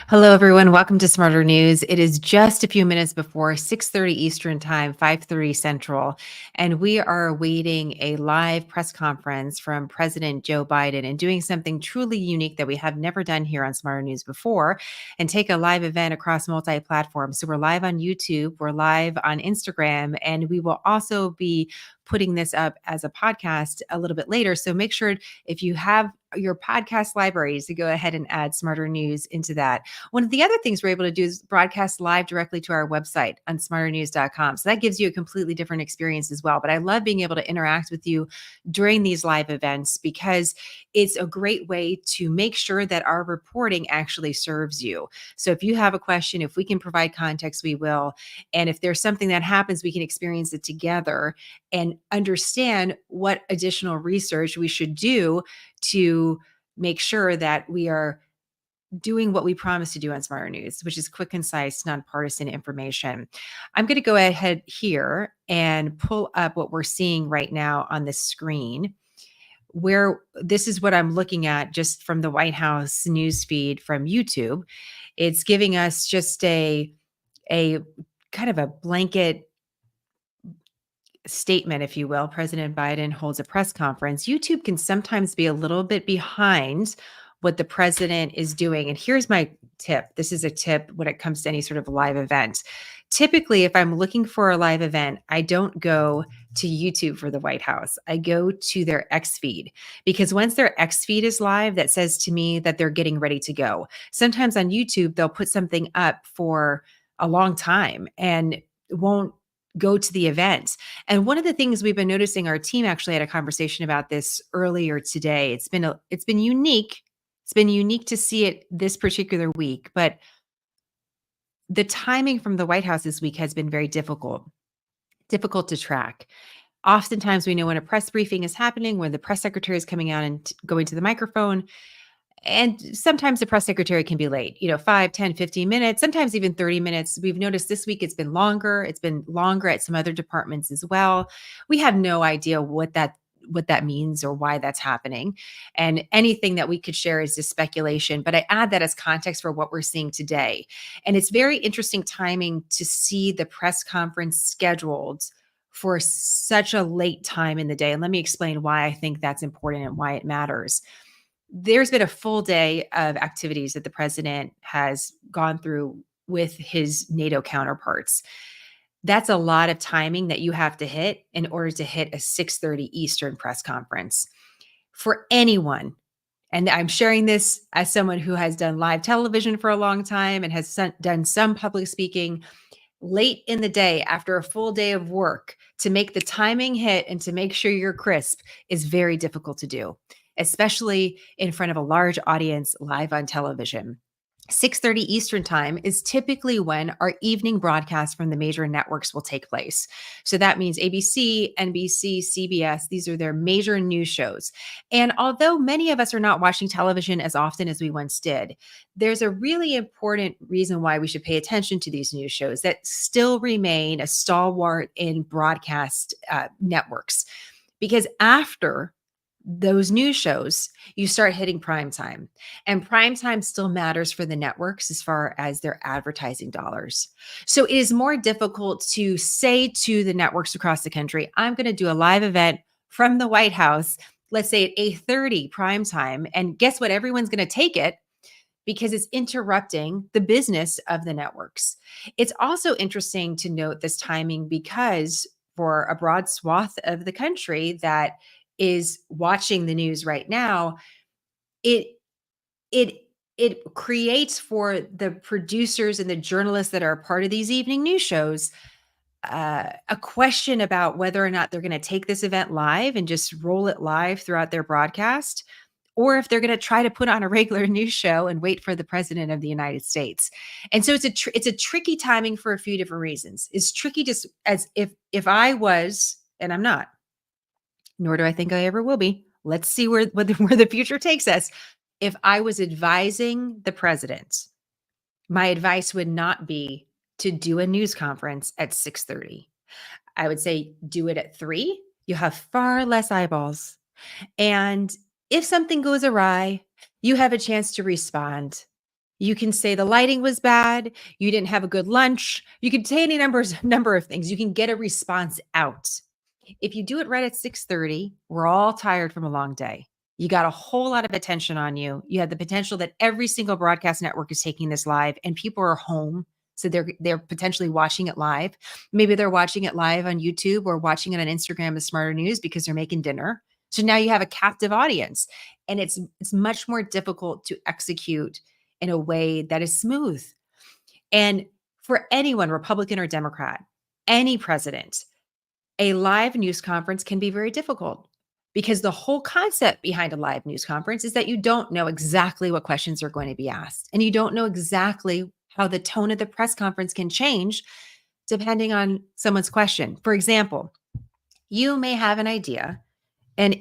Hello, everyone. Welcome to Smarter News. It is just a few minutes before 6:30 Eastern Time, 5:30 Central, and we are awaiting a live press conference from President Joe Biden and doing something truly unique that we have never done here on Smarter News before, and take a live event across multi-platforms. So we're live on YouTube, we're live on Instagram, and we will also be putting this up as a podcast a little bit later. So make sure if you have your podcast libraries to go ahead and add Smarter News into that. One of the other things we're able to do is broadcast live directly to our website on smarternews.com. So that gives you a completely different experience as well. But I love being able to interact with you during these live events because it's a great way to make sure that our reporting actually serves you. So if you have a question, if we can provide context, we will. And if there's something that happens, we can experience it together and understand what additional research we should do to make sure that we are doing what we promise to do on Smarter News, which is quick, concise, nonpartisan information. I'm going to go ahead here and pull up what we're seeing right now on the screen, where this is what I'm looking at just from the White House news feed from YouTube. It's giving us just a kind of a blanket statement, if you will. President Biden holds a press conference. YouTube can sometimes be a little bit behind what the president is doing. And here's my tip. This is a tip when it comes to any sort of live event. Typically, if I'm looking for a live event, I don't go to YouTube for the White House. I go to their X feed because once their X feed is live, that says to me that they're getting ready to go. Sometimes on YouTube, they'll put something up for a long time and won't go to the event. And one of the things we've been noticing, our team actually had a conversation about this earlier today. It's been unique. It's been unique to see it this particular week, but the timing from the White House this week has been very difficult to track. Oftentimes we know when a press briefing is happening, when the press secretary is coming out and going to the microphone, and sometimes the press secretary can be late, 5, 10, 15 minutes, sometimes even 30 minutes. We've noticed this week it's been longer. It's been longer at some other departments as well. We have no idea what that means or why that's happening. And anything that we could share is just speculation, but I add that as context for what we're seeing today. And it's very interesting timing to see the press conference scheduled for such a late time in the day. And let me explain why I think that's important and why it matters. There's been a full day of activities that the president has gone through with his NATO counterparts. That's a lot of timing that you have to hit in order to hit a 6:30 Eastern press conference. For anyone, and I'm sharing this as someone who has done live television for a long time and has done some public speaking, late in the day after a full day of work to make the timing hit and to make sure you're crisp is very difficult to do, especially in front of a large audience live on television. 6:30 Eastern time is typically when our evening broadcasts from the major networks will take place. So that means ABC, NBC, CBS, these are their major news shows. And although many of us are not watching television as often as we once did, there's a really important reason why we should pay attention to these news shows that still remain a stalwart in broadcast networks. Because after those news shows, you start hitting prime time. And prime time still matters for the networks as far as their advertising dollars. So it is more difficult to say to the networks across the country, I'm going to do a live event from the White House, let's say at 8:30 prime time. And guess what? Everyone's going to take it because it's interrupting the business of the networks. It's also interesting to note this timing because for a broad swath of the country that is watching the news right now, it it it creates for the producers and the journalists that are a part of these evening news shows a question about whether or not they're going to take this event live and just roll it live throughout their broadcast, or if they're going to try to put on a regular news show and wait for the president of the United States. And so it's a tricky timing for a few different reasons. It's tricky just as if I was, and I'm not, nor do I think I ever will be. Let's see where the future takes us. If I was advising the president, my advice would not be to do a news conference at 6:30. I would say do it at 3. You have far less eyeballs. And if something goes awry, you have a chance to respond. You can say the lighting was bad, you didn't have a good lunch. You can say any number of things. You can get a response out. If you do it right at 6:30, we're all tired from a long day. You got a whole lot of attention on you. You have the potential that every single broadcast network is taking this live and people are home. So they're potentially watching it live. Maybe they're watching it live on YouTube or watching it on Instagram as Smarter News because they're making dinner. So now you have a captive audience and it's much more difficult to execute in a way that is smooth. And for anyone, Republican or Democrat, any president, a live news conference can be very difficult because the whole concept behind a live news conference is that you don't know exactly what questions are going to be asked. And you don't know exactly how the tone of the press conference can change depending on someone's question. For example, you may have an idea, and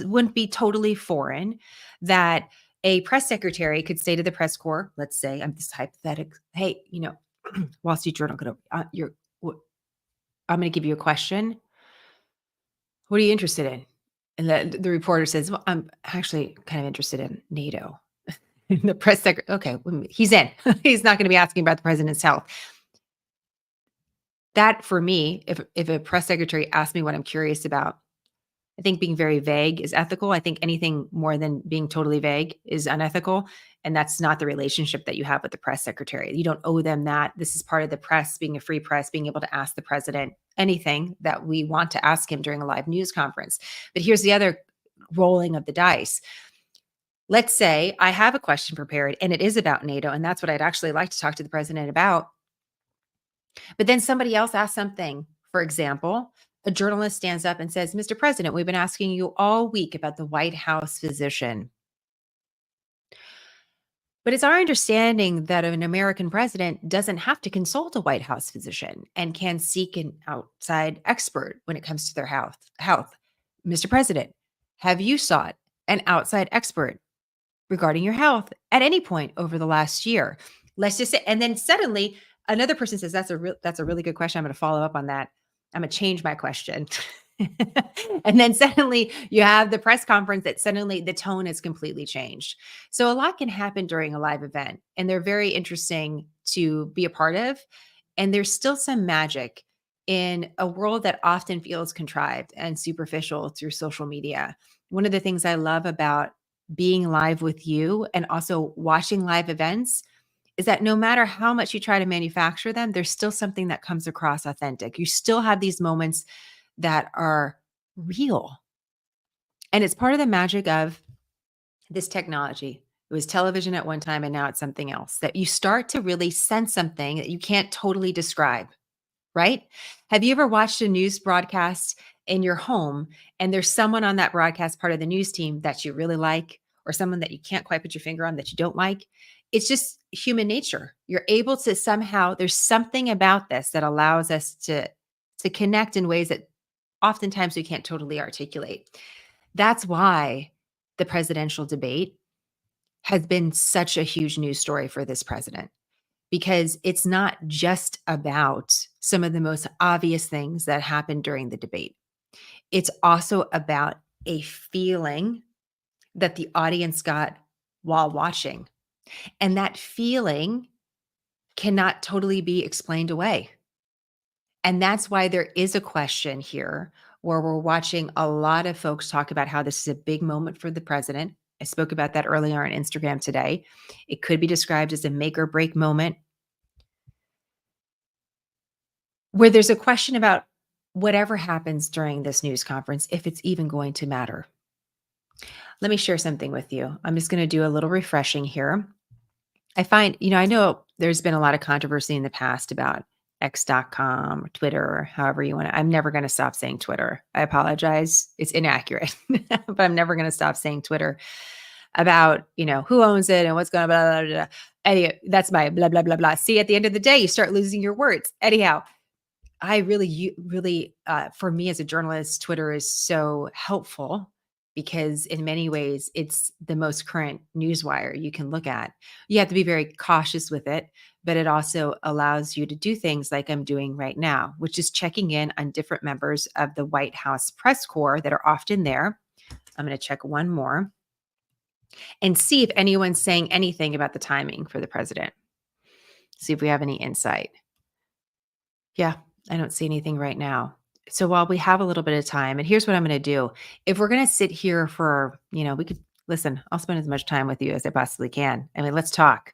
wouldn't be totally foreign that a press secretary could say to the press corps, let's say, I'm just hypothetical, hey, Wall Street Journal, I'm going to give you a question. What are you interested in? And the reporter says, well, I'm actually kind of interested in NATO. And the press secretary, okay, he's in. He's not going to be asking about the president's health. That for me, if a press secretary asks me what I'm curious about, I think being very vague is ethical. I think anything more than being totally vague is unethical. And that's not the relationship that you have with the press secretary. You don't owe them that. This is part of the press, being a free press, being able to ask the president anything that we want to ask him during a live news conference. But here's the other rolling of the dice. Let's say I have a question prepared and it is about NATO, and that's what I'd actually like to talk to the president about. But then somebody else asks something. For example, a journalist stands up and says, Mr. President, we've been asking you all week about the White House physician. But it's our understanding that an American president doesn't have to consult a White House physician and can seek an outside expert when it comes to their health. Mr. President, have you sought an outside expert regarding your health at any point over the last year? Let's just say, and then suddenly another person says, that's a really good question. I'm going to follow up on that. I'm going to change my question. And then suddenly you have the press conference that suddenly the tone has completely changed. So a lot can happen during a live event, and they're very interesting to be a part of. And there's still some magic in a world that often feels contrived and superficial through social media. One of the things I love about being live with you and also watching live events is that no matter how much you try to manufacture them, there's still something that comes across authentic. You still have these moments that are real. And it's part of the magic of this technology. It was television at one time and now it's something else, that you start to really sense something that you can't totally describe, right? Have you ever watched a news broadcast in your home and there's someone on that broadcast part of the news team that you really like, or someone that you can't quite put your finger on that you don't like? It's just human nature. You're able to somehow, there's something about this that allows us to connect in ways that oftentimes we can't totally articulate. That's why the presidential debate has been such a huge news story for this president, because it's not just about some of the most obvious things that happened during the debate. It's also about a feeling that the audience got while watching. And that feeling cannot totally be explained away. And that's why there is a question here where we're watching a lot of folks talk about how this is a big moment for the president. I spoke about that earlier on Instagram today. It could be described as a make or break moment where there's a question about whatever happens during this news conference, if it's even going to matter. Let me share something with you. I'm just going to do a little refreshing here. I find, I know there's been a lot of controversy in the past about X.com or Twitter, or however you want to. I'm never going to stop saying Twitter. I apologize. It's inaccurate, but I'm never going to stop saying Twitter about, who owns it and what's going on. Blah, blah, blah, blah. Anyway, that's my blah, blah, blah, blah. See, at the end of the day, you start losing your words. Anyhow, I really, for me as a journalist, Twitter is so helpful because in many ways, it's the most current newswire you can look at. You have to be very cautious with it, but it also allows you to do things like I'm doing right now, which is checking in on different members of the White House press corps that are often there. I'm going to check one more. and see if anyone's saying anything about the timing for the president. See if we have any insight. Yeah, I don't see anything right now. So while we have a little bit of time, and here's what I'm going to do. If we're going to sit here for, we could listen, I'll spend as much time with you as I possibly can. I mean, let's talk.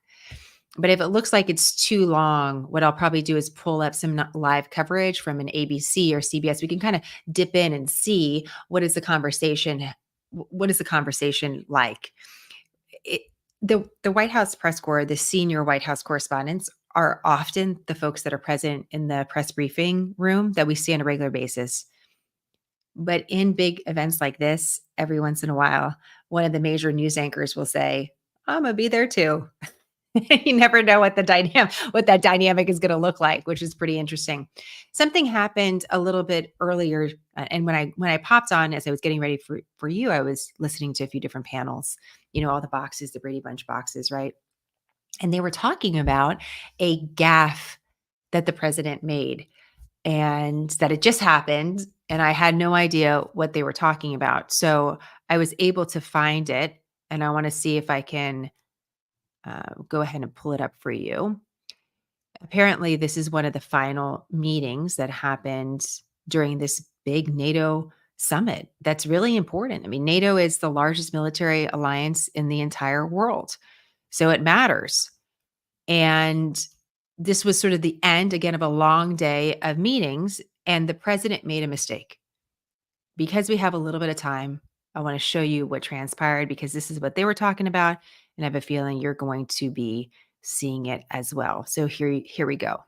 But if it looks like it's too long, what I'll probably do is pull up some live coverage from an ABC or CBS. We can kind of dip in and see what is the conversation like. It, the White House press corps, the senior White House correspondents are often the folks that are present in the press briefing room that we see on a regular basis. But in big events like this, every once in a while, one of the major news anchors will say, "I'm gonna be there too." You never know what that dynamic is going to look like, which is pretty interesting. Something happened a little bit earlier, and when I popped on as I was getting ready for you, I was listening to a few different panels. All the boxes, the Brady Bunch boxes, right? And they were talking about a gaffe that the president made, and that it just happened, and I had no idea what they were talking about. So I was able to find it, and I want to see if I can go ahead and pull it up for you. Apparently, this is one of the final meetings that happened during this big NATO summit. That's really important. I mean, NATO is the largest military alliance in the entire world. So it matters. And this was sort of the end, again, of a long day of meetings. And the president made a mistake. Because we have a little bit of time, I want to show you what transpired because this is what they were talking about. And I have a feeling you're going to be seeing it as well. So here we go.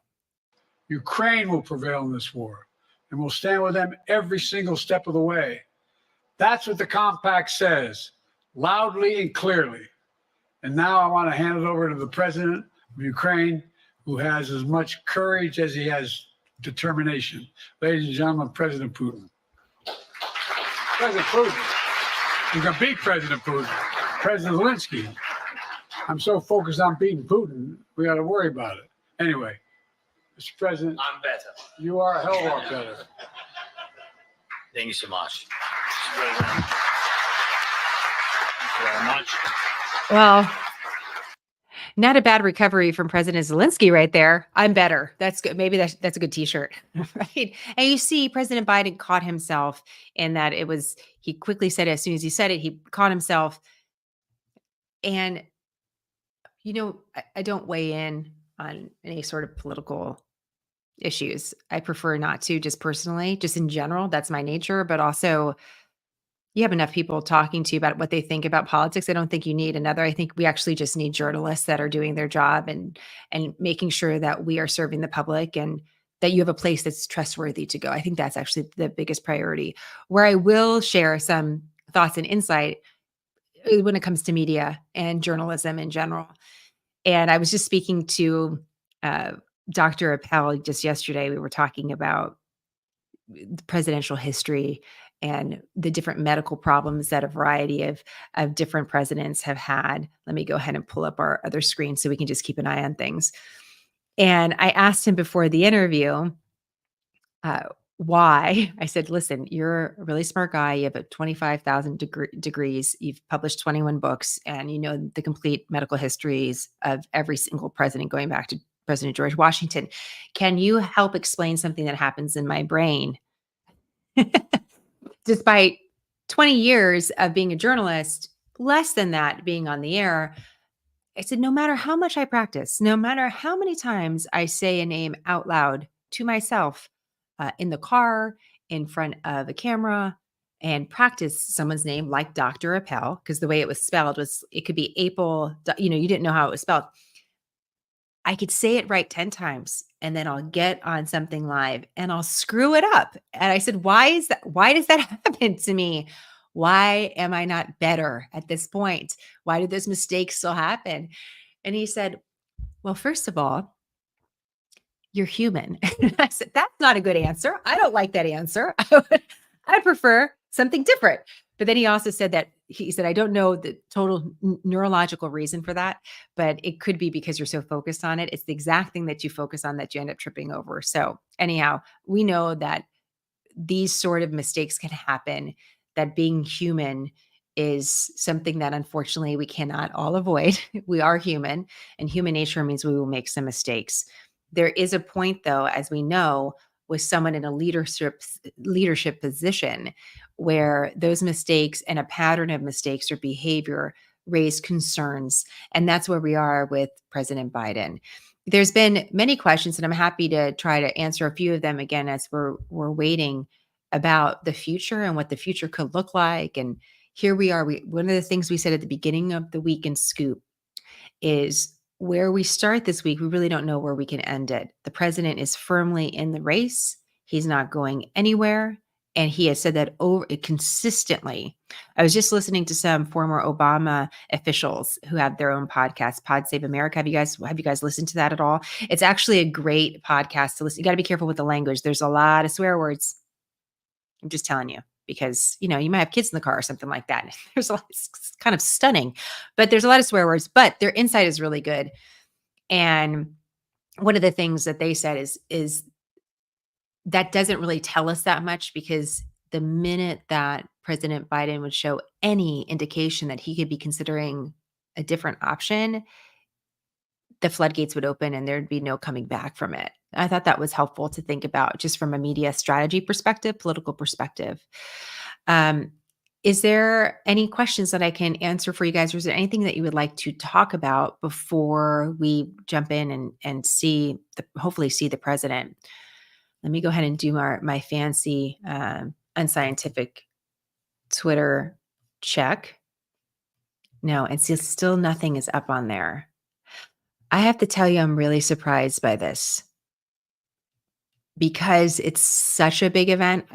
Ukraine will prevail in this war, and we'll stand with them every single step of the way. That's what the compact says, loudly and clearly. And now I want to hand it over to the president of Ukraine, who has as much courage as he has determination. Ladies and gentlemen, President Putin. President Putin. You can beat President Putin. President Zelensky. I'm so focused on beating Putin, we got to worry about it. Anyway, Mr. President. I'm better. You are a hell of a lot better. Thank you so much. Thank you very much. Well, not a bad recovery from President Zelensky right there. I'm better. That's good. Maybe that's a good t-shirt, right? And you see President Biden caught himself in that he quickly said it as soon as he said it, he caught himself. And, I don't weigh in on any sort of political issues. I prefer not to, just personally, just in general. That's my nature. But also, you have enough people talking to you about what they think about politics. I don't think you need another. I think we actually just need journalists that are doing their job and making sure that we are serving the public and that you have a place that's trustworthy to go. I think that's actually the biggest priority. Where I will share some thoughts and insight when it comes to media and journalism in general. And I was just speaking to Dr. Appel just yesterday. We were talking about the presidential history and the different medical problems that a variety of different presidents have had. Let me go ahead and pull up our other screen so we can just keep an eye on things. And I asked him before the interview, why. I said, listen, you're a really smart guy. You have a 25,000 degrees. You've published 21 books, and you know the complete medical histories of every single president going back to President George Washington. Can you help explain something that happens in my brain? Despite 20 years of being a journalist, less than that being on the air, I said, no matter how much I practice, no matter how many times I say a name out loud to myself, in the car, in front of a camera, and practice someone's name like Dr. Appel, because the way it was spelled it could be April, you didn't know how it was spelled. I could say it right 10 times, and then I'll get on something live and I'll screw it up. And I said, why does that happen to me? Why am I not better at this point? Why do those mistakes still happen? And he said, well, first of all, you're human. And I said, that's not a good answer. I don't like that answer. I prefer something different. But then he also said I don't know the total neurological reason for that, but it could be because you're so focused on it. It's the exact thing that you focus on that you end up tripping over. So anyhow, we know that these sort of mistakes can happen, that being human is something that unfortunately we cannot all avoid. We are human, and human nature means we will make some mistakes. There is a point, though, as we know, with someone in a leadership position where those mistakes and a pattern of mistakes or behavior raise concerns. And that's where we are with President Biden. There's been many questions, and I'm happy to try to answer a few of them again as we're waiting about the future and what the future could look like. And here we are. One of the things we said at the beginning of the week in Scoop is where we start this week, we really don't know where we can end it. The president is firmly in the race. He's not going anywhere. And he has said that over consistently. I was just listening to some former Obama officials who have their own podcast, Pod Save America. Have you guys listened to that at all? It's actually a great podcast to listen. You got to be careful with the language. There's a lot of swear words. I'm just telling you, because you might have kids in the car or something like that. There's a lot, it's kind of stunning, but there's a lot of swear words, but their insight is really good. And one of the things that they said is that doesn't really tell us that much, because the minute that President Biden would show any indication that he could be considering a different option, the floodgates would open and there'd be no coming back from it. I thought that was helpful to think about just from a media strategy perspective, political perspective. Is there any questions that I can answer for you guys? Or is there anything that you would like to talk about before we jump in and hopefully see the president? Let me go ahead and do my fancy unscientific Twitter check. No, and still nothing is up on there. I have to tell you, I'm really surprised by this because it's such a big event.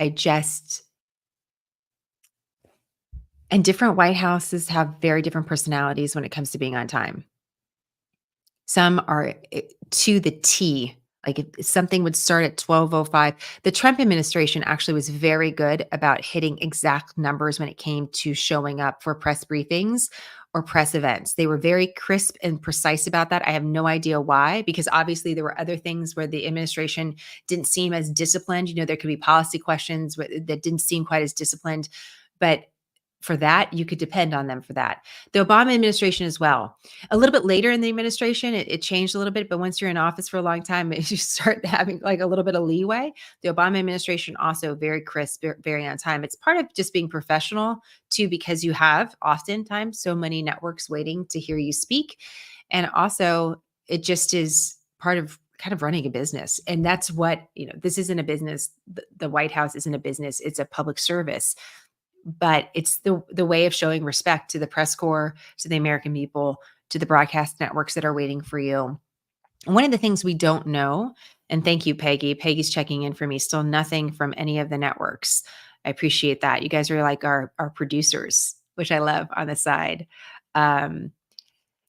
And different White Houses have very different personalities when it comes to being on time. Some are to the T. Like if something would start at 12:05, the Trump administration actually was very good about hitting exact numbers when it came to showing up for press briefings or press events. They were very crisp and precise about that. I have no idea why, because obviously there were other things where the administration didn't seem as disciplined. There could be policy questions that didn't seem quite as disciplined, but for that, you could depend on them for that. The Obama administration as well. A little bit later in the administration, it changed a little bit, but once you're in office for a long time, you start having like a little bit of leeway. The Obama administration also very crisp, very on time. It's part of just being professional too, because you have oftentimes so many networks waiting to hear you speak. And also it just is part of kind of running a business. And that's what, this isn't a business. The White House isn't a business. It's a public service. But it's the way of showing respect to the press corps, to the American people, to the broadcast networks that are waiting for you. And one of the things we don't know, and thank you, Peggy. Peggy's checking in for me. Still nothing from any of the networks. I appreciate that. You guys are like our producers, which I love on the side. One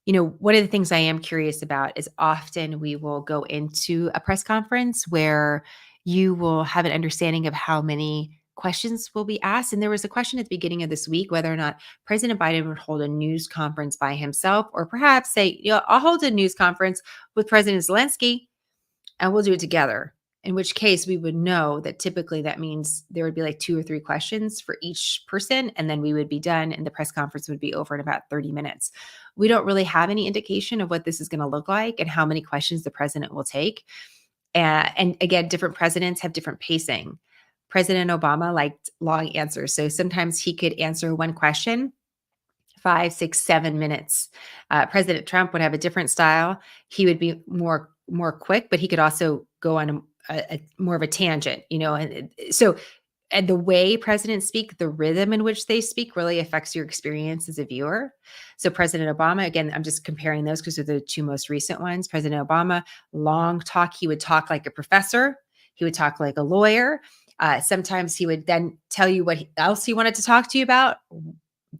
of the things I am curious about is often we will go into a press conference where you will have an understanding of how many questions will be asked. And there was a question at the beginning of this week, whether or not President Biden would hold a news conference by himself, or perhaps say, I'll hold a news conference with President Zelensky and we'll do it together. In which case we would know that typically that means there would be like 2 or 3 questions for each person. And then we would be done and the press conference would be over in about 30 minutes. We don't really have any indication of what this is going to look like and how many questions the president will take. And again, different presidents have different pacing. President Obama liked long answers. So sometimes he could answer one question, 5, 6, 7 minutes. President Trump would have a different style. He would be more quick, but he could also go on a more of a tangent, and the way presidents speak, the rhythm in which they speak really affects your experience as a viewer. So President Obama, again, I'm just comparing those because they're the 2 most recent ones. President Obama, long talk. He would talk like a professor. He would talk like a lawyer. Sometimes he would then tell you what else he wanted to talk to you about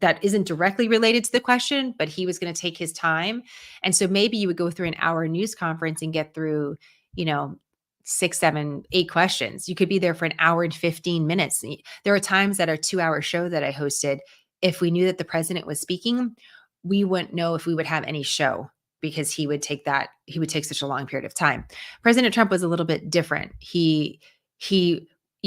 that isn't directly related to the question, but he was going to take his time. And so maybe you would go through an hour news conference and get through, 6, 7, 8 questions. You could be there for an hour and 15 minutes. There are times at our 2-hour show that I hosted, if we knew that the president was speaking, we wouldn't know if we would have any show because he would take such a long period of time. President Trump was a little bit different. He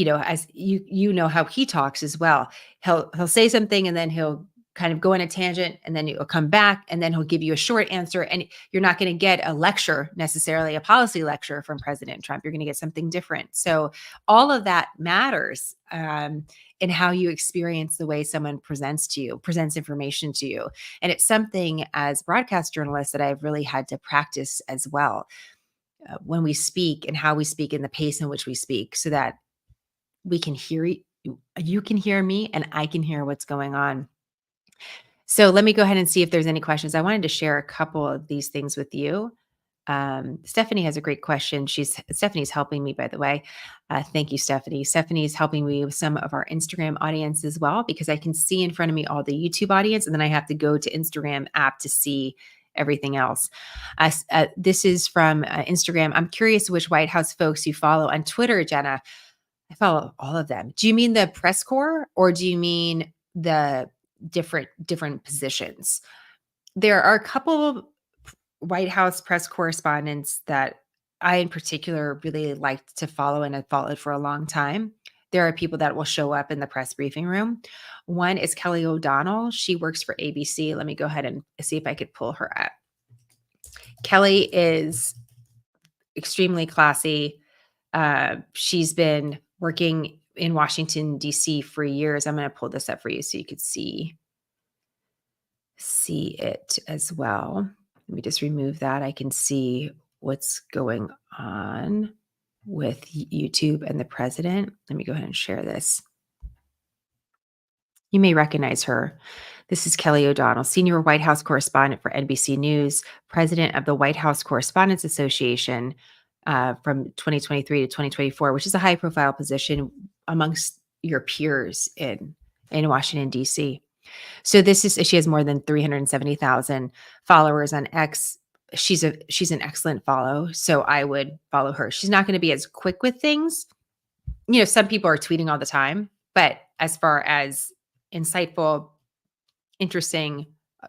as you know how he talks as well. He'll say something and then he'll kind of go on a tangent and then you'll come back and then he'll give you a short answer, and you're not going to get a lecture, necessarily a policy lecture from President Trump. You're going to get something different. So all of that matters in how you experience the way someone presents information to you. And it's something as broadcast journalists that I've really had to practice as well, when we speak and how we speak and the pace in which we speak, so that we can hear you can hear me and I can hear what's going on. So let me go ahead and see if there's any questions. I wanted to share a couple of these things with you. Stephanie has a great question. Stephanie's helping me, by the way. Thank you, Stephanie. Stephanie's helping me with some of our Instagram audience as well, because I can see in front of me all the YouTube audience, and then I have to go to Instagram app to see everything else. This is from Instagram. I'm curious which White House folks you follow on Twitter, Jenna. I follow all of them. Do you mean the press corps, or do you mean the different positions? There are a couple of White House press correspondents that I in particular really liked to follow and have followed for a long time. There are people that will show up in the press briefing room. One is Kelly O'Donnell. She works for ABC. Let me go ahead and see if I could pull her up. Kelly is extremely classy. She's been working in Washington, D.C. for years. I'm going to pull this up for you so you could see it as well. Let me just remove that. I can see what's going on with YouTube and the president. Let me go ahead and share this. You may recognize her. This is Kelly O'Donnell, senior White House correspondent for NBC News, president of the White House Correspondents Association from 2023 to 2024, which is a high-profile position amongst your peers in Washington, D.C. So she has more than 370,000 followers on X. She's an excellent follow. So I would follow her. She's not going to be as quick with things. Some people are tweeting all the time, but as far as insightful, interesting,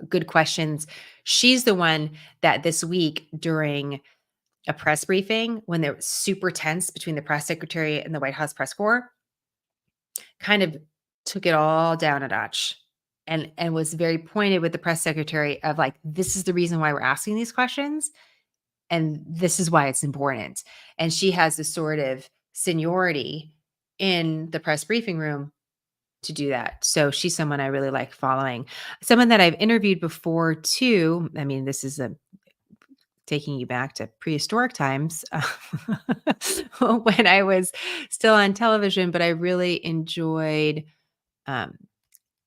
good questions, she's the one that this week during a press briefing, when they were super tense between the press secretary and the White House press corps, kind of took it all down a notch. And was very pointed with the press secretary of like, this is the reason why we're asking these questions. And this is why it's important. And she has this sort of seniority in the press briefing room to do that. So she's someone I really like following. Someone that I've interviewed before too. I mean, this is taking you back to prehistoric times when I was still on television, but I really enjoyed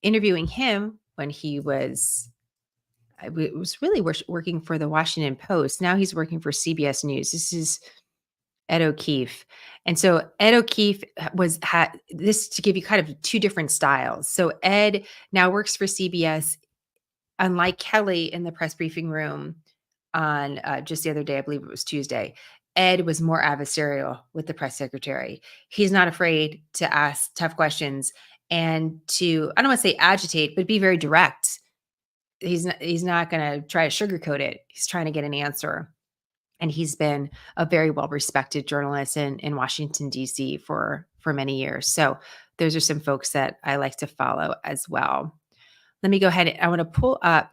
interviewing him when he was really working for the Washington Post. Now he's working for CBS News. This is Ed O'Keefe. And so Ed O'Keefe had this to give you kind of two different styles. So Ed now works for CBS, unlike Kelly in the press briefing room on just the other day, I believe it was Tuesday. Ed was more adversarial with the press secretary. He's not afraid to ask tough questions and to, I don't want to say agitate, but be very direct. He's not going to try to sugarcoat it. He's trying to get an answer. And he's been a very well-respected journalist in Washington, D.C. for many years. So those are some folks that I like to follow as well. Let me go ahead. I want to pull up,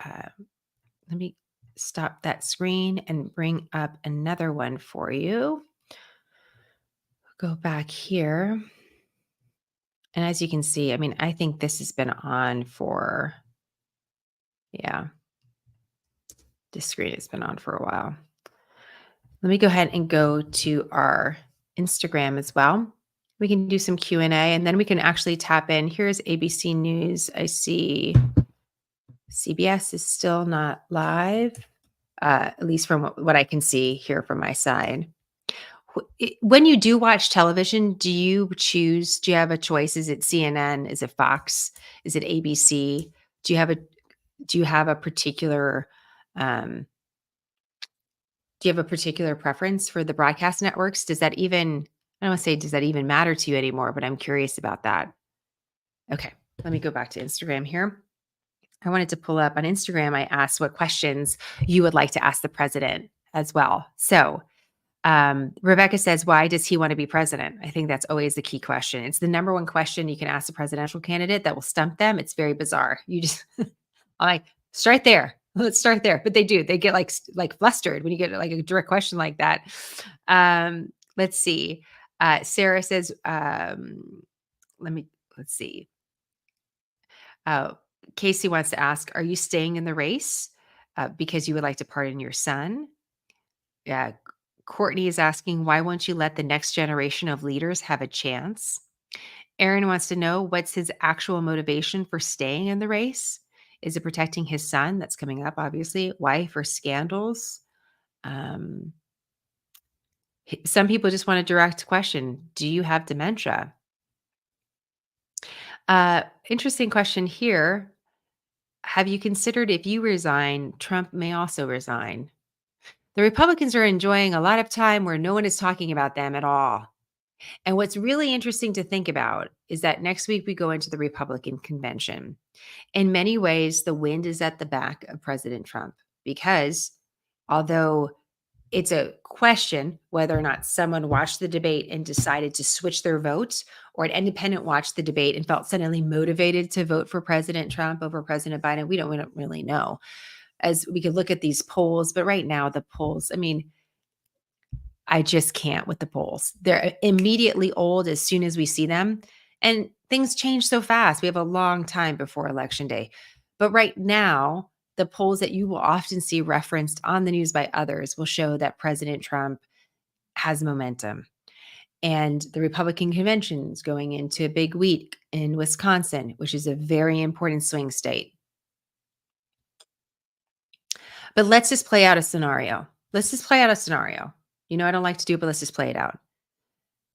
let me stop that screen and bring up another one for you. Go back here. And as you can see, I mean, I think this has been on for, this screen has been on for a while. Let me go ahead and go to our Instagram as well. We can do some Q&A and then we can actually tap in. Here's ABC News. I see CBS is still not live, at least from what I can see here from my side. When you do watch television, do you have a choice? Is it CNN? Is it Fox? Is it ABC? Do you have a particular preference for the broadcast networks? Does that even matter to you anymore? But I'm curious about that. Okay, let me go back to Instagram here. I wanted to pull up on Instagram. I asked what questions you would like to ask the president as well. So Rebecca says, why does he want to be president? I think that's always the key question. It's the number one question you can ask a presidential candidate that will stump them. It's very bizarre. You just, I'm like, start there. Let's start there. But they do. They get like flustered when you get like a direct question like that. Let's see. Sarah says, let's see. Casey wants to ask, are you staying in the race because you would like to pardon your son? Yeah. Courtney is asking, why won't you let the next generation of leaders have a chance? Aaron wants to know, what's his actual motivation for staying in the race? Is it protecting his son? That's coming up, obviously. Wife or scandals? Some people just want a direct question. Do you have dementia? Interesting question here. Have you considered if you resign, Trump may also resign? The Republicans are enjoying a lot of time where no one is talking about them at all. And what's really interesting to think about is that next week we go into the Republican convention. In many ways, the wind is at the back of President Trump because although it's a question whether or not someone watched the debate and decided to switch their vote, or an independent watched the debate and felt suddenly motivated to vote for President Trump over President Biden, we don't really know. As we could look at these polls, but right now the polls, I mean, I just can't with the polls. They're immediately old as soon as we see them. And things change so fast. We have a long time before Election Day. But right now, the polls that you will often see referenced on the news by others will show that President Trump has momentum. And the Republican convention is going into a big week in Wisconsin, which is a very important swing state. But let's just play out a scenario. You know, I don't like to do it, but let's just play it out.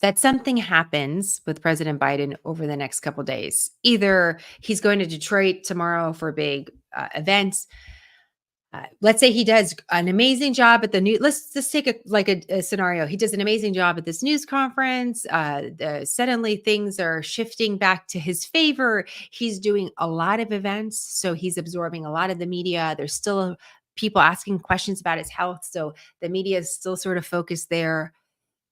That something happens with President Biden over the next couple days. Either he's going to Detroit tomorrow for a big event. Let's say he does an amazing job at the news. Let's just take a scenario. He does an amazing job at this news conference. Suddenly things are shifting back to his favor. He's doing a lot of events, so he's absorbing a lot of the media. There's still people asking questions about his health, so the media is still sort of focused there.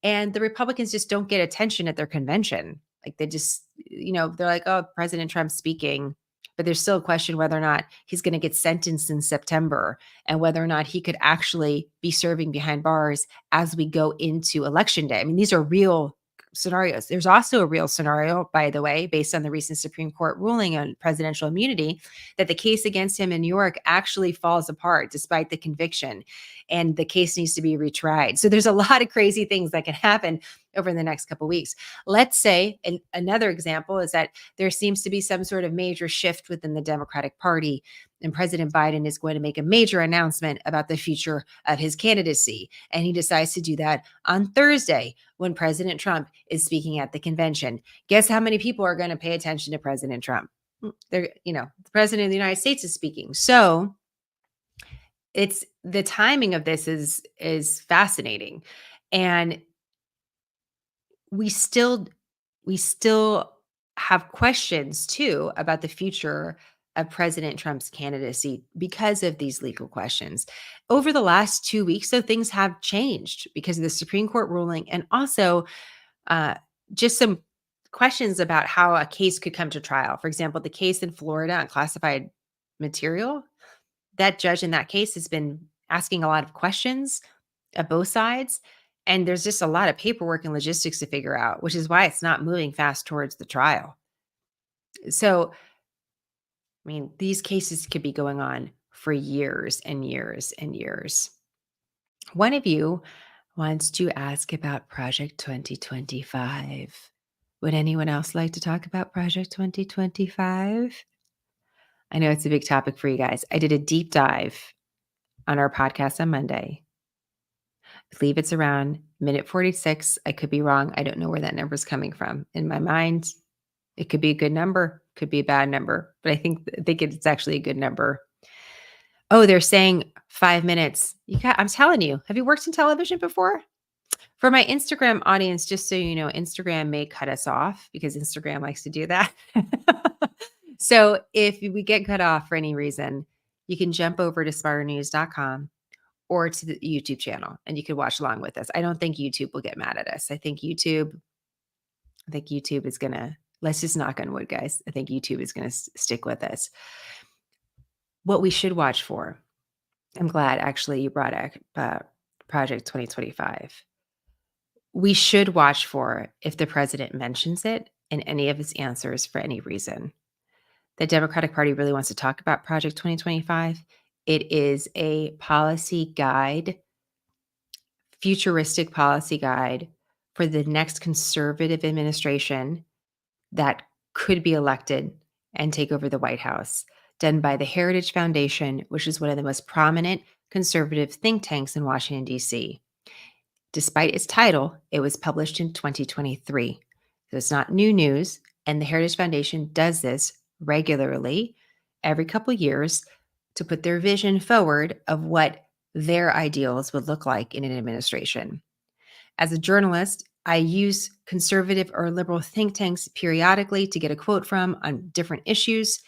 And the Republicans just don't get attention at their convention. Like they just, they're like, oh, President Trump's speaking. But there's still a question whether or not he's going to get sentenced in September and whether or not he could actually be serving behind bars as we go into Election Day. I mean, these are real scenarios. There's also a real scenario, by the way, based on the recent Supreme Court ruling on presidential immunity, that the case against him in New York actually falls apart despite the conviction, and the case needs to be retried. So there's a lot of crazy things that can happen over the next couple of weeks. Let's say, and another example is that there seems to be some sort of major shift within the Democratic Party, and President Biden is going to make a major announcement about the future of his candidacy. And he decides to do that on Thursday when President Trump is speaking at the convention. Guess how many people are going to pay attention to President Trump? The President of the United States is speaking. So it's the timing of this is fascinating. And we still have questions too about the future of President Trump's candidacy because of these legal questions. Over the last 2 weeks, though, things have changed because of the Supreme Court ruling, and also just some questions about how a case could come to trial. For example, the case in Florida on classified material, that judge in that case has been asking a lot of questions at both sides. And there's just a lot of paperwork and logistics to figure out, which is why it's not moving fast towards the trial. So, I mean, these cases could be going on for years and years and years. One of you wants to ask about Project 2025. Would anyone else like to talk about Project 2025? I know it's a big topic for you guys. I did a deep dive on our podcast on Monday. I believe it's around minute 46. I could be wrong. I don't know where that number is coming from. In my mind, it could be a good number, could be a bad number, but I think it's actually a good number. Oh, they're saying 5 minutes. I'm telling you, have you worked in television before? For my Instagram audience, just so you know, Instagram may cut us off because Instagram likes to do that. So if we get cut off for any reason, you can jump over to smarternews.com, or to the YouTube channel, and you could watch along with us. I don't think YouTube will get mad at us. I think YouTube is gonna, let's just knock on wood, guys. I think YouTube is gonna stick with us. What we should watch for, I'm glad actually you brought Project 2025. We should watch for if the president mentions it in any of his answers for any reason. The Democratic Party really wants to talk about Project 2025. It is a policy guide, futuristic policy guide for the next conservative administration that could be elected and take over the White House, done by the Heritage Foundation, which is one of the most prominent conservative think tanks in Washington, D.C. Despite its title, it was published in 2023. So it's not new news, and the Heritage Foundation does this regularly every couple years to put their vision forward of what their ideals would look like in an administration. As a journalist, I use conservative or liberal think tanks periodically to get a quote from on different issues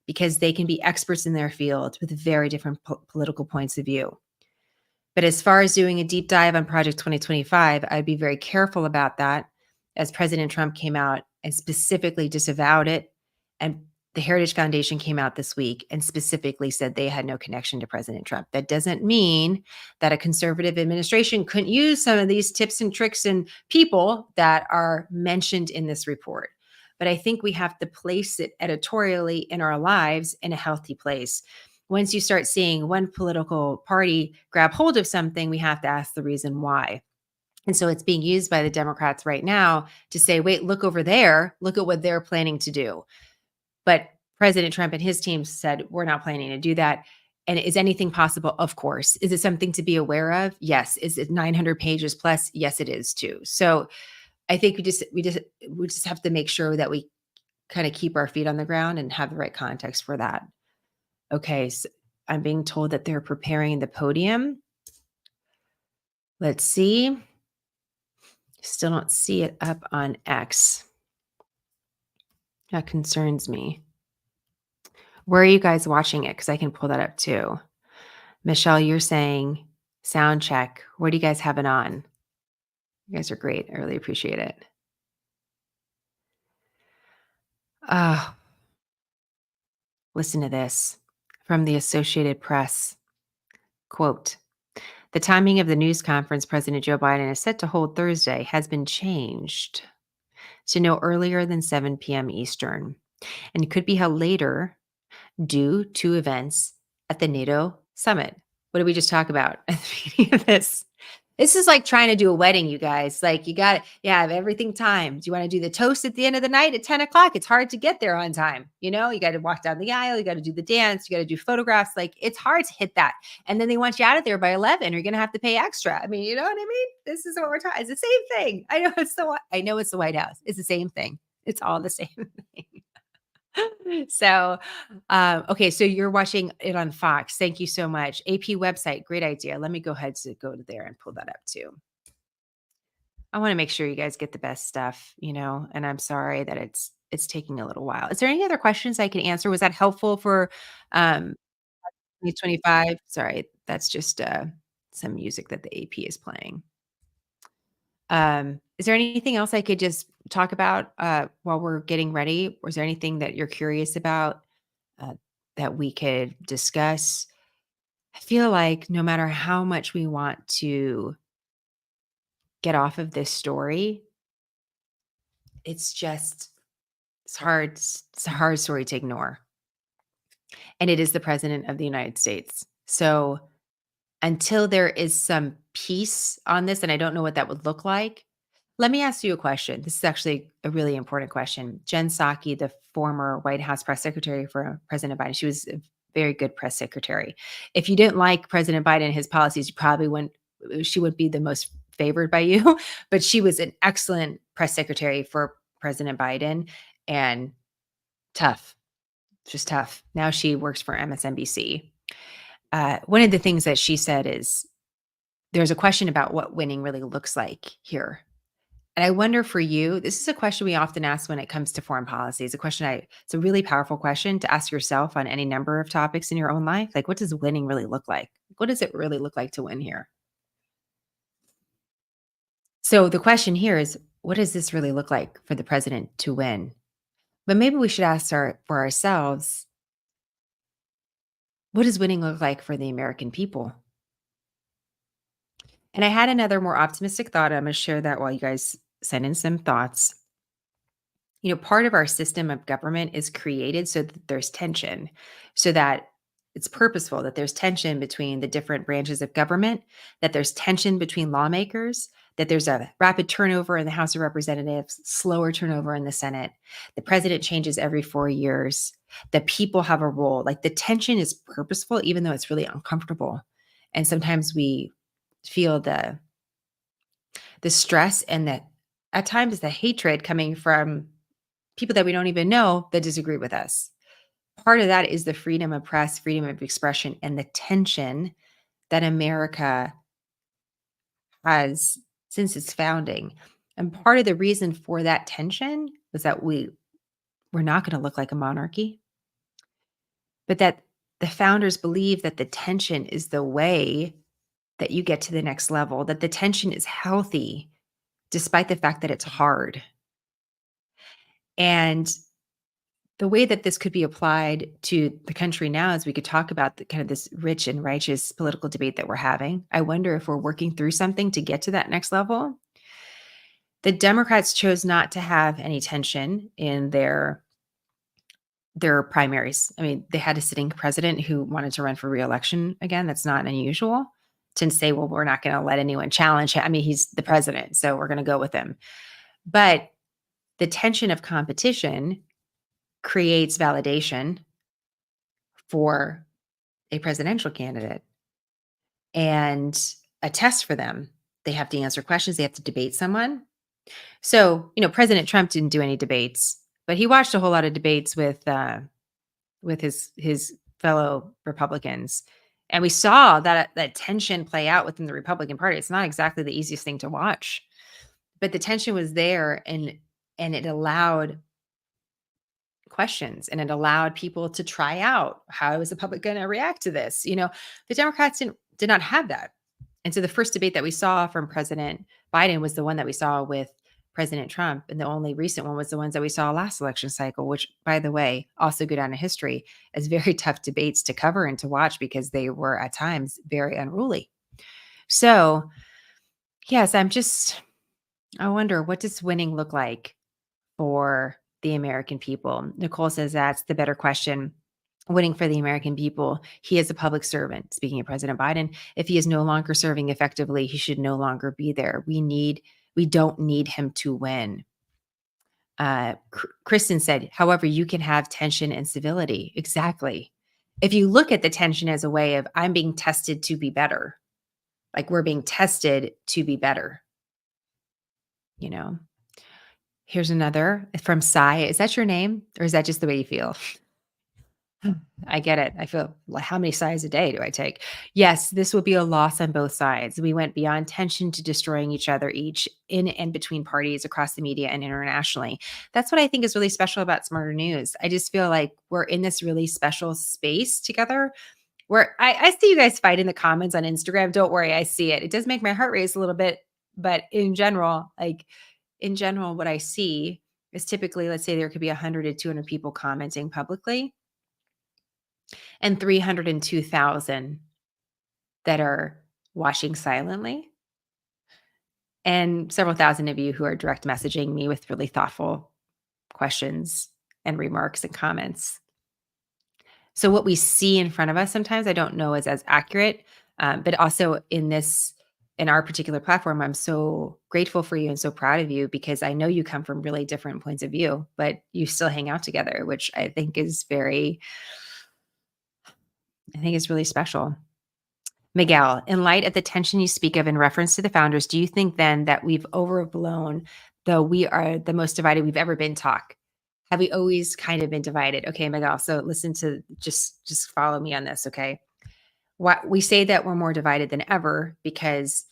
because they can be experts in their field with very different political points of view. But as far as doing a deep dive on Project 2025, I'd be very careful about that, as President Trump came out and specifically disavowed it. And the Heritage Foundation came out this week and specifically said they had no connection to President Trump. That doesn't mean that a conservative administration couldn't use some of these tips and tricks and people that are mentioned in this report. But I think we have to place it editorially in our lives in a healthy place. Once you start seeing one political party grab hold of something, we have to ask the reason why. And so it's being used by the Democrats right now to say, wait, look over there, look at what they're planning to do. But President Trump and his team said, we're not planning to do that. And is anything possible? Of course. Is it something to be aware of? Yes. Is it 900 pages plus? Yes, it is too. So I think we just have to make sure that we kind of keep our feet on the ground and have the right context for that. Okay, so I'm being told that they're preparing the podium. Let's see. Still don't see it up on X. That concerns me. Where are you guys watching it? Because I can pull that up too. Michelle, you're saying sound check. Where do you guys have it on? You guys are great. I really appreciate it. Listen to this from the Associated Press. Quote, the timing of the news conference President Joe Biden is set to hold Thursday has been changed to no earlier than 7 p.m. Eastern and could be held later due to events at the NATO summit. What did we just talk about at the beginning of this? This is like trying to do a wedding, you guys. Like you have everything timed. You want to do the toast at the end of the night at 10 o'clock. It's hard to get there on time. You got to walk down the aisle. You got to do the dance. You got to do photographs. Like it's hard to hit that. And then they want you out of there by 11 or you're going to have to pay extra. I mean, you know what I mean? This is what we're talking. It's the same thing. I know it's the White House. It's the same thing. It's all the same thing. So, okay. So you're watching it on Fox. Thank you so much. AP website. Great idea. Let me go ahead to go to there and pull that up too. I want to make sure you guys get the best stuff, and I'm sorry that it's taking a little while. Is there any other questions I can answer? Was that helpful for, 2025? Sorry. That's just, some music that the AP is playing. Is there anything else I could just talk about while we're getting ready? Or is there anything that you're curious about that we could discuss? I feel like no matter how much we want to get off of this story, it's hard. It's a hard story to ignore. And it is the president of the United States. So until there is some peace on this, and I don't know what that would look like, let me ask you a question. This is actually a really important question. Jen Psaki, the former White House press secretary for President Biden, she was a very good press secretary. If you didn't like President Biden and his policies, she wouldn't be the most favored by you, but she was an excellent press secretary for President Biden and tough, just tough. Now she works for MSNBC. One of the things that she said is there's a question about what winning really looks like here. And I wonder for you, this is a question we often ask when it comes to foreign policy. It's a really powerful question to ask yourself on any number of topics in your own life. Like, what does winning really look like? What does it really look like to win here? So the question here is, what does this really look like for the president to win? But maybe we should ask for ourselves, what does winning look like for the American people? And I had another more optimistic thought. I'm going to share that while you guys send in some thoughts. Part of our system of government is created so that there's tension, so that it's purposeful, that there's tension between the different branches of government, that there's tension between lawmakers, that there's a rapid turnover in the House of Representatives, slower turnover in the Senate. The president changes every 4 years. The people have a role. Like the tension is purposeful, even though it's really uncomfortable. And sometimes we feel the stress and that at times the hatred coming from people that we don't even know that disagree with us. Part of that is the freedom of press, freedom of expression, and the tension that America has since its founding. And part of the reason for that tension was that we're not going to look like a monarchy, but that the founders believe that the tension is the way that you get to the next level, that the tension is healthy, despite the fact that it's hard. And the way that this could be applied to the country now is we could talk about the kind of this rich and righteous political debate that we're having. I wonder if we're working through something to get to that next level. The Democrats chose not to have any tension in their primaries. I mean, they had a sitting president who wanted to run for re-election again. That's not unusual to say, well, we're not going to let anyone challenge him. I mean, he's the president, so we're going to go with him. But the tension of competition creates validation for a presidential candidate and a test for them. They have to answer questions. They have to debate someone. So, President Trump didn't do any debates, but he watched a whole lot of debates with his fellow Republicans, and we saw that tension play out within the Republican Party. It's not exactly the easiest thing to watch, but the tension was there, and it allowed questions and it allowed people to try out how is the public going to react to this. The Democrats did not have that. And so the first debate that we saw from President Biden was the one that we saw with President Trump. And the only recent one was the ones that we saw last election cycle, which, by the way, also go down in history as very tough debates to cover and to watch because they were at times very unruly. So, yes, I wonder, what does winning look like for the American people? Nicole says that's the better question. Winning for the American people. He is a public servant. Speaking of President Biden, if he is no longer serving effectively, he should no longer be there. We don't need him to win. Kristen said, however, you can have tension and civility. Exactly. If you look at the tension as a way of, I'm being tested to be better, like we're being tested to be better. Here's another from Sai. Is that your name or is that just the way you feel? I get it. I feel like, how many sides a day do I take? Yes, this will be a loss on both sides. We went beyond tension to destroying each other, each in and between parties across the media and internationally. That's what I think is really special about Smarter News. I just feel like we're in this really special space together where I see you guys fight in the comments on Instagram. Don't worry, I see it. It does make my heart race a little bit, but in general, what I see is typically, let's say there could be 100 to 200 people commenting publicly and 302,000 that are watching silently, and several thousand of you who are direct messaging me with really thoughtful questions and remarks and comments. So what we see in front of us sometimes I don't know is as accurate, but also in our particular platform, I'm so grateful for you and so proud of you because I know you come from really different points of view, but you still hang out together, which I think is really special. Miguel, in light of the tension you speak of in reference to the founders, do you think then that we've overblown the "we are the most divided we've ever been" talk? Have we always kind of been divided? Okay, Miguel, so listen to just follow me on this, okay? What we say that we're more divided than ever because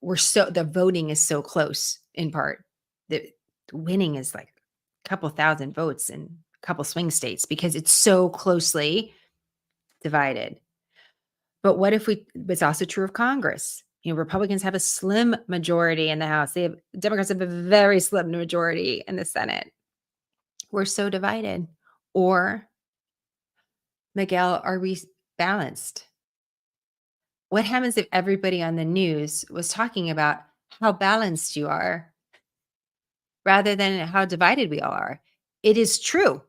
the voting is so close in part. the winning is like a couple thousand votes in a couple swing states because it's so closely divided. But what if it's also true of Congress? Republicans have a slim majority in the House. Democrats have a very slim majority in the Senate. We're so divided. Or, Miguel, are we balanced? What happens if everybody on the news was talking about how balanced you are rather than how divided we all are? It is true.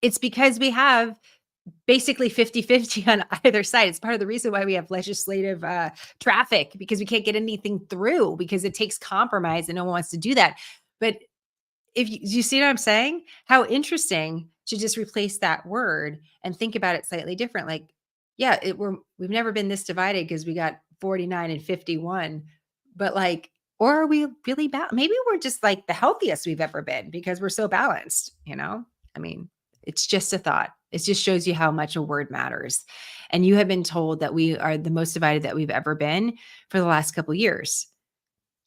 It's because we have basically 50-50 on either side. It's part of the reason why we have legislative traffic, because we can't get anything through because it takes compromise and no one wants to do that. But if you see what I'm saying? How interesting to just replace that word and think about it slightly different. Like, yeah, we've never been this divided because we got 49 and 51, but like, or are we really balanced? Maybe we're just like the healthiest we've ever been because we're so balanced, I mean, it's just a thought. It just shows you how much a word matters. And you have been told that we are the most divided that we've ever been for the last couple of years.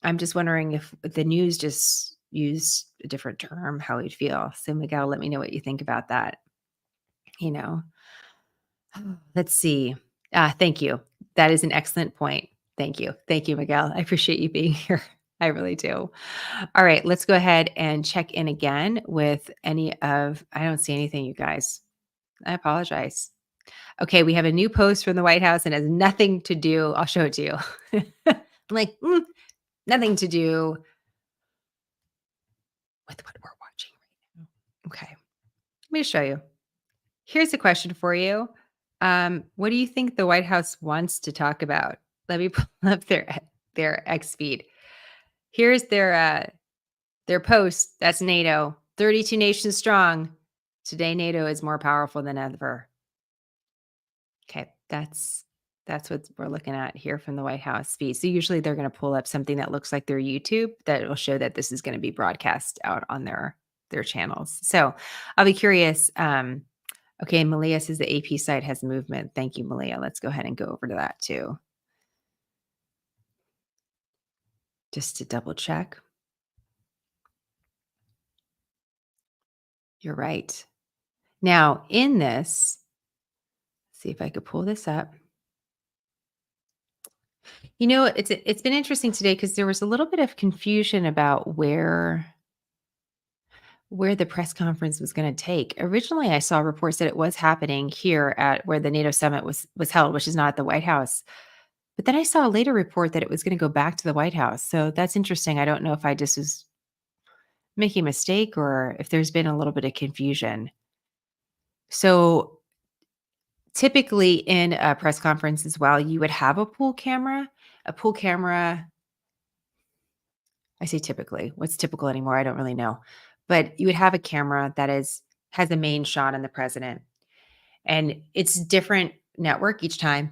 I'm just wondering if the news just used a different term, how we'd feel. So Miguel, let me know what you think about that. Let's see. Thank you. That is an excellent point. Thank you. Thank you, Miguel. I appreciate you being here. I really do. All right, let's go ahead and check in again with I don't see anything, you guys. I apologize. Okay, we have a new post from the White House and has nothing to do. I'll show it to you. I'm like, nothing to do with what we're watching right now. Okay, let me show you. Here's a question for you. What do you think the White House wants to talk about? Let me pull up their X feed. Here's their post. That's NATO. 32 nations strong. Today, NATO is more powerful than ever. Okay, that's what we're looking at here from the White House feed. So usually they're going to pull up something that looks like their YouTube that will show that this is going to be broadcast out on their channels. So I'll be curious. Okay, Malia says the AP site has movement. Thank you, Malia. Let's go ahead and go over to that too. Just to double check. You're right. Now, in this, see if I could pull this up. It's been interesting today because there was a little bit of confusion about where the press conference was going to take. Originally, I saw reports that it was happening here at where the NATO summit was held, which is not at the White House. But then I saw a later report that it was going to go back to the White House. So that's interesting. I don't know if I just was making a mistake or if there's been a little bit of confusion. So typically in a press conference as well, you would have a pool camera. I say typically. What's typical anymore? I don't really know. But you would have a camera that has a main shot on the president. And it's different network each time.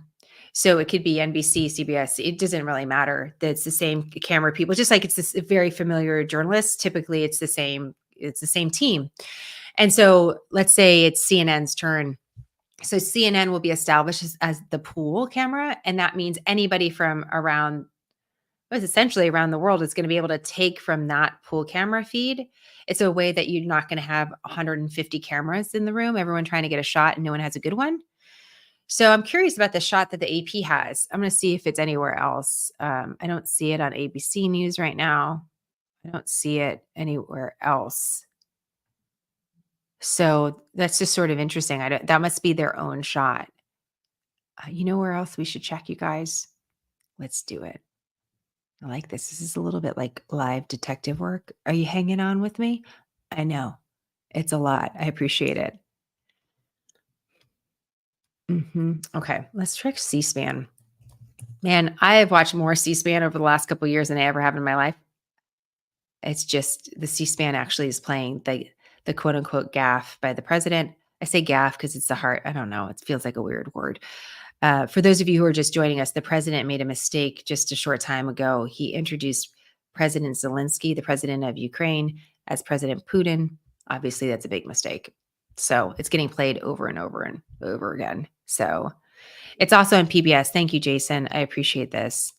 So it could be NBC, CBS. It doesn't really matter. It's the same camera people. Just like it's this very familiar journalist. Typically, it's the same team. And so let's say it's CNN's turn. So CNN will be established as the pool camera, and that means anybody from essentially around the world is going to be able to take from that pool camera feed. It's a way that you're not going to have 150 cameras in the room, everyone trying to get a shot and no one has a good one. So I'm curious about the shot that the AP has. I'm going to see if it's anywhere else. I don't see it on ABC News right now. I don't see it anywhere else. So that's just sort of interesting. That must be their own shot. You know where else we should check, you guys? Let's do it. I like this. This is a little bit like live detective work. Are you hanging on with me? I know. It's a lot. I appreciate it. Okay, let's check C-SPAN. Man, I have watched more C-SPAN over the last couple of years than I ever have in my life. It's just the C-SPAN actually is playing the quote unquote gaffe by the president. I say gaffe because it's the heart. I don't know. It feels like a weird word. For those of you who are just joining us, the president made a mistake just a short time ago. He introduced President Zelensky, the president of Ukraine, as President Putin. Obviously, that's a big mistake. So it's getting played over and over and over again. So it's also on PBS. Thank you, Jason. I appreciate this.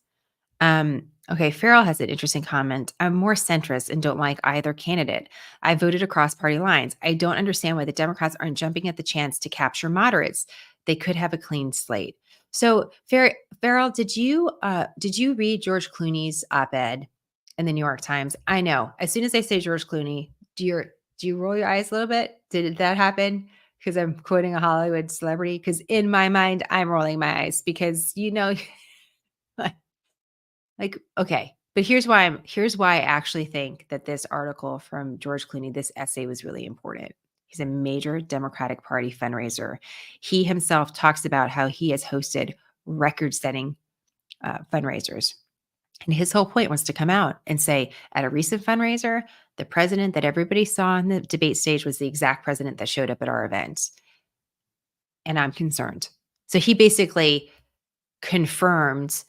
Okay, Farrell has an interesting comment. I'm more centrist and don't like either candidate. I voted across party lines. I don't understand why the Democrats aren't jumping at the chance to capture moderates. They could have a clean slate. So, Farrell, did you read George Clooney's op-ed in the New York Times? I know. As soon as I say George Clooney, do you roll your eyes a little bit? Did that happen? Because I'm quoting a Hollywood celebrity. Because in my mind, I'm rolling my eyes because like, okay, but here's why I actually think that this article from George Clooney, this essay was really important. He's a major Democratic Party fundraiser. He himself talks about how he has hosted record-setting fundraisers. And his whole point was to come out and say, at a recent fundraiser, the president that everybody saw on the debate stage was the exact president that showed up at our event. And I'm concerned. So he basically confirmed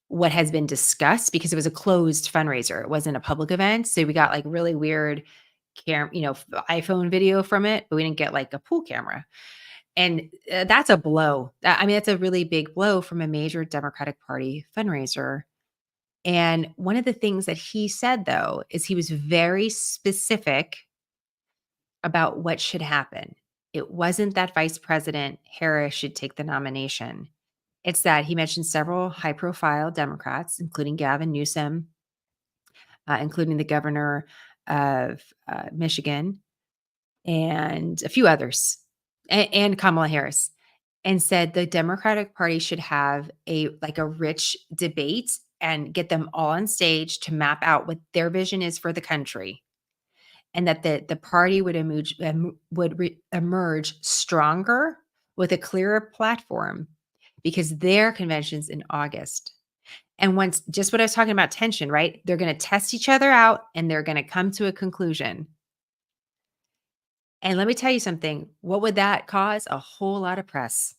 what has been discussed because it was a closed fundraiser. It wasn't a public event. So we got like really weird iPhone video from it, but we didn't get like a pool camera. And that's a blow. I mean, that's a really big blow from a major Democratic Party fundraiser. And one of the things that he said, though, is he was very specific about what should happen. It wasn't that Vice President Harris should take the nomination. It's that he mentioned several high-profile Democrats, including Gavin Newsom, including the governor of Michigan, and a few others, and Kamala Harris, and said the Democratic Party should have a rich debate and get them all on stage to map out what their vision is for the country, and that the party would emerge stronger with a clearer platform because their convention's in August. And once, just what I was talking about, tension, right? They're going to test each other out and they're going to come to a conclusion. And let me tell you something. What would that cause? A whole lot of press.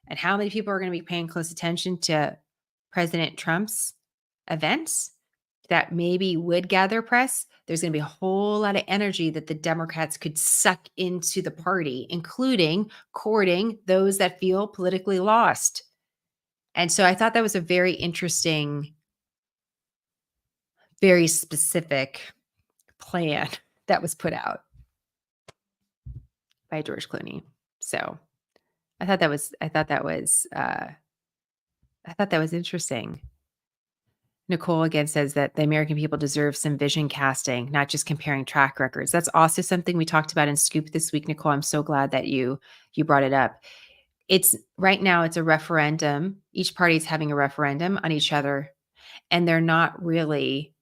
And how many people are going to be paying close attention to President Trump's events that maybe would gather press? There's going to be a whole lot of energy that the Democrats could suck into the party, including courting those that feel politically lost. And so I thought that was a very interesting, very specific plan that was put out by George Clooney. So I thought that was interesting. Nicole again says that the American people deserve some vision casting, not just comparing track records. That's also something we talked about in Scoop this week, Nicole. I'm so glad that you brought it up. It's right now, it's a referendum. Each party's having a referendum on each other, and they're not really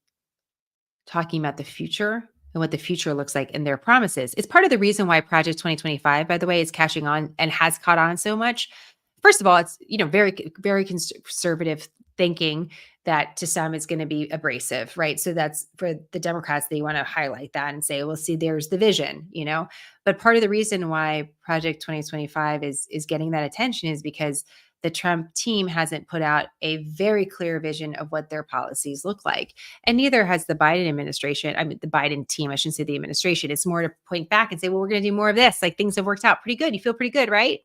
talking about the future and what the future looks like in their promises. It's part of the reason why Project 2025, by the way, is catching on and has caught on so much. First of all, it's very, very conservative thinking that to some is going to be abrasive, right? So that's for the Democrats, they want to highlight that and say, well, see, there's the vision, But part of the reason why Project 2025 is getting that attention is because the Trump team hasn't put out a very clear vision of what their policies look like. And neither has the Biden administration. I mean, the Biden team, I shouldn't say the administration. It's more to point back and say, well, we're going to do more of this. Like things have worked out pretty good. You feel pretty good, right?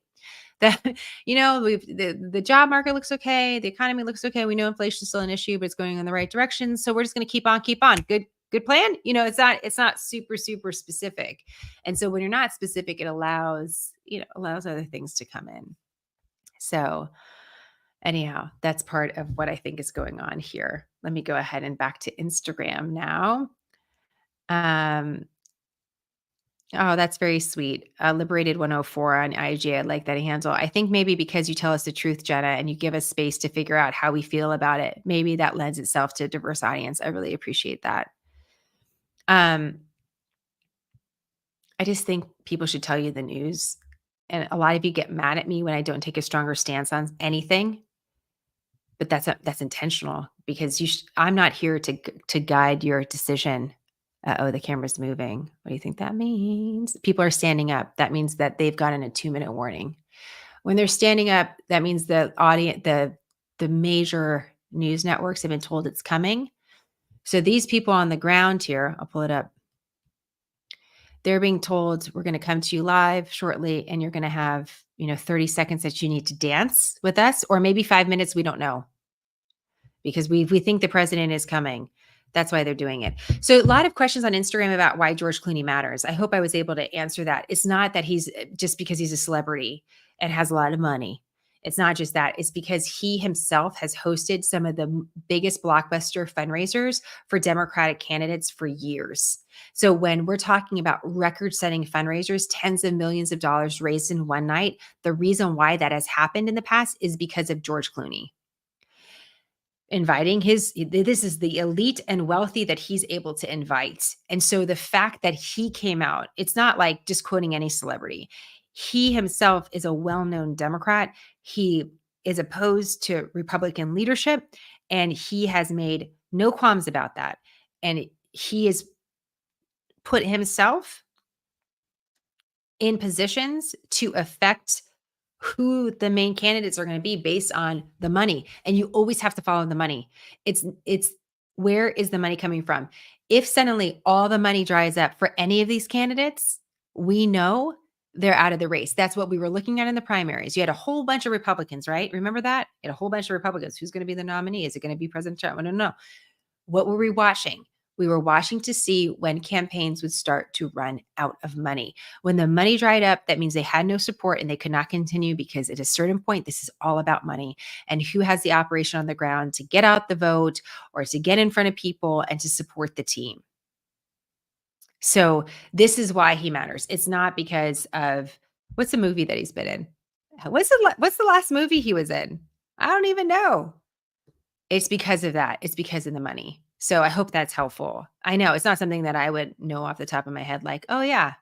That, the job market looks okay. The economy looks okay. We know inflation is still an issue, but it's going in the right direction. So we're just going to keep on. Good plan. It's not super, super specific. And so when you're not specific, it allows other things to come in. So anyhow, that's part of what I think is going on here. Let me go ahead and back to Instagram now. Oh, that's very sweet. Liberated 104 on IG. I like that handle. I think maybe because you tell us the truth, Jenna, and you give us space to figure out how we feel about it, maybe that lends itself to a diverse audience. I really appreciate that. I just think people should tell you the news. And a lot of you get mad at me when I don't take a stronger stance on anything. But that's intentional because I'm not here to guide your decision. The camera's moving. What do you think that means? People are standing up. That means that they've gotten a 2-minute warning. When they're standing up, that means the audience, the major news networks have been told it's coming. So these people on the ground here, I'll pull it up. They're being told we're going to come to you live shortly, and you're going to have 30 seconds that you need to dance with us, or maybe 5 minutes. We don't know. because we think the president is coming. That's why they're doing it. So a lot of questions on Instagram about why George Clooney matters. I hope I was able to answer that. It's not that he's just because he's a celebrity and has a lot of money. It's not just that. It's because he himself has hosted some of the biggest blockbuster fundraisers for Democratic candidates for years. So when we're talking about record-setting fundraisers, tens of millions of dollars raised in one night, the reason why that has happened in the past is because of George Clooney inviting this is the elite and wealthy that he's able to invite. And so the fact that he came out, it's not like just quoting any celebrity. He himself is a well-known Democrat. He is opposed to Republican leadership, and he has made no qualms about that. And he has put himself in positions to affect who the main candidates are going to be based on the money. And you always have to follow the money. It's where is the money coming from? If suddenly all the money dries up for any of these candidates, we know they're out of the race. That's what we were looking at in the primaries. You had a whole bunch of Republicans, right? Remember that? You had a whole bunch of Republicans. Who's going to be the nominee? Is it going to be President Trump? I don't know. What were we watching? We were watching to see when campaigns would start to run out of money. When the money dried up, that means they had no support and they could not continue, because at a certain point, this is all about money and who has the operation on the ground to get out the vote or to get in front of people and to support the team. So this is why he matters. It's not because of what's the movie that he's been in? What's the last movie he was in? I don't even know. It's because of that. It's because of the money. So I hope that's helpful. I know it's not something that I would know off the top of my head, like, oh yeah,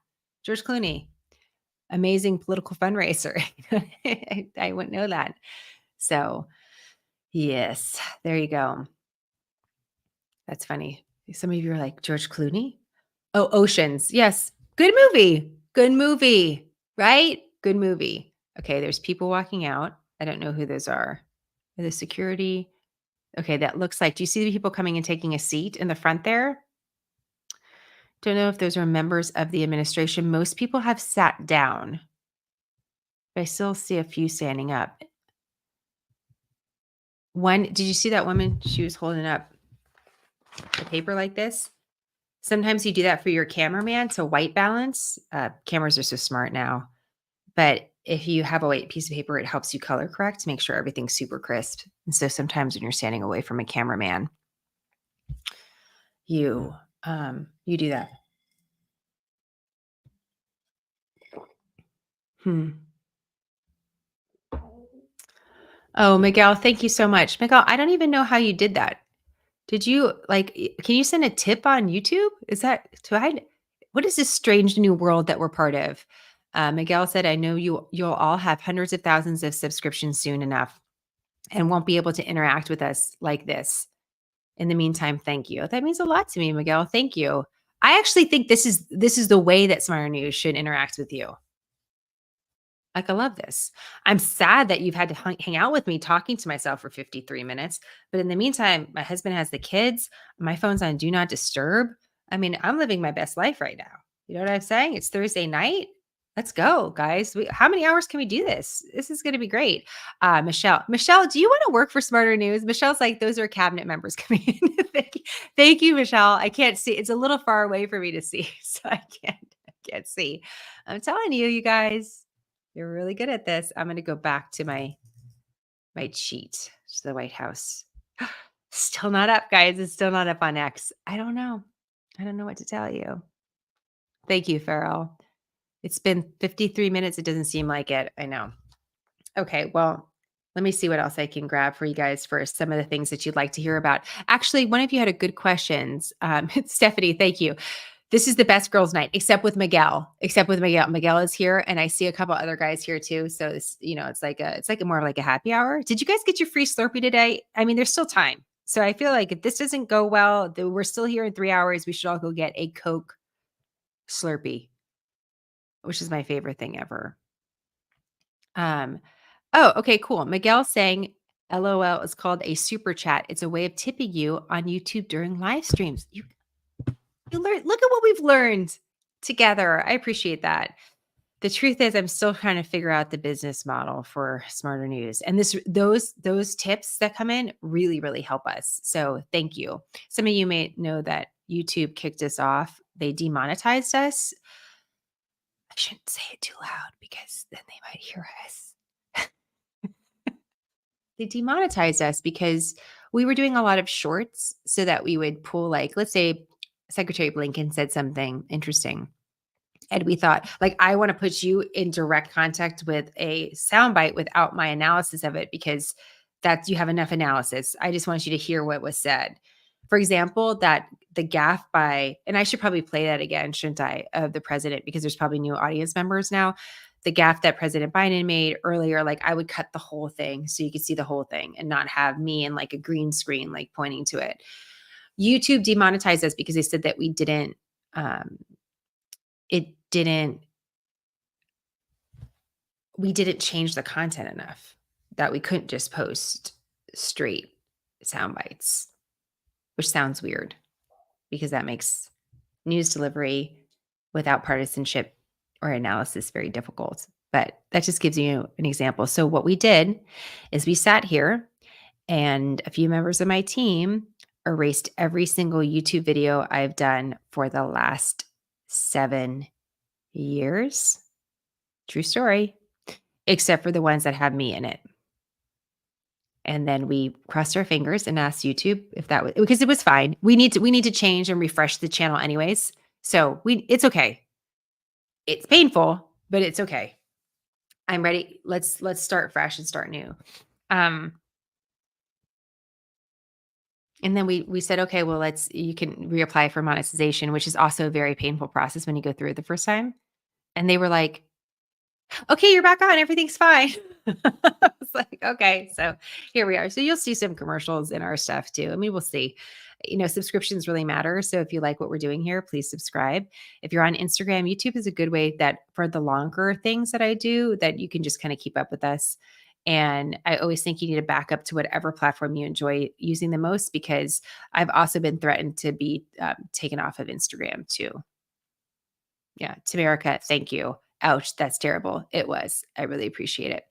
George Clooney, amazing political fundraiser. I wouldn't know that. So yes, there you go. That's funny. Some of you are like, George Clooney? Oh, Oceans. Yes. Good movie. Good movie. Right? Good movie. Okay, there's people walking out. I don't know who those are. The security. Okay, that looks like, do you see the people coming and taking a seat in the front there? Don't know if those are members of the administration. Most people have sat down, but I still see a few standing up. Did you see that woman? She was holding up a paper like this. Sometimes you do that for your cameraman to white balance. Cameras are so smart now. But if you have a white piece of paper, it helps you color correct to make sure everything's super crisp. And so sometimes when you're standing away from a cameraman, you do that. Oh, Miguel, thank you so much. Miguel, I don't even know how you did that. Did you can you send a tip on YouTube? What is this strange new world that we're part of? Miguel said, I know you'll all have hundreds of thousands of subscriptions soon enough and won't be able to interact with us like this. In the meantime, thank you. That means a lot to me, Miguel. Thank you. I actually think this is the way that Smarter News should interact with you. Like, I love this. I'm sad that you've had to hang out with me talking to myself for 53 minutes. But in the meantime, my husband has the kids. My phone's on do not disturb. I mean, I'm living my best life right now. You know what I'm saying? It's Thursday night. Let's go, guys. How many hours can we do this? This is going to be great. Michelle, do you want to work for Smarter News? Michelle's like, those are cabinet members coming in. Thank you, Michelle. I can't see. It's a little far away for me to see. So I can't see. I'm telling you, you guys. You're really good at this. I'm going to go back to my cheat to the White House. Still not up, guys. It's still not up on X. I don't know. I don't know what to tell you. Thank you, Farrell. It's been 53 minutes. It doesn't seem like it. I know. Okay, well, let me see what else I can grab for you guys for some of the things that you'd like to hear about. Actually, one of you had a good questions. Stephanie, thank you. This is the best girls' night, except with Miguel. Miguel is here, and I see a couple other guys here too. So it's it's more like a happy hour. Did you guys get your free Slurpee today? I mean, there's still time. So I feel like if this doesn't go well, we're still here in 3 hours. We should all go get a Coke Slurpee, which is my favorite thing ever. Oh, okay, cool. Miguel saying LOL is called a super chat. It's a way of tipping you on YouTube during live streams. You learn. Look at what we've learned together. I appreciate that. The truth is I'm still trying to figure out the business model for Smarter News. And those tips that come in really, really help us. So thank you. Some of you may know that YouTube kicked us off. They demonetized us. I shouldn't say it too loud because then they might hear us. They demonetized us because we were doing a lot of shorts so that we would pull, like, let's say Secretary Blinken said something interesting. And we thought, like, I want to put you in direct contact with a soundbite without my analysis of it because that's you have enough analysis. I just want you to hear what was said. For example, that the gaffe by, and I should probably play that again, shouldn't I, of the president, because there's probably new audience members now. The gaffe that President Biden made earlier, like I would cut the whole thing so you could see the whole thing and not have me in like a green screen, like pointing to it. YouTube demonetized us because they said that we didn't, it didn't we didn't change the content enough, that we couldn't just post straight sound bites, which sounds weird because that makes news delivery without partisanship or analysis very difficult. But that just gives you an example. So what we did is we sat here and a few members of my team erased every single YouTube video I've done for the last 7 years. True story. Except for the ones that have me in it. And then we crossed our fingers and asked YouTube if that was, because it was fine. We need to change and refresh the channel anyways. So it's okay. It's painful, but it's okay. I'm ready. Let's start fresh and start new. And then we said, okay, well, you can reapply for monetization, which is also a very painful process when you go through it the first time. And they were like, okay, you're back on. Everything's fine. I was like, okay, so here we are. So you'll see some commercials in our stuff too. I mean, we'll see. Subscriptions really matter. So if you like what we're doing here, please subscribe. If you're on Instagram, YouTube is a good way that for the longer things that I do, that you can just kind of keep up with us. And I always think you need to back up to whatever platform you enjoy using the most, because I've also been threatened to be taken off of Instagram too. Yeah, Tamerica, thank you. Ouch, that's terrible. It was. I really appreciate it.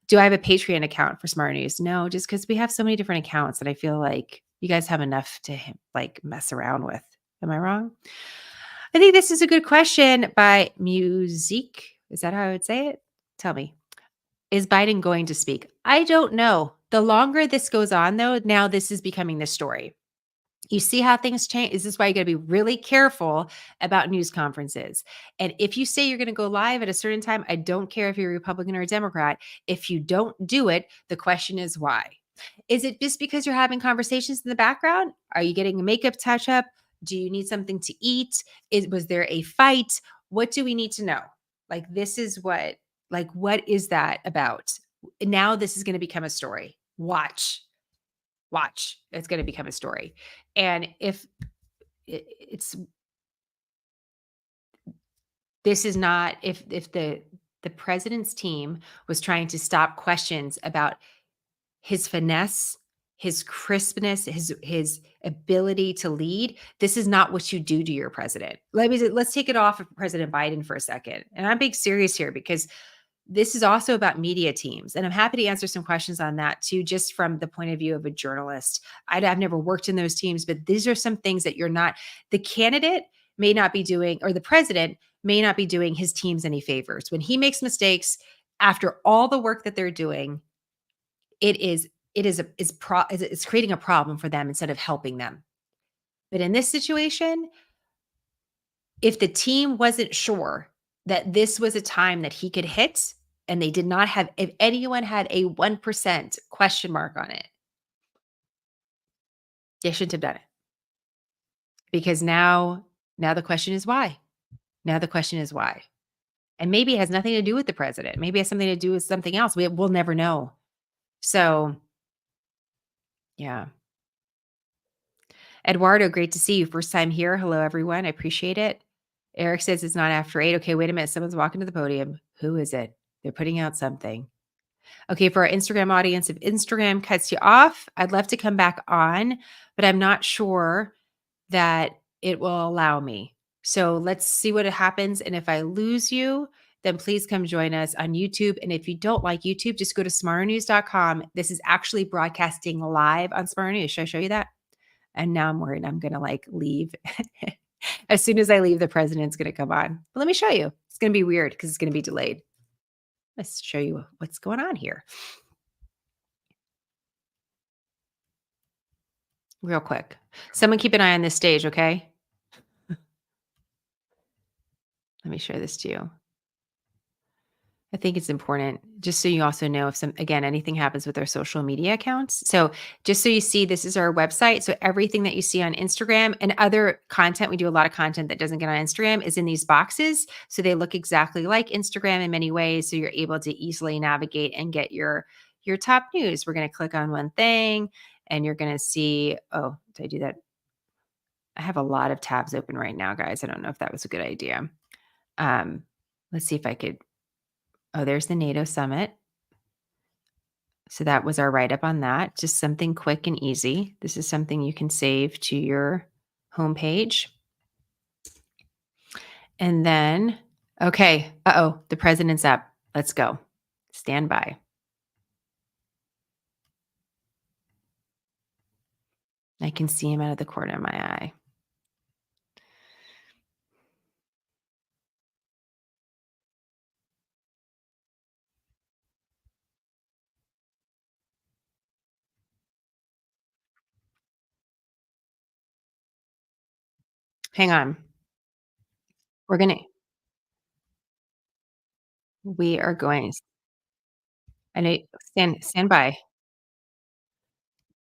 Do I have a Patreon account for Smart News? No, just because we have so many different accounts and I feel like you guys have enough to like mess around with. Am I wrong? I think this is a good question by Musique. Is that how I would say it? Tell me. Is Biden going to speak? I don't know. The longer this goes on, though, now this is becoming the story. You see how things change. This is why you got to be really careful about news conferences. And if you say you're going to go live at a certain time, I don't care if you're a Republican or a Democrat. If you don't do it, the question is why? Is it just because you're having conversations in the background? Are you getting a makeup touch up? Do you need something to eat? Was there a fight? What do we need to know? Like, this is what is that about? Now this is going to become a story. Watch, it's going to become a story. And if this is not, if the president's team was trying to stop questions about his finesse, his crispness, his ability to lead, this is not what you do to your president. Let's take it off of President Biden for a second. And I'm being serious here because this is also about media teams. And I'm happy to answer some questions on that too, just from the point of view of a journalist. I've never worked in those teams, but these are some things that the candidate may not be doing, or the president may not be doing his teams any favors. When he makes mistakes after all the work that they're doing, it's creating a problem for them instead of helping them. But in this situation, if the team wasn't sure that this was a time that he could hit, and they did not have, if anyone had a 1% question mark on it, they shouldn't have done it. Because now the question is why? Now the question is why? And maybe it has nothing to do with the president. Maybe it has something to do with something else. We'll never know. So, yeah. Eduardo, great to see you. First time here. Hello, everyone. I appreciate it. Eric says it's not after 8. Okay, wait a minute. Someone's walking to the podium. Who is it? They're putting out something. Okay, for our Instagram audience, if Instagram cuts you off, I'd love to come back on, but I'm not sure that it will allow me. So let's see what happens. And if I lose you, then please come join us on YouTube. And if you don't like YouTube, just go to smarternews.com. This is actually broadcasting live on Smarter News. Should I show you that? And now I'm worried I'm going to like leave. As soon as I leave, the president's going to come on. But let me show you. It's going to be weird because it's going to be delayed. Let's show you what's going on here. Real quick. Someone keep an eye on this stage, okay? Let me share this to you. I think it's important just so you also know if anything happens with our social media accounts. So just so you see, this is our website. So everything that you see on Instagram and other content, we do a lot of content that doesn't get on Instagram, is in these boxes. So they look exactly like Instagram in many ways. So you're able to easily navigate and get your top news. We're going to click on one thing and you're going to see, oh, did I do that? I have a lot of tabs open right now, guys. I don't know if that was a good idea. Let's see if I could. Oh, there's the NATO summit. So that was our write-up on that. Just something quick and easy. This is something you can save to your homepage. And then, okay, the president's up. Let's go. Stand by. I can see him out of the corner of my eye. Hang on. We are going. I know. Stand by.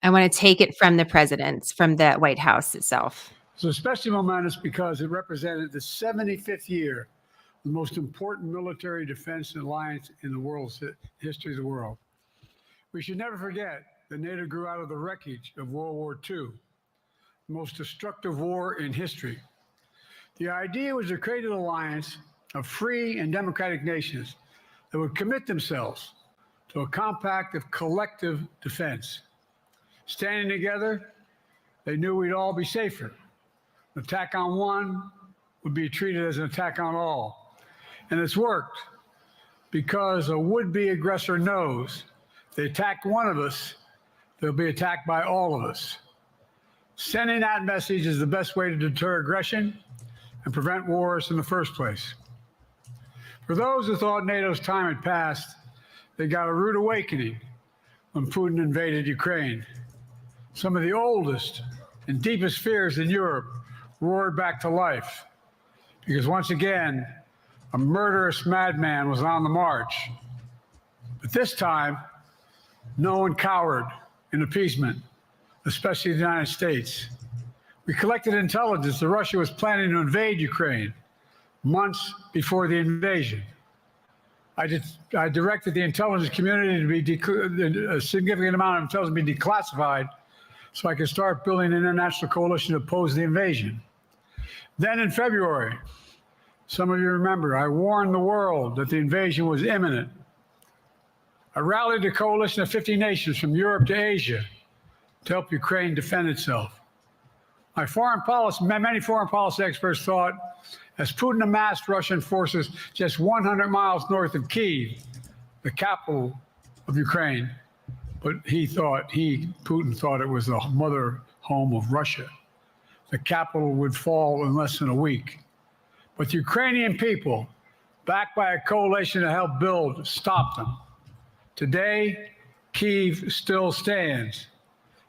I want to take it from the president's, from the White House itself. So especially momentous because it represented the 75th year, the most important military defense alliance in the world's history of the world. We should never forget that NATO grew out of the wreckage of World War II, the most destructive war in history. The idea was to create an alliance of free and democratic nations that would commit themselves to a compact of collective defense. Standing together, they knew we'd all be safer. An attack on one would be treated as an attack on all. And it's worked because a would-be aggressor knows if they attack one of us, they'll be attacked by all of us. Sending that message is the best way to deter aggression and prevent wars in the first place. For those who thought NATO's time had passed, they got a rude awakening when Putin invaded Ukraine. Some of the oldest and deepest fears in Europe roared back to life because once again, a murderous madman was on the march. But this time, no one cowered in appeasement, especially the United States. We collected intelligence that Russia was planning to invade Ukraine months before the invasion. I directed the intelligence community to be a significant amount of intelligence be declassified so I could start building an international coalition to oppose the invasion. Then in February, some of you remember, I warned the world that the invasion was imminent. I rallied a coalition of 50 nations from Europe to Asia to help Ukraine defend itself. Many foreign policy experts thought as Putin amassed Russian forces just 100 miles north of Kyiv, the capital of Ukraine, but Putin thought it was the mother home of Russia. The capital would fall in less than a week. But the Ukrainian people, backed by a coalition to help build, stopped them. Today, Kyiv still stands,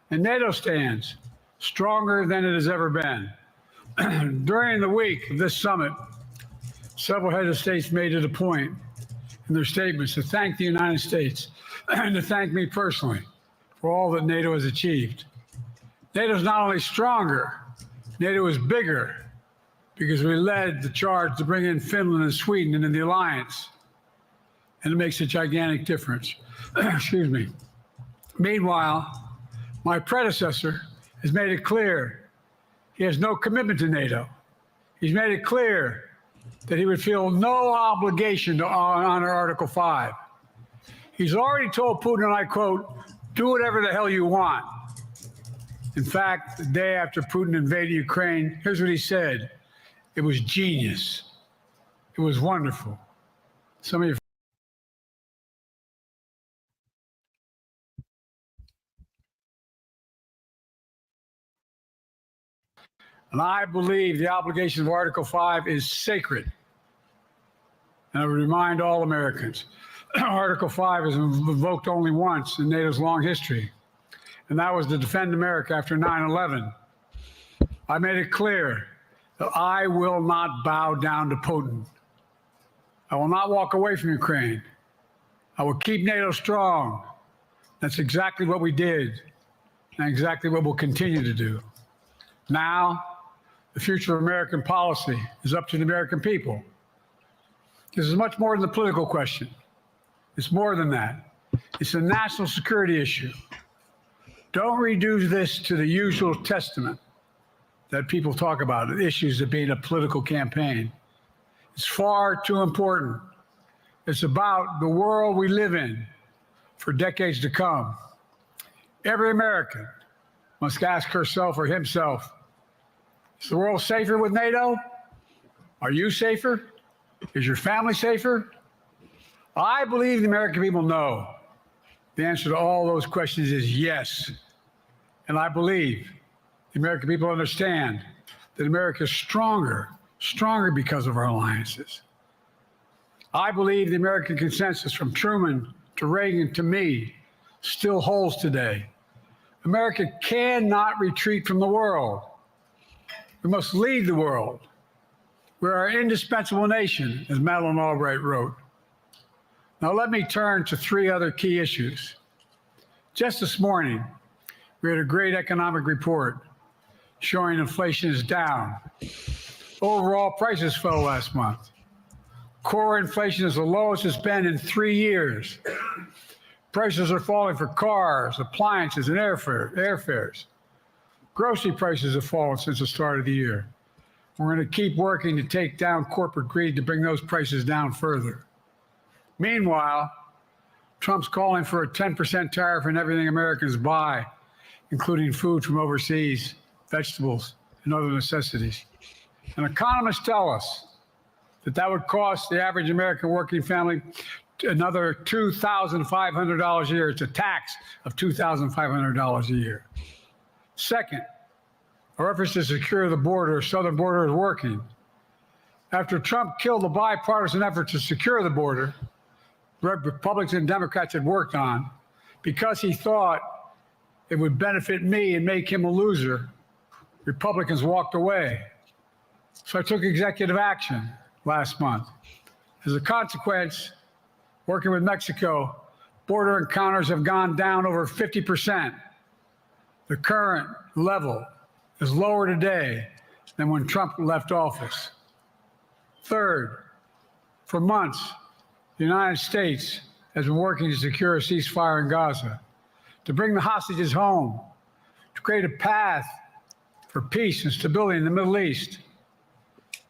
and NATO stands stronger than it has ever been. During the week of this summit, several heads of states made it a point in their statements to thank the United States and to thank me personally for all that NATO has achieved. NATO is not only stronger, NATO is bigger because we led the charge to bring in Finland and Sweden into the alliance. And it makes a gigantic difference. Excuse me. Meanwhile, my predecessor has made it clear he has no commitment to NATO. He's made it clear that he would feel no obligation to honor Article 5. He's already told Putin, and I quote, "Do whatever the hell you want." In fact, the day after Putin invaded Ukraine, here's what he said. It was genius. It was wonderful. Some of you. And I believe the obligation of Article 5 is sacred. And I would remind all Americans, Article 5 is invoked only once in NATO's long history, and that was to defend America after 9/11. I made it clear that I will not bow down to Putin. I will not walk away from Ukraine. I will keep NATO strong. That's exactly what we did, and exactly what we'll continue to do. Now, the future of American policy is up to the American people. This is much more than the political question. It's more than that. It's a national security issue. Don't reduce this to the usual testament that people talk about, issues of being a political campaign. It's far too important. It's about the world we live in for decades to come. Every American must ask herself or himself, is the world safer with NATO? Are you safer? Is your family safer? I believe the American people know. The answer to all those questions is yes. And I believe the American people understand that America is stronger because of our alliances. I believe the American consensus from Truman to Reagan to me still holds today. America cannot retreat from the world. We must lead the world. We're an indispensable nation, as Madeleine Albright wrote. Now let me turn to three other key issues. Just this morning, we had a great economic report showing inflation is down. Overall prices fell last month. Core inflation is the lowest it's been in 3 years. Prices are falling for cars, appliances, and airfares. Grocery prices have fallen since the start of the year. We're going to keep working to take down corporate greed to bring those prices down further. Meanwhile, Trump's calling for a 10% tariff on everything Americans buy, including food from overseas, vegetables, and other necessities. And economists tell us that that would cost the average American working family another $2,500 a year. It's a tax of $2,500 a year. Second, our efforts to secure the border, southern border, is working. After Trump killed the bipartisan effort to secure the border, Republicans and Democrats had worked on, because he thought it would benefit me and make him a loser, Republicans walked away. So I took executive action last month. As a consequence, working with Mexico, border encounters have gone down over 50%. The current level is lower today than when Trump left office. Third, for months, the United States has been working to secure a ceasefire in Gaza, to bring the hostages home, to create a path for peace and stability in the Middle East.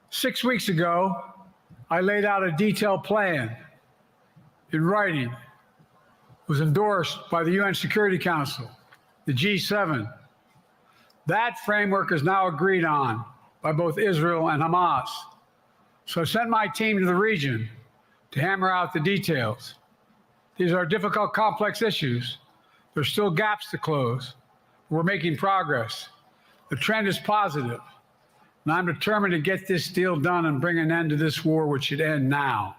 6 weeks ago, I laid out a detailed plan in writing. It was endorsed by the UN Security Council, the G7. That framework is now agreed on by both Israel and Hamas. So I sent my team to the region to hammer out the details. These are difficult, complex issues. There's still gaps to close. We're making progress. The trend is positive, and I'm determined to get this deal done and bring an end to this war, which should end now.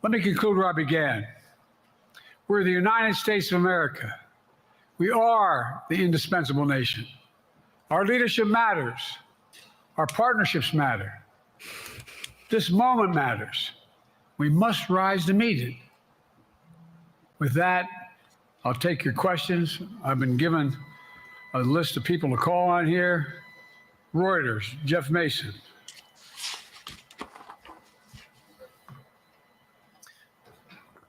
Let me conclude where I began. We're the United States of America. We are the indispensable nation. Our leadership matters. Our partnerships matter. This moment matters. We must rise to meet it. With that, I'll take your questions. I've been given a list of people to call on here. Reuters, Jeff Mason.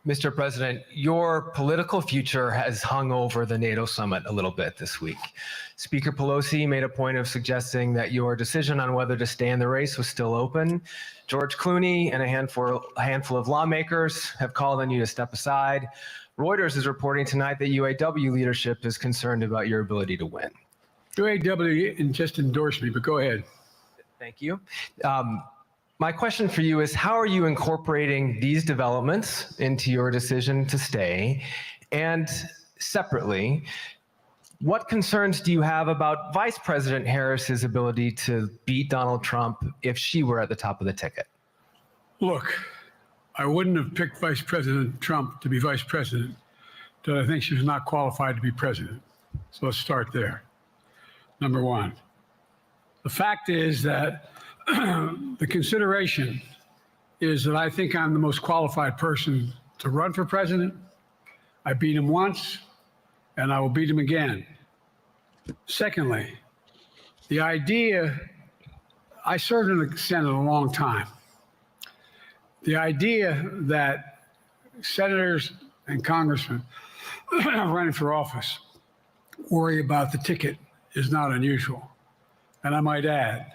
Mr. President, your political future has hung over the NATO summit a little bit this week. Speaker Pelosi made a point of suggesting that your decision on whether to stay in the race was still open. George Clooney and a handful of lawmakers have called on you to step aside. Reuters is reporting tonight that UAW leadership is concerned about your ability to win. UAW just endorsed me, but go ahead. Thank you. My question for you is, how are you incorporating these developments into your decision to stay? And separately, what concerns do you have about Vice President Harris's ability to beat Donald Trump if she were at the top of the ticket? Look, I wouldn't have picked Vice President Trump to be vice president, that I think she was not qualified to be president. So let's start there. Number one, the fact is that the consideration is that I think I'm the most qualified person to run for president. I beat him once, and I will beat him again. Secondly, the idea, I served in the Senate a long time. The idea that senators and congressmen running for office worry about the ticket is not unusual. And I might add,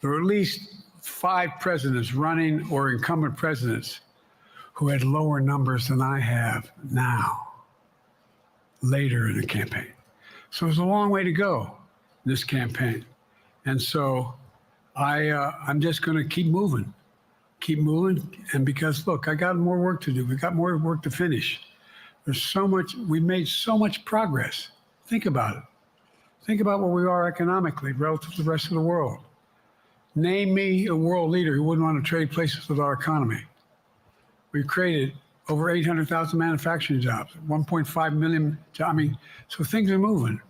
there are at least 5 presidents running or incumbent presidents who had lower numbers than I have now, later in the campaign. So there's a long way to go in this campaign. And so I'm just going to keep moving. And because, look, I got more work to do. We got more work to finish. There's so much, we made so much progress. Think about it. Think about where we are economically relative to the rest of the world. Name me a world leader who wouldn't want to trade places with our economy. We've created over 800,000 manufacturing jobs, 1.5 million jobs. I mean, so things are moving.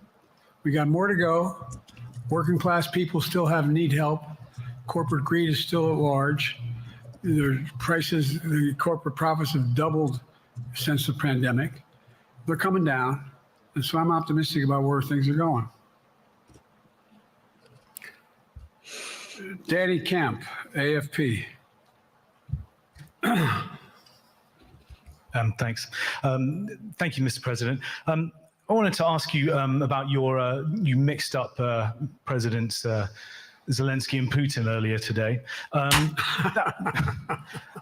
We got more to go. Working class people still need help. Corporate greed is still at large. Their prices, the corporate profits have doubled since the pandemic. They're coming down. And so I'm optimistic about where things are going. Danny Kemp, AFP. Thanks. Thank you, Mr. President. I wanted to ask you about you mixed up Presidents Zelensky and Putin earlier today.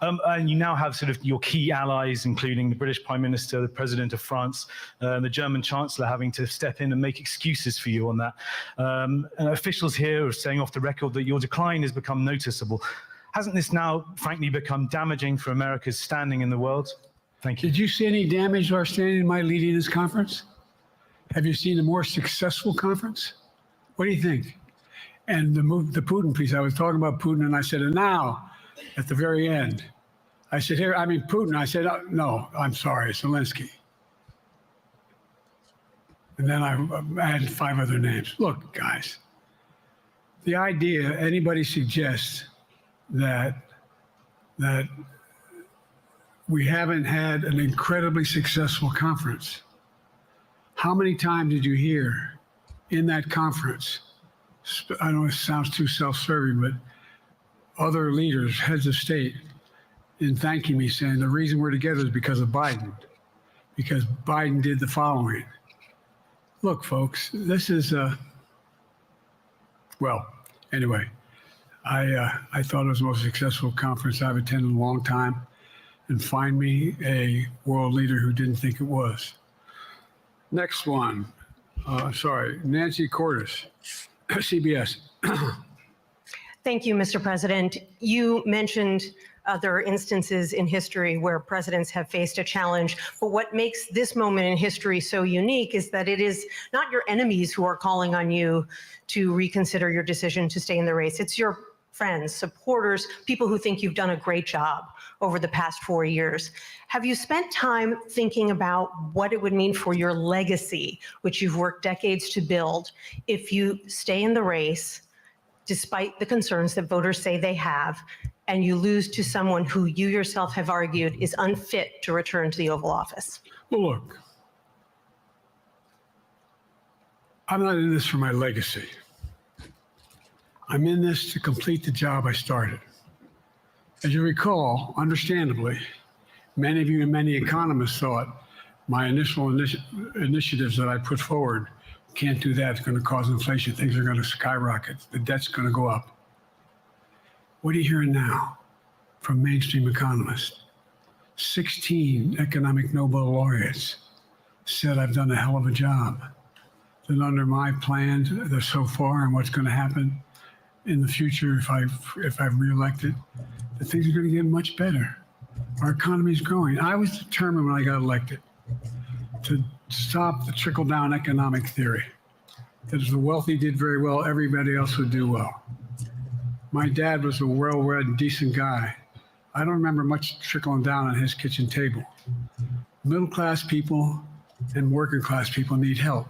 And you now have sort of your key allies, including the British Prime Minister, the President of France, the German Chancellor having to step in and make excuses for you on that. And officials here are saying off the record that your decline has become noticeable. Hasn't this now, frankly, become damaging for America's standing in the world? Thank you. Did you see any damage to our standing in my leading this conference? Have you seen a more successful conference? What do you think? And the Putin piece, I was talking about Putin, and I said, and now, at the very end, I said, Putin. I said, no, I'm sorry, it's Zelensky. And then I added 5 other names. Look, guys, the idea anybody suggests that we haven't had an incredibly successful conference. How many times did you hear in that conference, I know it sounds too self-serving, but other leaders, heads of state, in thanking me, saying the reason we're together is because of Biden, because Biden did the following. Look, folks, this is well, anyway, I thought it was the most successful conference I've attended in a long time, and find me a world leader who didn't think it was. Next one, Nancy Cordes, CBS. Thank you, Mr. President. You mentioned other instances in history where presidents have faced a challenge, but what makes this moment in history so unique is that it is not your enemies who are calling on you to reconsider your decision to stay in the race. It's your friends, supporters, people who think you've done a great job over the past 4 years. Have you spent time thinking about what it would mean for your legacy, which you've worked decades to build, if you stay in the race, despite the concerns that voters say they have, and you lose to someone who you yourself have argued is unfit to return to the Oval Office? Well, look, I'm not in this for my legacy. I'm in this to complete the job I started. As you recall, understandably, many of you and many economists thought my initial initiatives that I put forward, can't do that, it's going to cause inflation, things are going to skyrocket, the debt's going to go up. What are you hearing now from mainstream economists? 16 economic Nobel laureates said I've done a hell of a job. That under my plans so far and what's going to happen, in the future, if I'm reelected, that things are going to get much better. Our economy is growing. I was determined when I got elected to stop the trickle-down economic theory, that if the wealthy did very well, everybody else would do well. My dad was a well-read, decent guy. I don't remember much trickling down on his kitchen table. Middle-class people and working-class people need help.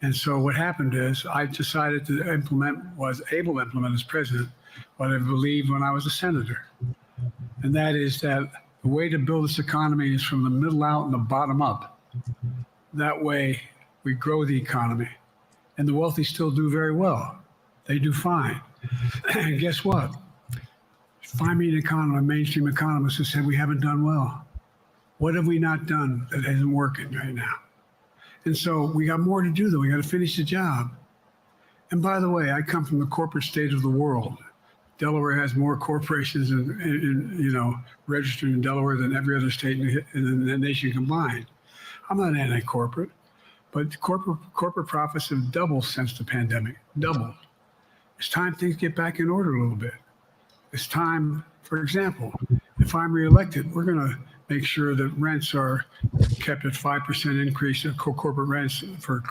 And so what happened is I decided to was able to implement as president what I believed when I was a senator. And that is that the way to build this economy is from the middle out and the bottom up. That way we grow the economy. And the wealthy still do very well. They do fine. And guess what? Find me an economist, a mainstream economist who said we haven't done well. What have we not done that isn't working right now? And so we got more to do, though. We got to finish the job. And by the way, I come from the corporate state of the world. Delaware has more corporations registered in Delaware than every other state in the nation combined. I'm not anti-corporate, but corporate profits have doubled since the pandemic. Doubled. It's time things get back in order a little bit. It's time, for example, if I'm reelected, we're going to make sure that rents are kept at 5% increase of corporate rents for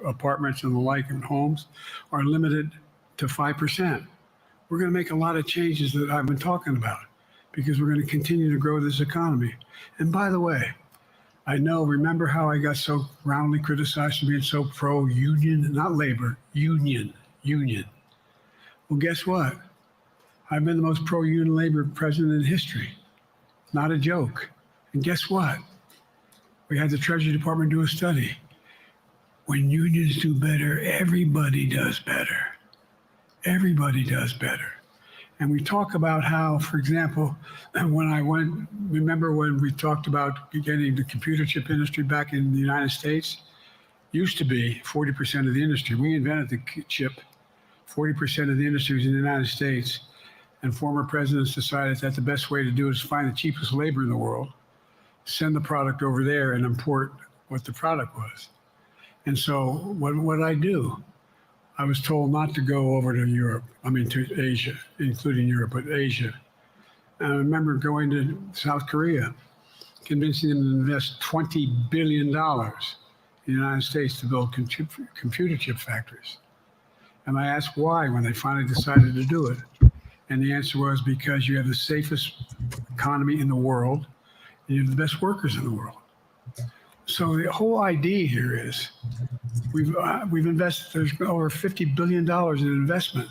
apartments and the like and homes are limited to 5%. We're going to make a lot of changes that I've been talking about because we're going to continue to grow this economy. And by the way, remember how I got so roundly criticized for being so pro-union, not labor, union. Well, guess what? I've been the most pro-union labor president in history. Not a joke. And guess what? We had the Treasury Department do a study. When unions do better, everybody does better. Everybody does better. And we talk about how, for example, remember when we talked about getting the computer chip industry back in the United States? Used to be 40% of the industry. We invented the chip. 40% of the industry was in the United States. And former presidents decided that the best way to do it is find the cheapest labor in the world, send the product over there and import what the product was. And so what did I do? I was told not to go over to Asia, including Europe, but Asia. And I remember going to South Korea, convincing them to invest $20 billion in the United States to build computer chip factories. And I asked why when they finally decided to do it. And the answer was because you have the safest economy in the world and you have the best workers in the world. So the whole idea here is we've invested, there's over $50 billion in investment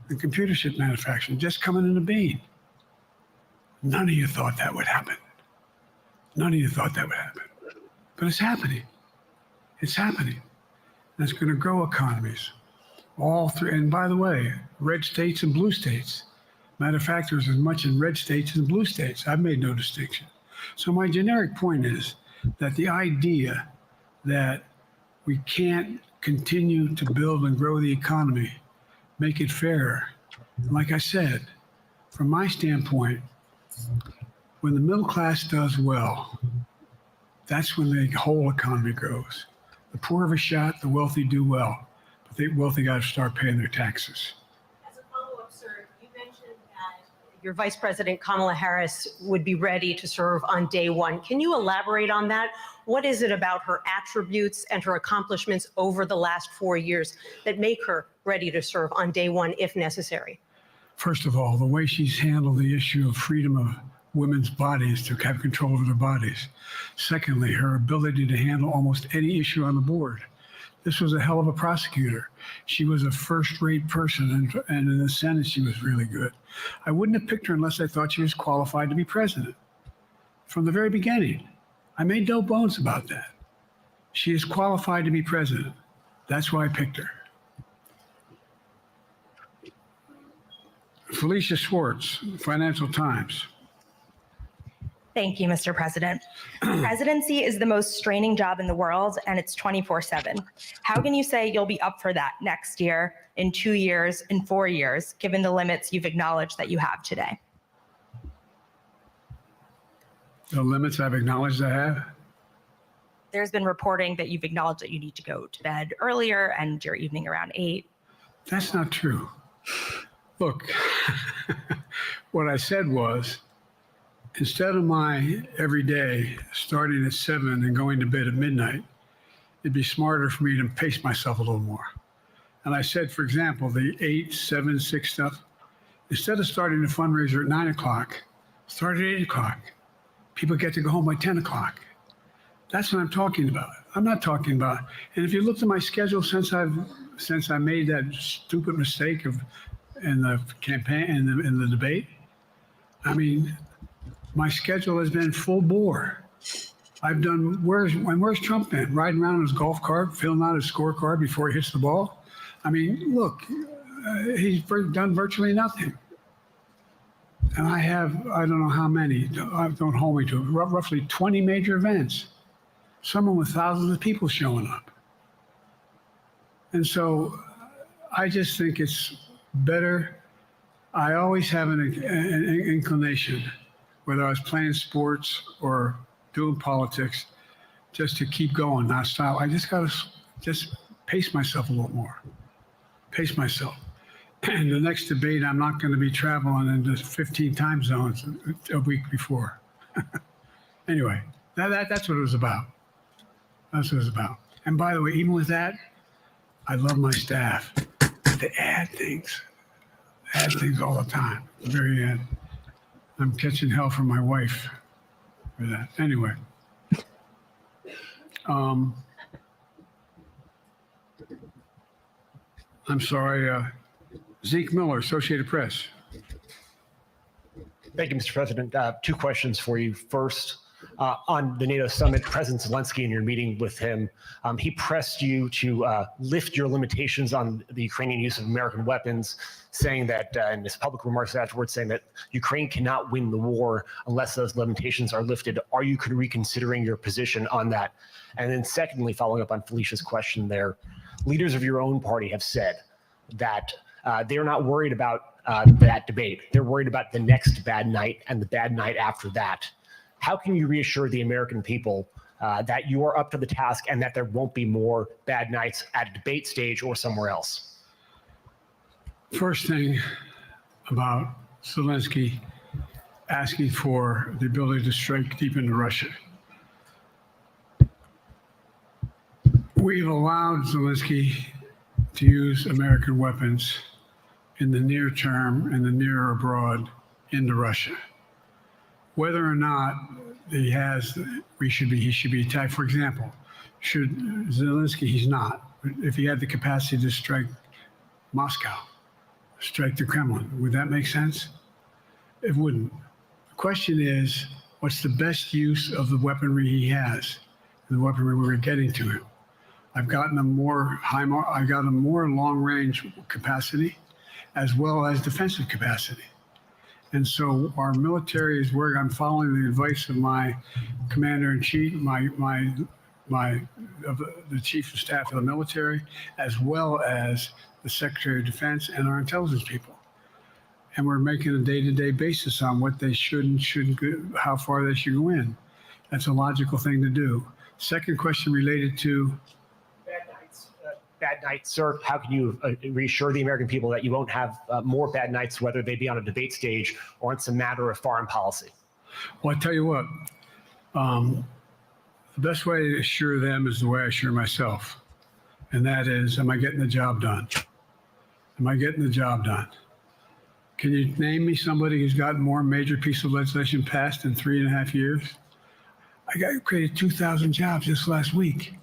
in computer chip manufacturing just coming in the bean. None of you thought that would happen. None of you thought that would happen. But it's happening. It's happening. And it's going to grow economies. All three, and by the way, red states and blue states. Matter of fact, there's as much in red states as blue states. I've made no distinction. So my generic point is that the idea that we can't continue to build and grow the economy, make it fairer. Like I said, from my standpoint, when the middle class does well, that's when the whole economy grows. The poor have a shot, the wealthy do well. But the wealthy got to start paying their taxes. As a follow-up, sir, you mentioned that your Vice President Kamala Harris would be ready to serve on day one. Can you elaborate on that? What is it about her attributes and her accomplishments over the last 4 years that make her ready to serve on day one if necessary? First of all, the way she's handled the issue of freedom of women's bodies to have control over their bodies. Secondly, her ability to handle almost any issue on the board. This was a hell of a prosecutor. She was a first-rate person, and in the Senate, she was really good. I wouldn't have picked her unless I thought she was qualified to be president. From the very beginning, I made no bones about that. She is qualified to be president. That's why I picked her. Felicia Schwartz, Financial Times. Thank you, Mr. President. Presidency is the most straining job in the world, and it's 24/7. How can you say you'll be up for that next year, in 2 years, in 4 years, given the limits you've acknowledged that you have today? The limits I've acknowledged I have? There's been reporting that you've acknowledged that you need to go to bed earlier and your evening around 8. That's not true. Look, what I said was, instead of my every day starting at 7 and going to bed at midnight, it'd be smarter for me to pace myself a little more. And I said, for example, the 8, 7, 6 stuff, instead of starting the fundraiser at 9 o'clock, start at 8 o'clock. People get to go home by 10 o'clock. That's what I'm talking about. I'm not talking about, and if you looked at my schedule since I made that stupid mistake in the campaign, in the debate, I mean, my schedule has been full bore. I've done, where's Trump been? Riding around in his golf cart, filling out his scorecard before he hits the ball? I mean, look, he's done virtually nothing. And I have, I don't know how many, don't hold me to it, roughly 20 major events. Some with thousands of people showing up. And so I just think it's better. I always have an inclination, whether I was playing sports or doing politics, just to keep going, not stop. I just got to just pace myself a little more. Pace myself. And the next debate, I'm not going to be traveling into 15 time zones a week before. Anyway, that's what it was about. That's what it was about. And by the way, even with that, I love my staff. They add things all the time. At the very end. I'm catching hell from my wife for that. Anyway. I'm sorry, Zeke Miller, Associated Press. Thank you, Mr. President. 2 questions for you. First, on the NATO summit, President Zelensky, in your meeting with him, he pressed you to lift your limitations on the Ukrainian use of American weapons, saying that, in his public remarks afterwards, saying that Ukraine cannot win the war unless those limitations are lifted. Are you reconsidering your position on that? And then secondly, following up on Felicia's question there, leaders of your own party have said that they're not worried about that debate. They're worried about the next bad night and the bad night after that. How can you reassure the American people that you are up to the task and that there won't be more bad nights at a debate stage or somewhere else? First thing about Zelensky asking for the ability to strike deep into Russia. We've allowed Zelensky to use American weapons in the near term and the near abroad into Russia. Whether or not he should be attacked. For example, should Zelensky, he's not. If he had the capacity to strike Moscow, strike the Kremlin, would that make sense? It wouldn't. The question is, what's the best use of the weaponry he has, the weaponry we're getting to him? I've gotten a more long-range capacity, as well as defensive capacity. And so our military is where I'm following the advice of my commander-in-chief, the chief of staff of the military, as well as the Secretary of Defense and our intelligence people. And we're making a day-to-day basis on what they should and shouldn't go, how far they should go in. That's a logical thing to do. Second question related to bad nights, sir. How can you reassure the American people that you won't have more bad nights, whether they be on a debate stage or it's a matter of foreign policy? Well, I tell you what, the best way to assure them is the way I assure myself. And that is, am I getting the job done? Am I getting the job done? Can you name me somebody who's gotten more major piece of legislation passed in 3.5 years? I created 2,000 jobs just last week.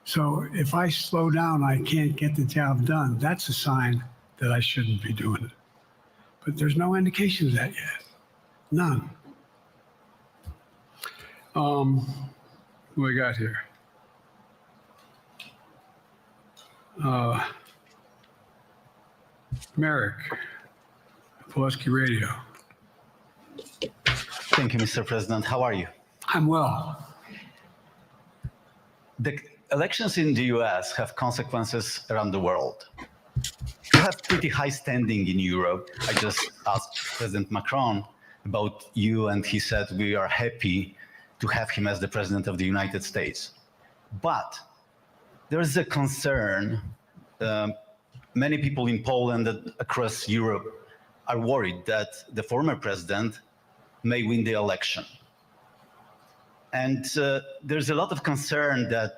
So if I slow down, I can't get the job done. That's a sign that I shouldn't be doing it. But there's no indication of that yet. None. Who we got here? Merrick, Pulaski Radio. Thank you, Mr. President. How are you? I'm well. The elections in the US have consequences around the world. You have pretty high standing in Europe. I just asked President Macron about you, and he said we are happy to have him as the President of the United States. But there is a concern many people in Poland and across Europe are worried that the former president may win the election. And there's a lot of concern that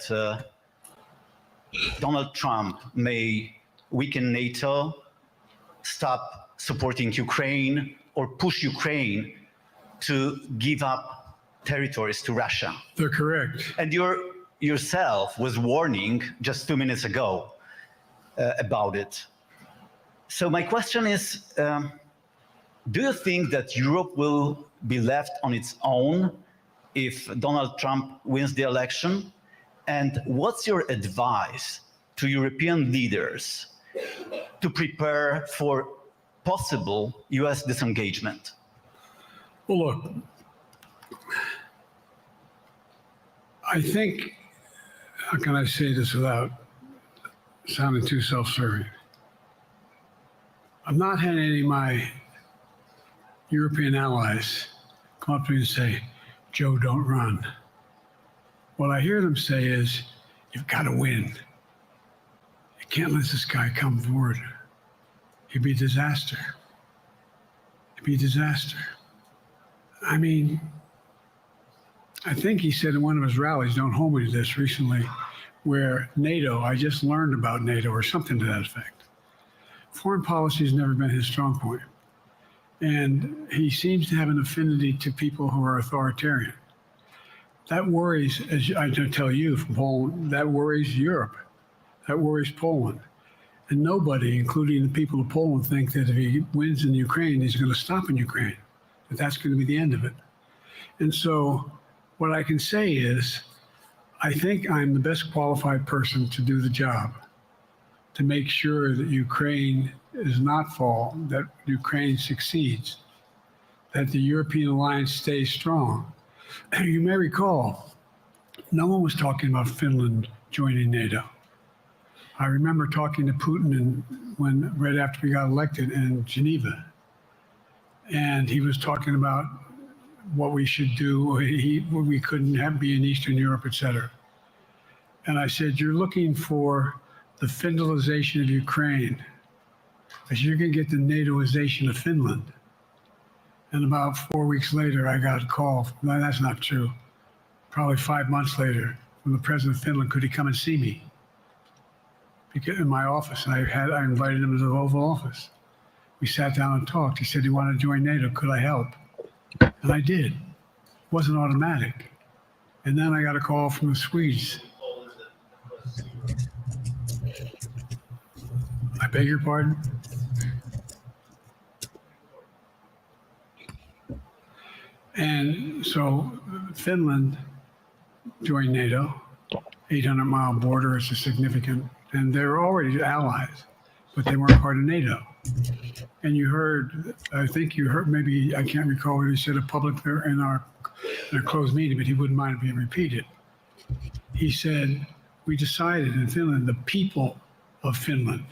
Donald Trump may weaken NATO, stop supporting Ukraine, or push Ukraine to give up territories to Russia. They're correct. And yourself was warning just 2 minutes ago about it. So my question is, do you think that Europe will be left on its own if Donald Trump wins the election? And what's your advice to European leaders to prepare for possible US disengagement? Well, look, I think, how can I say this without sounding too self-serving? I've not had any of my European allies come up to me and say, Joe, don't run. What I hear them say is, you've got to win. You can't let this guy come forward. It'd be a disaster. It'd be a disaster. I mean, I think he said in one of his rallies, don't hold me to this, recently, where NATO, I just learned about NATO or something to that effect. Foreign policy has never been his strong point. And he seems to have an affinity to people who are authoritarian. That worries, as I tell you from Poland, that worries Europe. That worries Poland. And nobody, including the people of Poland, think that if he wins in Ukraine, he's going to stop in Ukraine, that that's going to be the end of it. And so what I can say is, I think I'm the best qualified person to do the job, to make sure that Ukraine does not fall, that Ukraine succeeds, that the European alliance stays strong. You may recall, no one was talking about Finland joining NATO. I remember talking to Putin right after we got elected in Geneva, and he was talking about what we should do. We couldn't be in Eastern Europe, et cetera. And I said, you're looking for the Finlandization of Ukraine, because you're going to get the NATOization of Finland. And about 4 weeks later, I got a call. No, that's not true. Probably 5 months later, from the president of Finland, could he come and see me? Because in my office, I invited him to the Oval Office. We sat down and talked. He said he wanted to join NATO. Could I help? And I did. It wasn't automatic. And then I got a call from the Swedes. I beg your pardon? And so Finland joined NATO. 800-mile border is a significant, and they're already allies, but they weren't part of NATO. And you heard, I think you heard, maybe, I can't recall what he said in public in our closed meeting, but he wouldn't mind it being repeated. He said, we decided in Finland, the people of Finland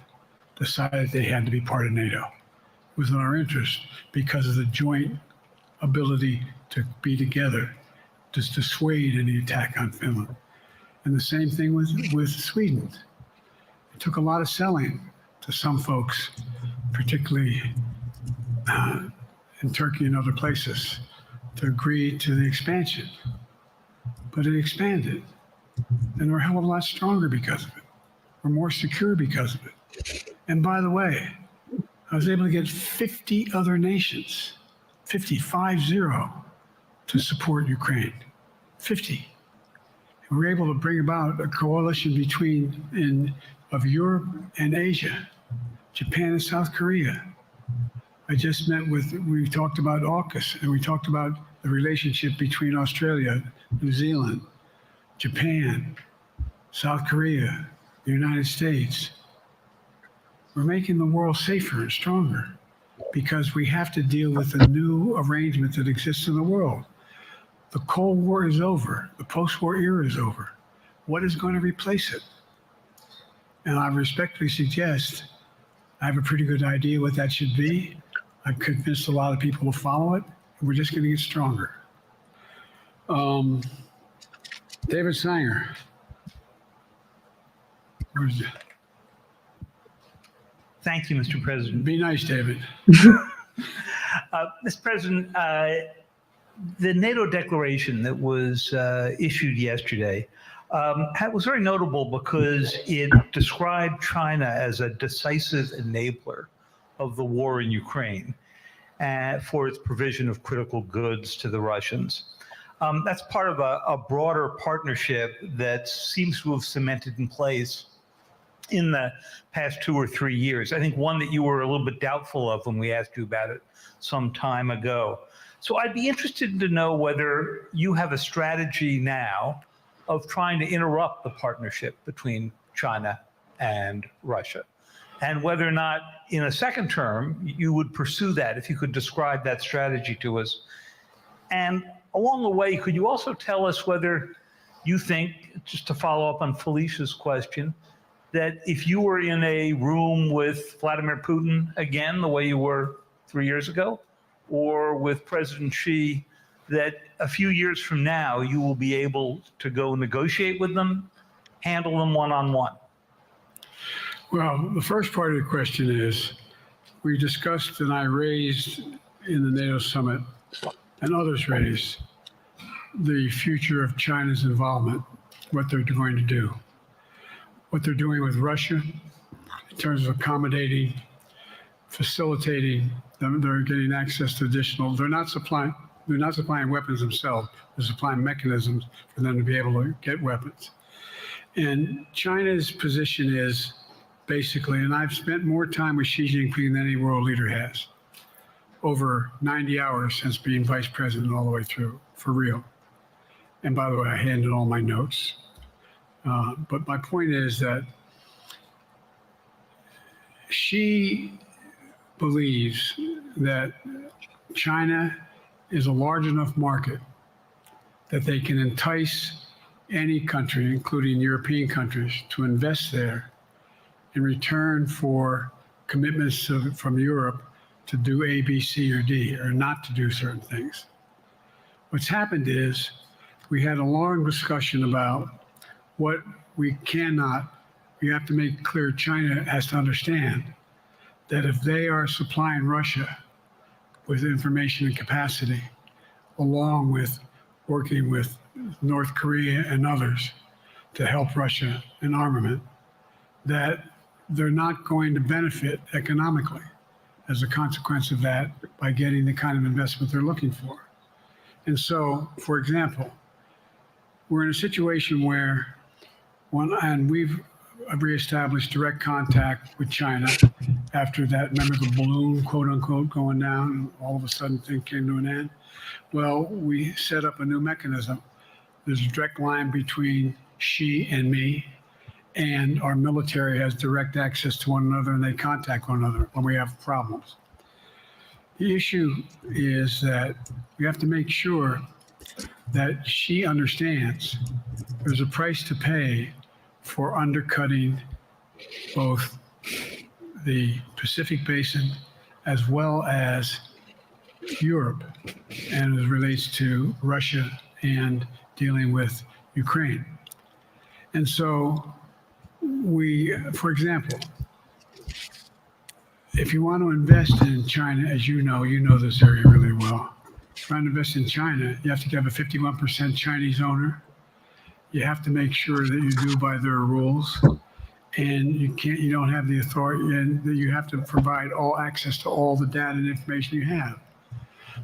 decided they had to be part of NATO. It was in our interest because of the joint ability to be together to dissuade any attack on Finland. And the same thing with Sweden. It took a lot of selling to some folks, particularly in Turkey and other places, to agree to the expansion. But it expanded. And we're a hell of a lot stronger because of it. We're more secure because of it. And by the way, I was able to get 50 other nations, 50, to support Ukraine. 50. And we were able to bring about a coalition of Europe and Asia, Japan and South Korea. I just met we talked about AUKUS, and we talked about the relationship between Australia, New Zealand, Japan, South Korea, the United States. We're making the world safer and stronger because we have to deal with the new arrangement that exists in the world. The Cold War is over. The post-war era is over. What is going to replace it? And I respectfully suggest I have a pretty good idea what that should be. I've convinced a lot of people to follow it. And we're just going to get stronger. David Sanger. Where's it? Thank you, Mr. President. Be nice, David. Mr. President, the NATO declaration that was issued yesterday was very notable because it described China as a decisive enabler of the war in Ukraine for its provision of critical goods to the Russians. That's part of a broader partnership that seems to have cemented in place in the past 2 or 3 years. I think one that you were a little bit doubtful of when we asked you about it some time ago. So I'd be interested to know whether you have a strategy now of trying to interrupt the partnership between China and Russia, and whether or not in a second term you would pursue that, if you could describe that strategy to us. And along the way, could you also tell us whether you think, just to follow up on Felicia's question, that if you were in a room with Vladimir Putin again, the way you were 3 years ago, or with President Xi, that a few years from now you will be able to go negotiate with them, handle them one-on-one? Well, the first part of the question is, we discussed and I raised in the NATO summit, and others raised, the future of China's involvement, what they're going to do, what they're doing with Russia in terms of accommodating, facilitating them. They're getting access to additional, they're not supplying weapons themselves, they're supplying mechanisms for them to be able to get weapons. And China's position is basically, and I've spent more time with Xi Jinping than any world leader has, over 90 hours since being vice president all the way through, for real. And by the way, I handed all my notes. But my point is that Xi believes that China is a large enough market that they can entice any country, including European countries, to invest there in return for commitments from Europe to do A, B, C, or D, or not to do certain things. What's happened is we had a long discussion about what we have to make clear. China has to understand that if they are supplying Russia with information and capacity, along with working with North Korea and others to help Russia in armament, that they're not going to benefit economically as a consequence of that by getting the kind of investment they're looking for. And so, for example, we're in a situation where we've reestablished direct contact with China after that, remember the balloon, quote unquote, going down, and all of a sudden things came to an end? Well, we set up a new mechanism. There's a direct line between Xi and me, and our military has direct access to one another, and they contact one another when we have problems. The issue is that we have to make sure that Xi understands there's a price to pay for undercutting both the Pacific Basin as well as Europe, and as it relates to Russia and dealing with Ukraine. And so for example, if you want to invest in China, as you know this area really well, if you want to invest in China, you have to have a 51% Chinese owner. You have to make sure that you do by their rules, and you don't have the authority, and that you have to provide all access to all the data and information you have.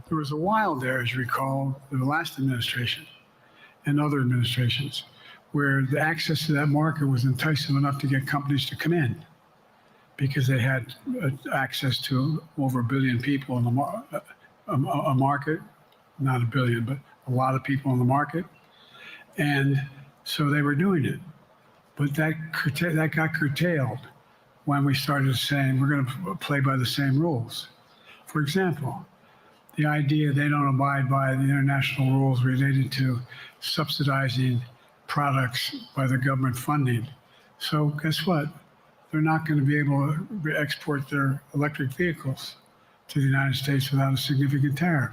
There was a while there, as you recall, in the last administration and other administrations, where the access to that market was enticing enough to get companies to come in because they had access to over 1 billion people in a market, not 1 billion, but a lot of people in the market. And so they were doing it. But that got curtailed when we started saying we're going to play by the same rules. For example, the idea they don't abide by the international rules related to subsidizing products by the government funding. So guess what? They're not going to be able to export their electric vehicles to the United States without a significant tariff.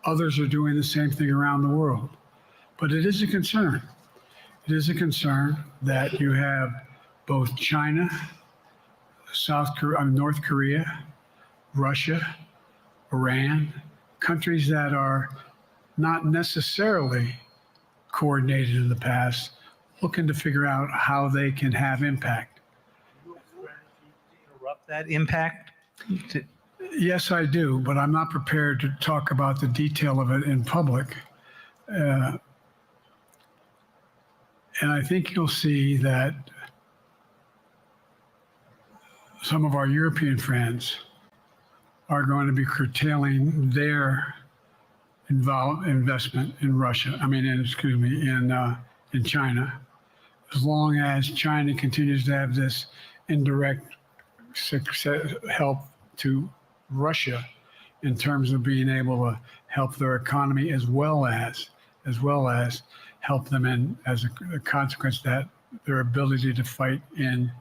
Others are doing the same thing around the world. But it is a concern. It is a concern that you have both China North Korea, Russia, Iran, countries that are not necessarily coordinated in the past, looking to figure out how they can have impact. Interrupt that impact? Yes, I do, but I'm not prepared to talk about the detail of it in public. And I think you'll see that some of our European friends are going to be curtailing their investment in Russia. In China, as long as China continues to have this indirect help to Russia in terms of being able to help their economy as well as help them in as a consequence that their ability to fight in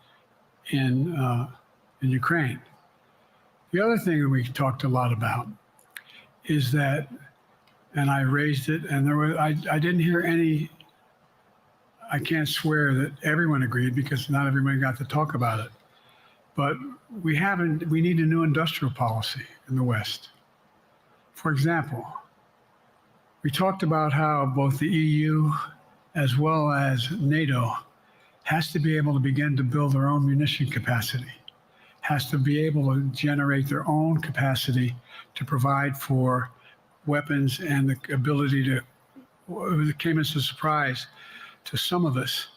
Ukraine. The other thing that we talked a lot about is that, and I raised it, and I didn't hear any. I can't swear that everyone agreed because not everyone got to talk about it. But we need a new industrial policy in the West. For example, we talked about how both the EU as well as NATO has to be able to begin to build their own munition capacity, has to be able to generate their own capacity to provide for weapons and the ability to, it came as a surprise to some of us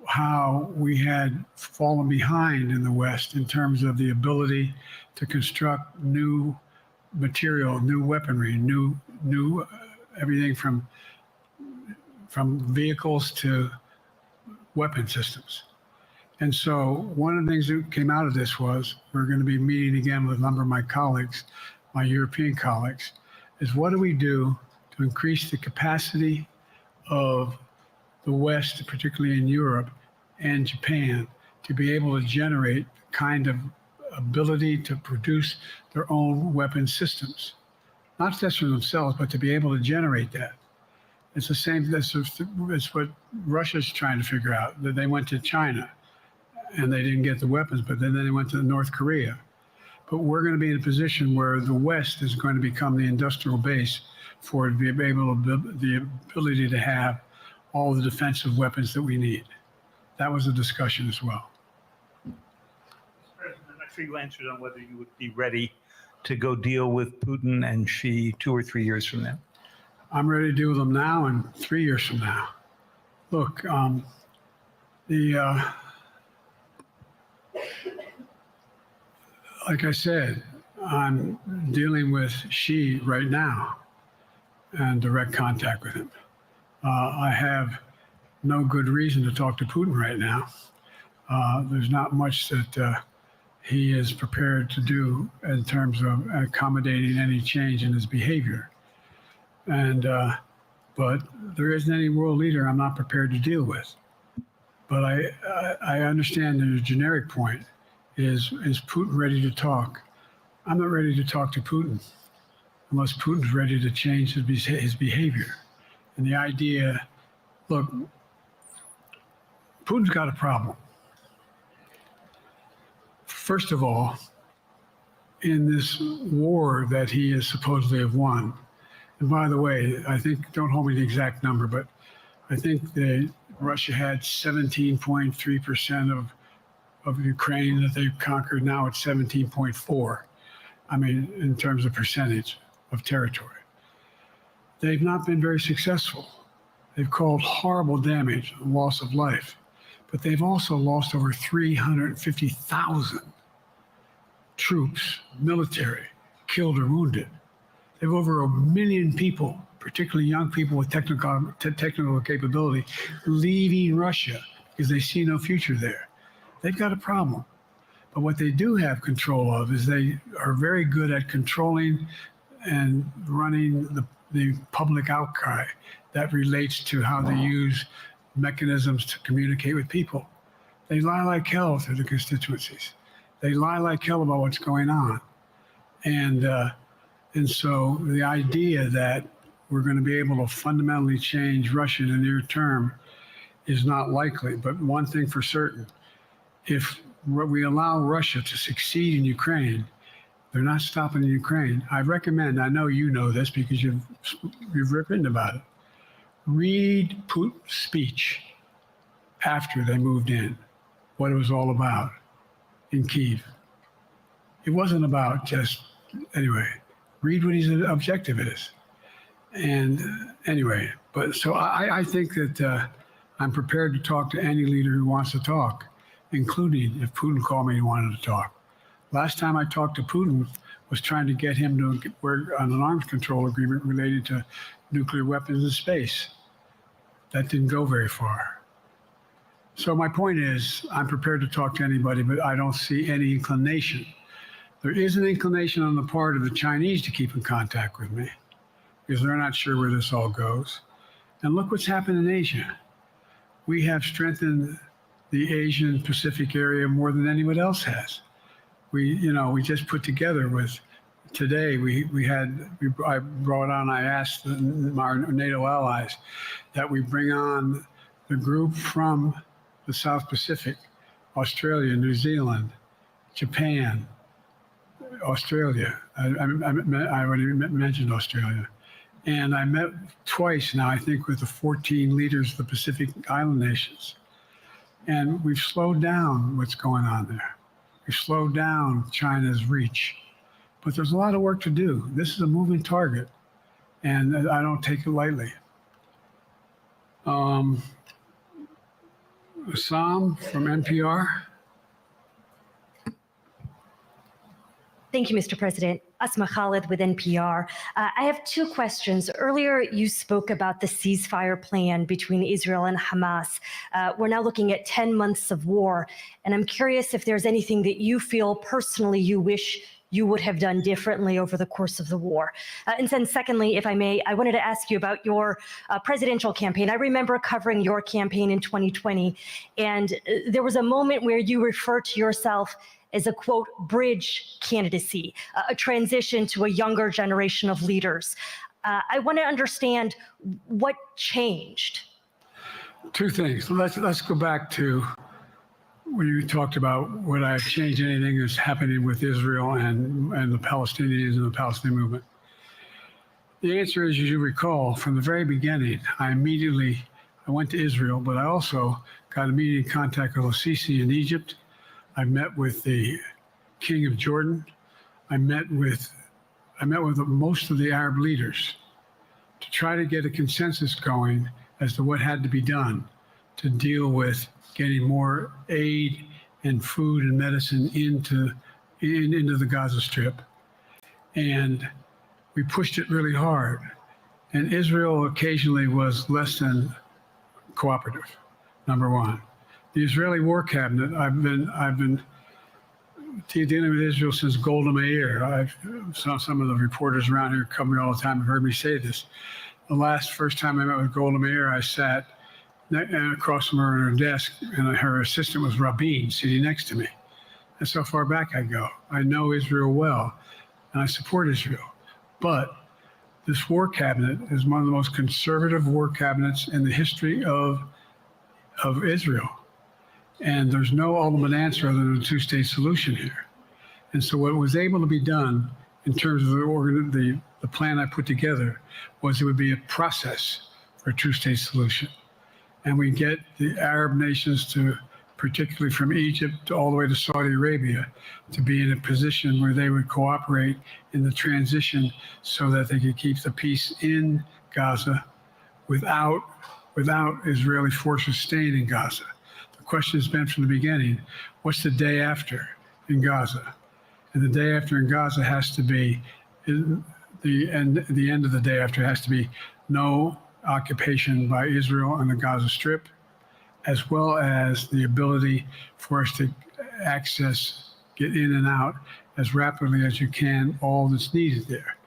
how we had fallen behind in the West in terms of the ability to construct new material, new weaponry, new everything from vehicles to weapon systems. And so one of the things that came out of this was we're going to be meeting again with a number of my colleagues, my European colleagues, is what do we do to increase the capacity of the West, particularly in Europe and Japan, to be able to generate the kind of ability to produce their own weapon systems. Not just for themselves, but to be able to generate that. It's the same, it's what Russia's trying to figure out. That they went to China and they didn't get the weapons, but then they went to North Korea. But we're going to be in a position where the West is going to become the industrial base for the ability to have all the defensive weapons that we need. That was a discussion as well. President, I'm not sure you answered on whether you would be ready to go deal with Putin and Xi 2 or 3 years from now. I'm ready to deal with them now and 3 years from now. Look, like I said, I'm dealing with Xi right now and direct contact with him. I have no good reason to talk to Putin right now. There's not much that he is prepared to do in terms of accommodating any change in his behavior. But there isn't any world leader I'm not prepared to deal with. But I understand that the generic point is Putin ready to talk? I'm not ready to talk to Putin unless Putin's ready to change his behavior. And the idea, look, Putin's got a problem. First of all, in this war that he is supposedly have won, and by the way, I think, don't hold me to the exact number, but I think that Russia had 17.3% of Ukraine that they've conquered. Now it's 17.4. I mean, in terms of percentage of territory. They've not been very successful. They've caused horrible damage, loss of life, but they've also lost over 350,000 troops, military, killed or wounded. They have over 1 million people, particularly young people with technical capability, leaving Russia because they see no future there. They've got a problem. But what they do have control of is they are very good at controlling and running the public outcry that relates to how they use mechanisms to communicate with people. They lie like hell to the constituencies. They lie like hell about what's going on. And so the idea that we're going to be able to fundamentally change Russia in the near term is not likely. But one thing for certain, if we allow Russia to succeed in Ukraine, they're not stopping in Ukraine. I recommend, I know you know this because you've written about it, read Putin's speech after they moved in, what it was all about in Kyiv. It wasn't about just, anyway, read what his objective is. And anyway, but so I think that I'm prepared to talk to any leader who wants to talk, including if Putin called me and wanted to talk. Last time I talked to Putin was trying to get him to work on an arms control agreement related to nuclear weapons in space. That didn't go very far. So my point is, I'm prepared to talk to anybody, but I don't see any inclination. There is an inclination on the part of the Chinese to keep in contact with me because they're not sure where this all goes. And look what's happened in Asia. We have strengthened the Asian Pacific area more than anyone else has. We just put together with today. I asked our NATO allies that we bring on the group from the South Pacific, Australia, New Zealand, Japan, Australia. I already mentioned Australia. And I met twice now, I think, with the 14 leaders of the Pacific Island nations. And we've slowed down what's going on there. We've slowed down China's reach. But there's a lot of work to do. This is a moving target, and I don't take it lightly. Assam from NPR. Thank you, Mr. President. Asma Khalid with NPR. I have two questions. Earlier, you spoke about the ceasefire plan between Israel and Hamas. We're now looking at 10 months of war, and I'm curious if there's anything that you feel personally you wish you would have done differently over the course of the war. And then secondly, if I may, I wanted to ask you about your presidential campaign. I remember covering your campaign in 2020, and there was a moment where you referred to yourself as a, quote, bridge candidacy, a transition to a younger generation of leaders. I want to understand what changed. Two things. Let's go back to when you talked about would I have changed anything that's happening with Israel and the Palestinians and the Palestinian movement. The answer is, as you recall, from the very beginning, I went to Israel, but I also got immediate contact with Sisi in Egypt. I met with the King of Jordan. I met with most of the Arab leaders to try to get a consensus going as to what had to be done to deal with getting more aid and food and medicine into the Gaza Strip. And we pushed it really hard. And Israel occasionally was less than cooperative, number one. The Israeli War Cabinet, I've been dealing with Israel since Golda Meir. I've saw some of the reporters around here come all the time have heard me say this. The first time I met with Golda Meir, I sat across from her at her desk, and her assistant was Rabin sitting next to me. That's how far back I go. I know Israel well, and I support Israel. But this war cabinet is one of the most conservative war cabinets in the history of Israel. And there's no ultimate answer other than a two-state solution here. And so what was able to be done in terms of the plan I put together was it would be a process for a two-state solution. And we get the Arab nations to, particularly from Egypt all the way to Saudi Arabia, to be in a position where they would cooperate in the transition so that they could keep the peace in Gaza without Israeli forces staying in Gaza. The question has been from the beginning, what's the day after in Gaza? And the day after in Gaza has to be, the end of the day after has to be no occupation by Israel on the Gaza Strip, as well as the ability for us to get in and out as rapidly as you can, all that's needed there.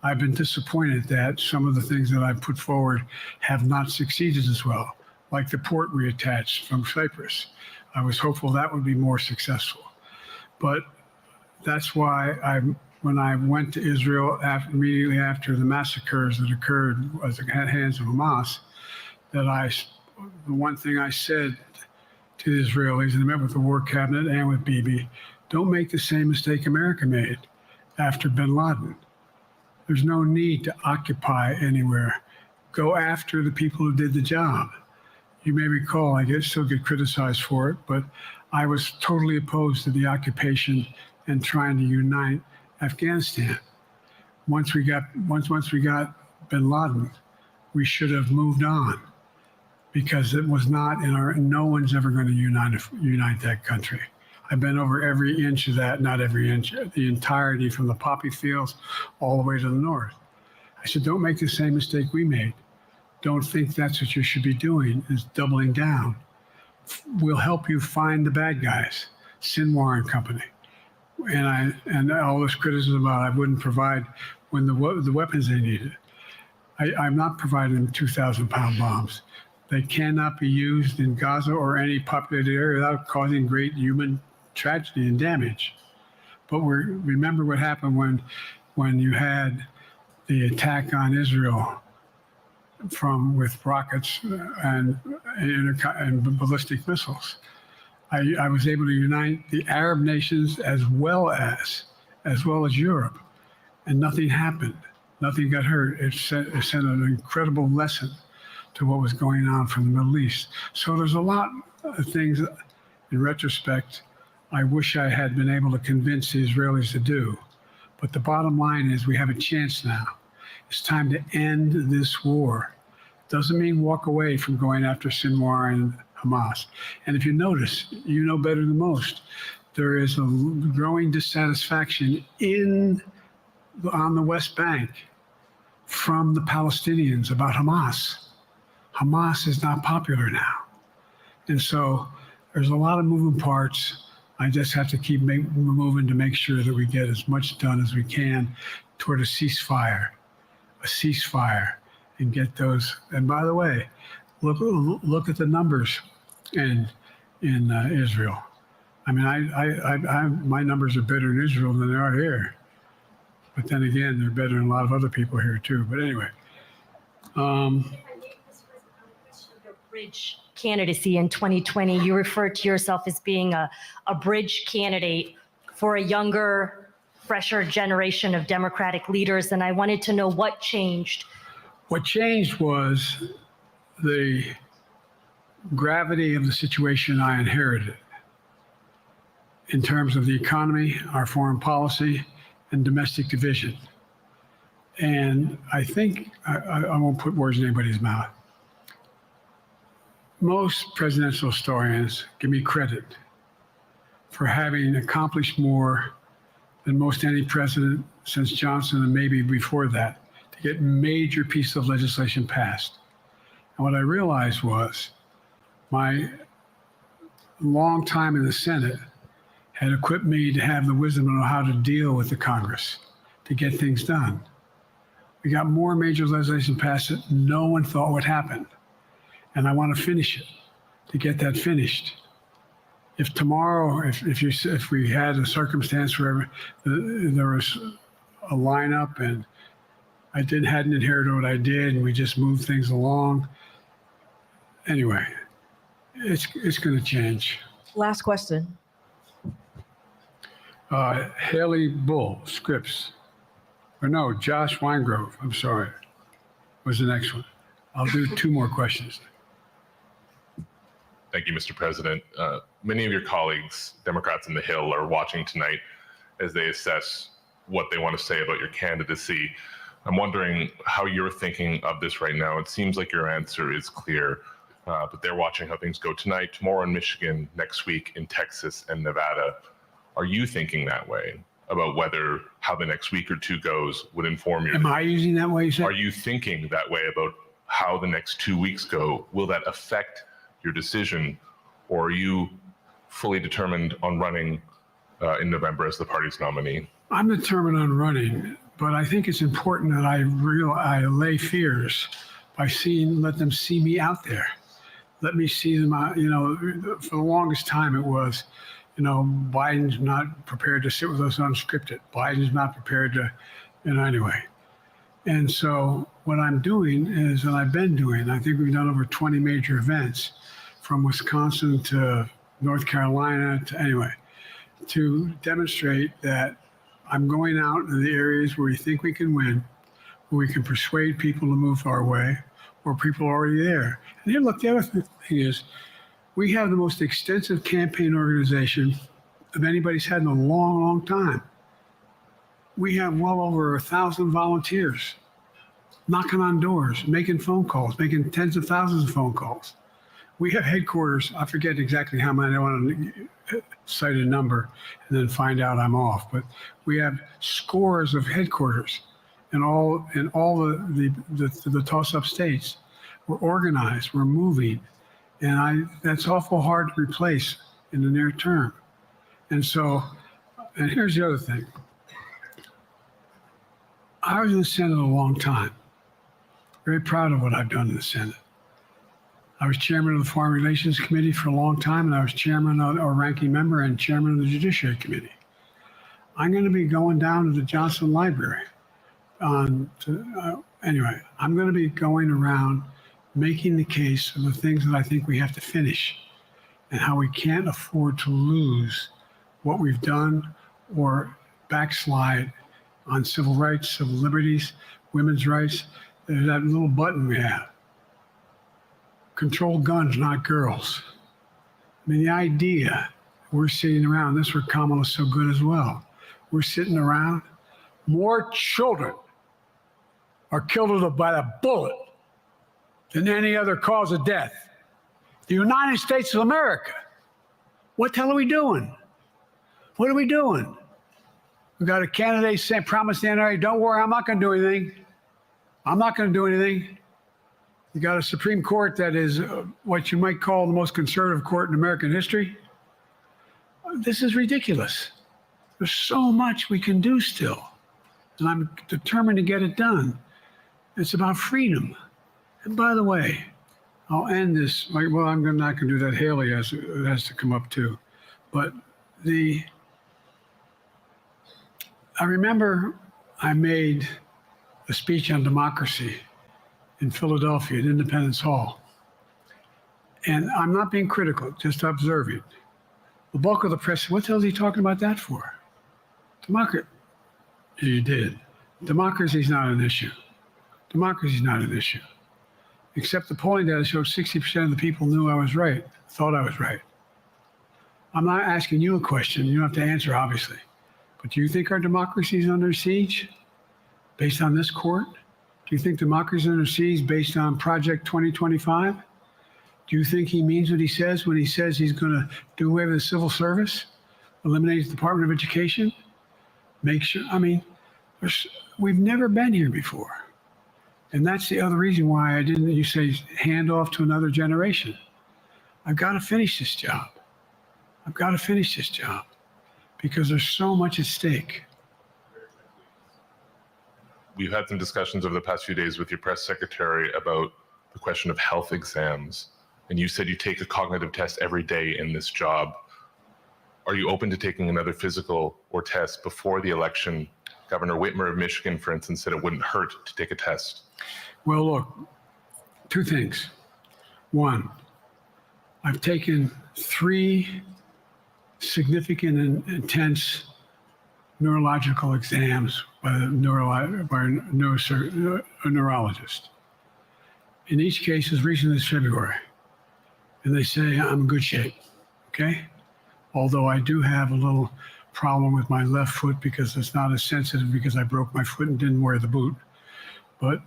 I've been disappointed that some of the things that I've put forward have not succeeded as well, like the port reattached from Cyprus. I was hopeful that would be more successful. But that's why when I went to Israel immediately after the massacres that occurred at the hands of Hamas, the one thing I said to the Israelis and met with the war cabinet and with Bibi, don't make the same mistake America made after bin Laden. There's no need to occupy anywhere. Go after the people who did the job. You may recall, I still get criticized for it, but I was totally opposed to the occupation and trying to unite Afghanistan. Once we got bin Laden, we should have moved on, because it was not in our. No one's ever going to unite that country. I've been over every inch of that, not every inch, the entirety from the poppy fields all the way to the north. I said, don't make the same mistake we made. Don't think that's what you should be doing, is doubling down. We'll help you find the bad guys, Sinwar and company. And all this criticism about I wouldn't provide when the weapons they needed. I'm not providing them 2,000-pound bombs. They cannot be used in Gaza or any populated area without causing great human tragedy and damage. But remember what happened when you had the attack on Israel with rockets and ballistic missiles. I was able to unite the Arab nations as well as Europe, and nothing happened. Nothing got hurt. It sent an incredible lesson to what was going on from the Middle East. So there's a lot of things, in retrospect, I wish I had been able to convince the Israelis to do. But the bottom line is we have a chance now. It's time to end this war. Doesn't mean walk away from going after Sinwar and Hamas. And if you notice, you know better than most, there is a growing dissatisfaction on the West Bank from the Palestinians about Hamas. Hamas is not popular now. And so there's a lot of moving parts. I just have to keep moving to make sure that we get as much done as we can toward a ceasefire, and get those. And by the way, look at the numbers in Israel. I mean, my numbers are better in Israel than they are here. But then again, they're better than a lot of other people here too. But anyway. Bridge candidacy in 2020. You referred to yourself as being a bridge candidate for a younger, fresher generation of Democratic leaders. And I wanted to know what changed. What changed was the gravity of the situation I inherited in terms of the economy, our foreign policy, and domestic division. And I think, I won't put words in anybody's mouth. Most presidential historians give me credit for having accomplished more than most any president since Johnson and maybe before that to get major pieces of legislation passed. And what I realized was my long time in the Senate had equipped me to have the wisdom to know how to deal with the Congress to get things done. We got more major legislation passed that no one thought would happen. And I want to finish it, to get that finished. If tomorrow, if we had a circumstance where there was a lineup and I hadn't inherited what I did and we just moved things along, anyway, it's going to change. Last question. Haley Bull, Scripps. Or no, Josh Weingrove, I'm sorry, was the next one. I'll do 2 more questions. Thank you, Mr. President. Many of your colleagues, Democrats in the Hill, are watching tonight as they assess what they want to say about your candidacy. I'm wondering how you're thinking of this right now. It seems like your answer is clear, but they're watching how things go tonight, tomorrow in Michigan, next week in Texas and Nevada. Are you thinking that way about how the next week or 2 goes would inform your? Am I using that way, you said? Are you thinking that way about how the next 2 weeks go? Will that affect your decision, or are you fully determined on running in November as the party's nominee? I'm determined on running, but I think it's important that I allay fears by let them see me out there. Let me see them out. For the longest time it was, Biden's not prepared to sit with us unscripted. Biden's not prepared to, anyway. And so what I'm doing is, and I've been doing, I think we've done over 20 major events from Wisconsin to North Carolina to demonstrate that I'm going out in the areas where we think we can win, where we can persuade people to move our way, or people are already there. And then look, the other thing is we have the most extensive campaign organization of anybody's had in a long, long time. We have well over 1,000 volunteers knocking on doors, making phone calls, making tens of thousands of phone calls. We have headquarters. I forget exactly how many. I don't want to cite a number and then find out I'm off. But we have scores of headquarters in all the toss-up states. We're organized. We're moving, and that's awful hard to replace in the near term. And here's the other thing. I was in the Senate a long time. Very proud of what I've done in the Senate. I was chairman of the Foreign Relations Committee for a long time, and I was chairman or ranking member and chairman of the Judiciary Committee. I'm going to be going down to the Johnson Library. Anyway, I'm going to be going around making the case for the things that I think we have to finish and how we can't afford to lose what we've done or backslide on civil rights, civil liberties, women's rights. There's that little button we have. Control guns, not girls. I mean, the idea we're sitting around, this is where Kamala's so good as well. We're sitting around, more children are killed by a bullet than any other cause of death. The United States of America. What the hell are we doing? What are we doing? We got a candidate saying, promise the NRA, don't worry, I'm not going to do anything. I'm not going to do anything. You got a Supreme Court that is what you might call the most conservative court in American history. This is ridiculous. There's so much we can do still, and I'm determined to get it done. It's about freedom. And by the way, I'll end this. Well, I'm not going to do that. Haley has to come up too. But I remember I made a speech on democracy in Philadelphia at Independence Hall. And I'm not being critical, just observing. The bulk of the press said, what the hell is he talking about that for? Democracy. You did. Democracy is not an issue. Democracy is not an issue. Except the polling data showed 60% of the people knew I was right, thought I was right. I'm not asking you a question. You don't have to answer, obviously. But do you think our democracy is under siege based on this court? Do you think democracy is under siege based on Project 2025? Do you think he means what he says when he says he's going to do away with the civil service, eliminate the Department of Education, make sure, we've never been here before. And that's the other reason why you say hand off to another generation. I've got to finish this job. I've got to finish this job because there's so much at stake. We've had some discussions over the past few days with your press secretary about the question of health exams. And you said you take a cognitive test every day in this job. Are you open to taking another physical or test before the election? Governor Whitmer of Michigan, for instance, said it wouldn't hurt to take a test. Well, look, two things. One, I've taken 3 significant and intense neurological exams by a neurologist. In each case, as recently as February. And they say I'm in good shape, okay? Although I do have a little problem with my left foot because it's not as sensitive because I broke my foot and didn't wear the boot. But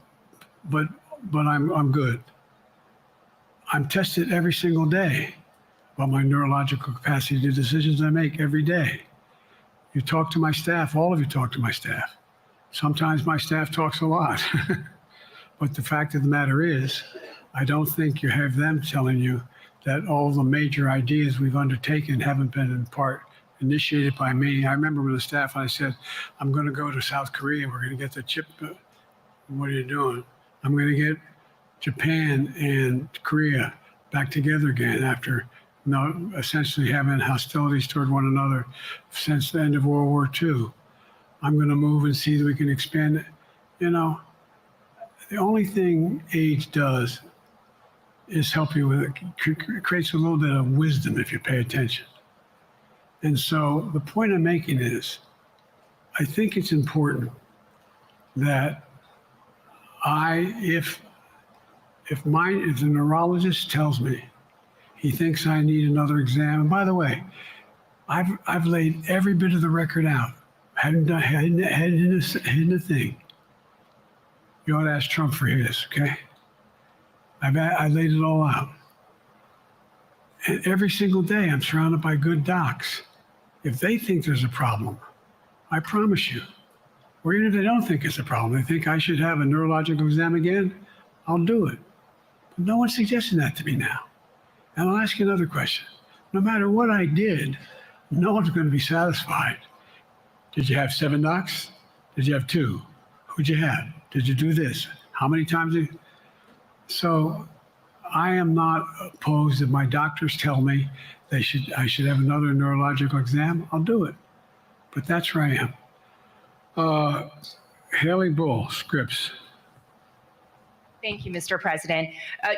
I'm good. I'm tested every single day about my neurological capacity to do decisions I make every day. You talk to my staff, all of you talk to my staff. Sometimes my staff talks a lot. But the fact of the matter is, I don't think you have them telling you that all the major ideas we've undertaken haven't been in part initiated by me. I remember with the staff, I said, I'm going to go to South Korea. We're going to get the chip. What are you doing? I'm going to get Japan and Korea back together again after essentially having hostilities toward one another since the end of World War II. I'm going to move and see that we can expand it. The only thing age does is help you with it, creates a little bit of wisdom if you pay attention. And so the point I'm making is, I think it's important that if the neurologist tells me he thinks I need another exam, and by the way, I've laid every bit of the record out, hadn't hidden a thing. You ought to ask Trump for his, okay? I laid it all out. And every single day I'm surrounded by good docs. If they think there's a problem, I promise you, or even if they don't think it's a problem, they think I should have a neurological exam again, I'll do it. But no one's suggesting that to me now. And I'll ask you another question. No matter what I did, no one's going to be satisfied. Did you have 7 docs? Did you have 2? Who'd you have? Did you do this? How many times? So I am not opposed if my doctors tell me I should have another neurological exam, I'll do it. But that's where I am. Haley Bull, Scripps. Thank you, Mr. President.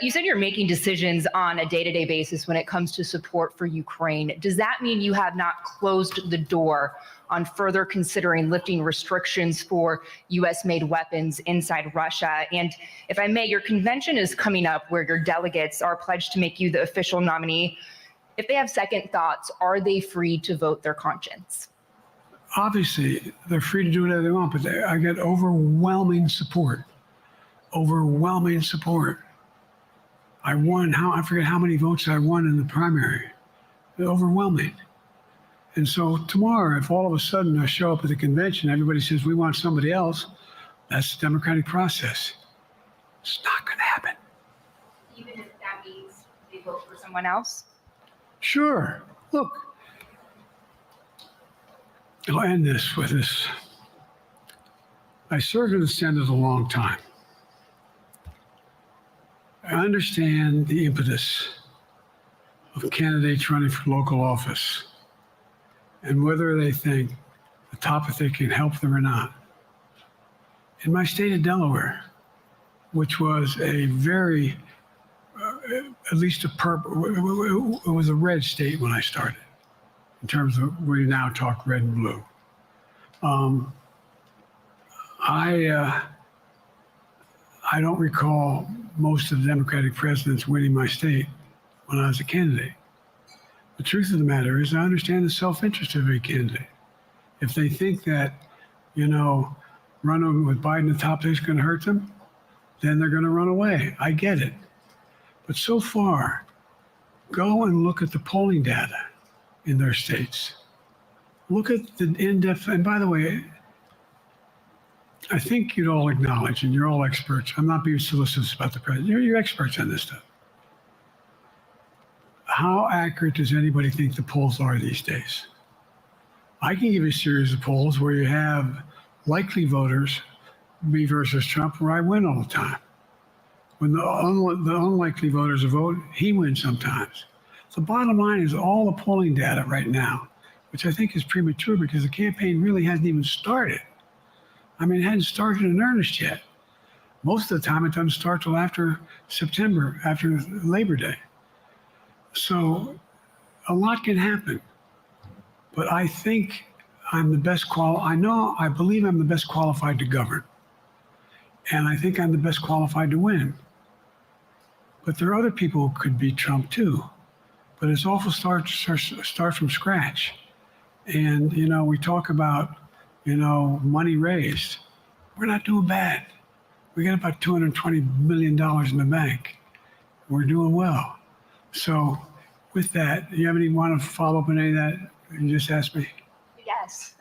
You said you're making decisions on a day-to-day basis when it comes to support for Ukraine. Does that mean you have not closed the door on further considering lifting restrictions for U.S.-made weapons inside Russia? And if I may, your convention is coming up where your delegates are pledged to make you the official nominee. If they have second thoughts, are they free to vote their conscience? Obviously, they're free to do whatever they want, but I get overwhelming support. Overwhelming support. I won, I forget how many votes I won in the primary. Overwhelming. And so tomorrow, if all of a sudden I show up at the convention, everybody says, we want somebody else, that's the democratic process. It's not going to happen. Even if that means they vote for someone else? Sure. Look, I'll end this with this. I served in the Senate a long time. I understand the impetus of candidates running for local office and whether they think the top if they can help them or not. In my state of Delaware, which was a very, at least it was a red state when I started, in terms of we now talk red and blue. I don't recall most of the Democratic presidents winning my state when I was a candidate. The truth of the matter is I understand the self-interest of a candidate. If they think that, running with Biden at the top is going to hurt them, then they're going to run away. I get it. But so far, go and look at the polling data in their states. Look at the in-depth, and by the way, I think you'd all acknowledge, and you're all experts. I'm not being solicitous about the president. You're experts on this stuff. How accurate does anybody think the polls are these days? I can give you a series of polls where you have likely voters, me versus Trump, where I win all the time. When the unlikely voters vote, he wins sometimes. The bottom line is all the polling data right now, which I think is premature because the campaign really hasn't even started. I mean, it hadn't started in earnest yet. Most of the time, it doesn't start till after September, after Labor Day. So a lot can happen. But I think I'm the best I believe I'm the best qualified to govern. And I think I'm the best qualified to win. But there are other people who could beat Trump too. But it's awful start from scratch. And, we talk about, money raised. We're not doing bad. We got about $220 million in the bank. We're doing well. So with that, do you have any want to follow up on any of that you just asked me? Yes.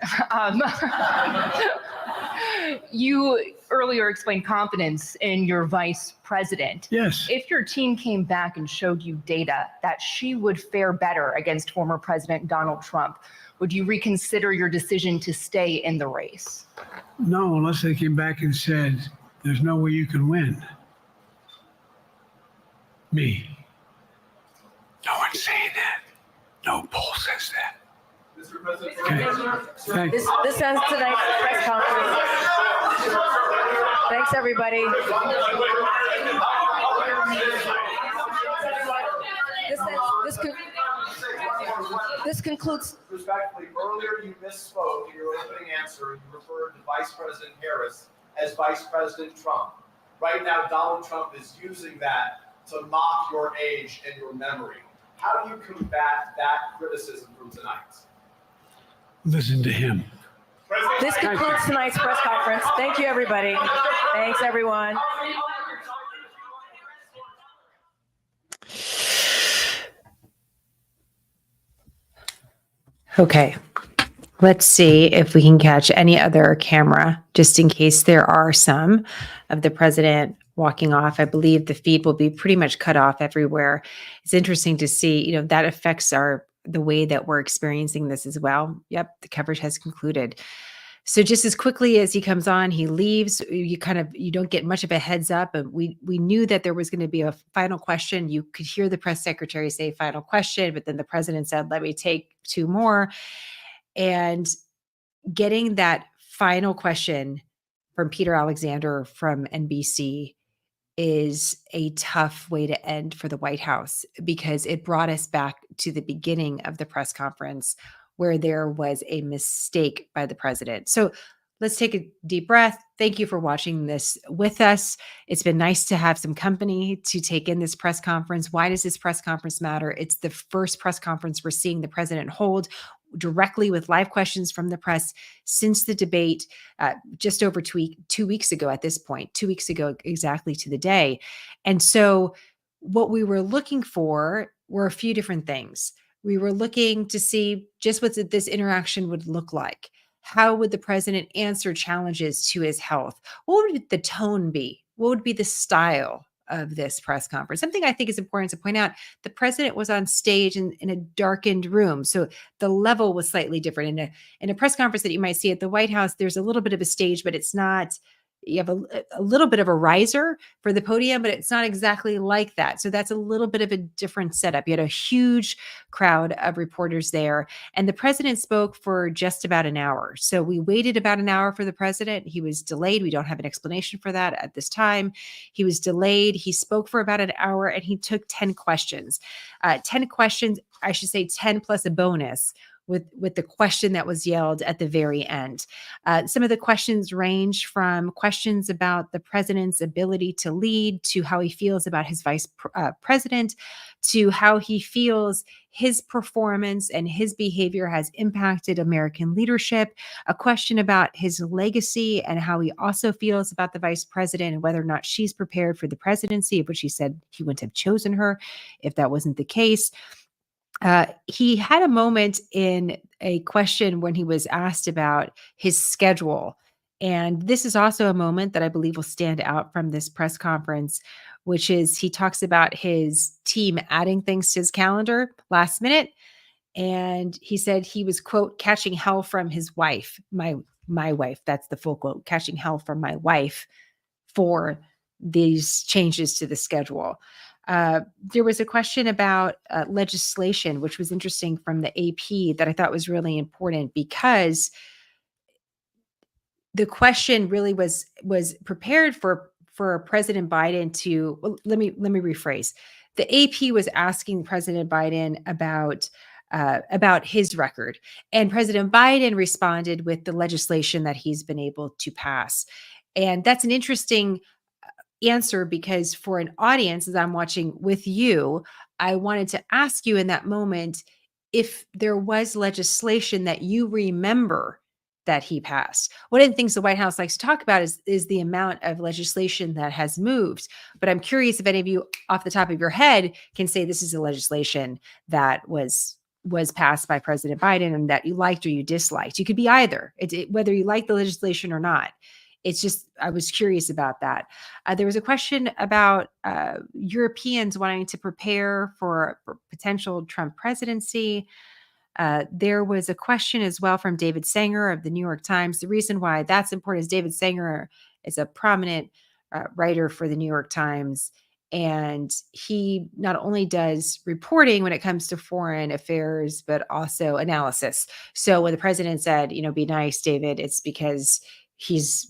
You earlier explained confidence in your vice president. Yes. If your team came back and showed you data that she would fare better against former President Donald Trump, would you reconsider your decision to stay in the race? No, unless they came back and said, there's no way you can win. Me. No one's saying that. No poll says that. Mr. President, okay. Thank you. This ends tonight's press conference. Thanks, everybody. This concludes. Respectfully, earlier you misspoke in your opening answer. You referred to Vice President Harris as Vice President Trump. Right now, Donald Trump is using that to mock your age and your memory. How do you combat that criticism from tonight? Listen to him. This concludes tonight's press conference. Thank you, everybody. Thanks, everyone. Okay. Let's see if we can catch any other camera, just in case there are some of the president walking off. I believe the feed will be pretty much cut off everywhere. It's interesting to see, that affects the way that we're experiencing this as well. Yep, the coverage has concluded. So just as quickly as he comes on, he leaves. You don't get much of a heads up. And we knew that there was going to be a final question. You could hear the press secretary say final question, but then the president said, let me take two more. And getting that final question from Peter Alexander from NBC is a tough way to end for the White House, because it brought us back to the beginning of the press conference where there was a mistake by the president. So let's take a deep breath. Thank you for watching this with us. It's been nice to have some company to take in this press conference. Why does this press conference matter? It's the first press conference we're seeing the president hold directly with live questions from the press since the debate just over 2 weeks ago at this point, 2 weeks ago exactly to the day. And so what we were looking for were a few different things. We were looking to see just what this interaction would look like. How would the president answer challenges to his health? What would the tone be? What would be the style of this press conference? Something I think is important to point out, the president was on stage in a darkened room. So the level was slightly different. In a press conference that you might see at the White House, there's a little bit of a stage, but it's not, you have a little bit of a riser for the podium, but it's not exactly like that. So that's a little bit of a different setup. You had a huge crowd of reporters there, and the president spoke for just about an hour. So we waited about an hour for the president. He was delayed. We don't have an explanation for that at this time. He was delayed. He spoke for about an hour, and he took 10 questions. 10 questions, I should say 10 plus a bonus, with the question that was yelled at the very end. Some of the questions range from questions about the president's ability to lead, to how he feels about his vice president, to how he feels his performance and his behavior has impacted American leadership, a question about his legacy and how he also feels about the vice president and whether or not she's prepared for the presidency, of which he said he wouldn't have chosen her if that wasn't the case. He had a moment in a question when he was asked about his schedule. And this is also a moment that I believe will stand out from this press conference, which is he talks about his team adding things to his calendar last minute. And he said he was, quote, catching hell from his wife, my wife. That's the full quote, catching hell from my wife for these changes to the schedule. There was a question about legislation, which was interesting from the AP, that I thought was really important, because the question really was prepared for President Biden to. Well, let me rephrase. The AP was asking President Biden about his record, and President Biden responded with the legislation that he's been able to pass, and that's an interesting answer, because for an audience, as I'm watching with you, I wanted to ask you in that moment if there was legislation that you remember that he passed. One of the things the White House likes to talk about is the amount of legislation that has moved. But I'm curious if any of you off the top of your head can say this is a legislation that was passed by President Biden and that you liked or you disliked. You could be either, whether you like the legislation or not. It's just, I was curious about that. There was a question about Europeans wanting to prepare for potential Trump presidency. There was a question as well from David Sanger of the New York Times. The reason why that's important is David Sanger is a prominent writer for the New York Times. And he not only does reporting when it comes to foreign affairs, but also analysis. So when the president said, be nice, David, it's because he's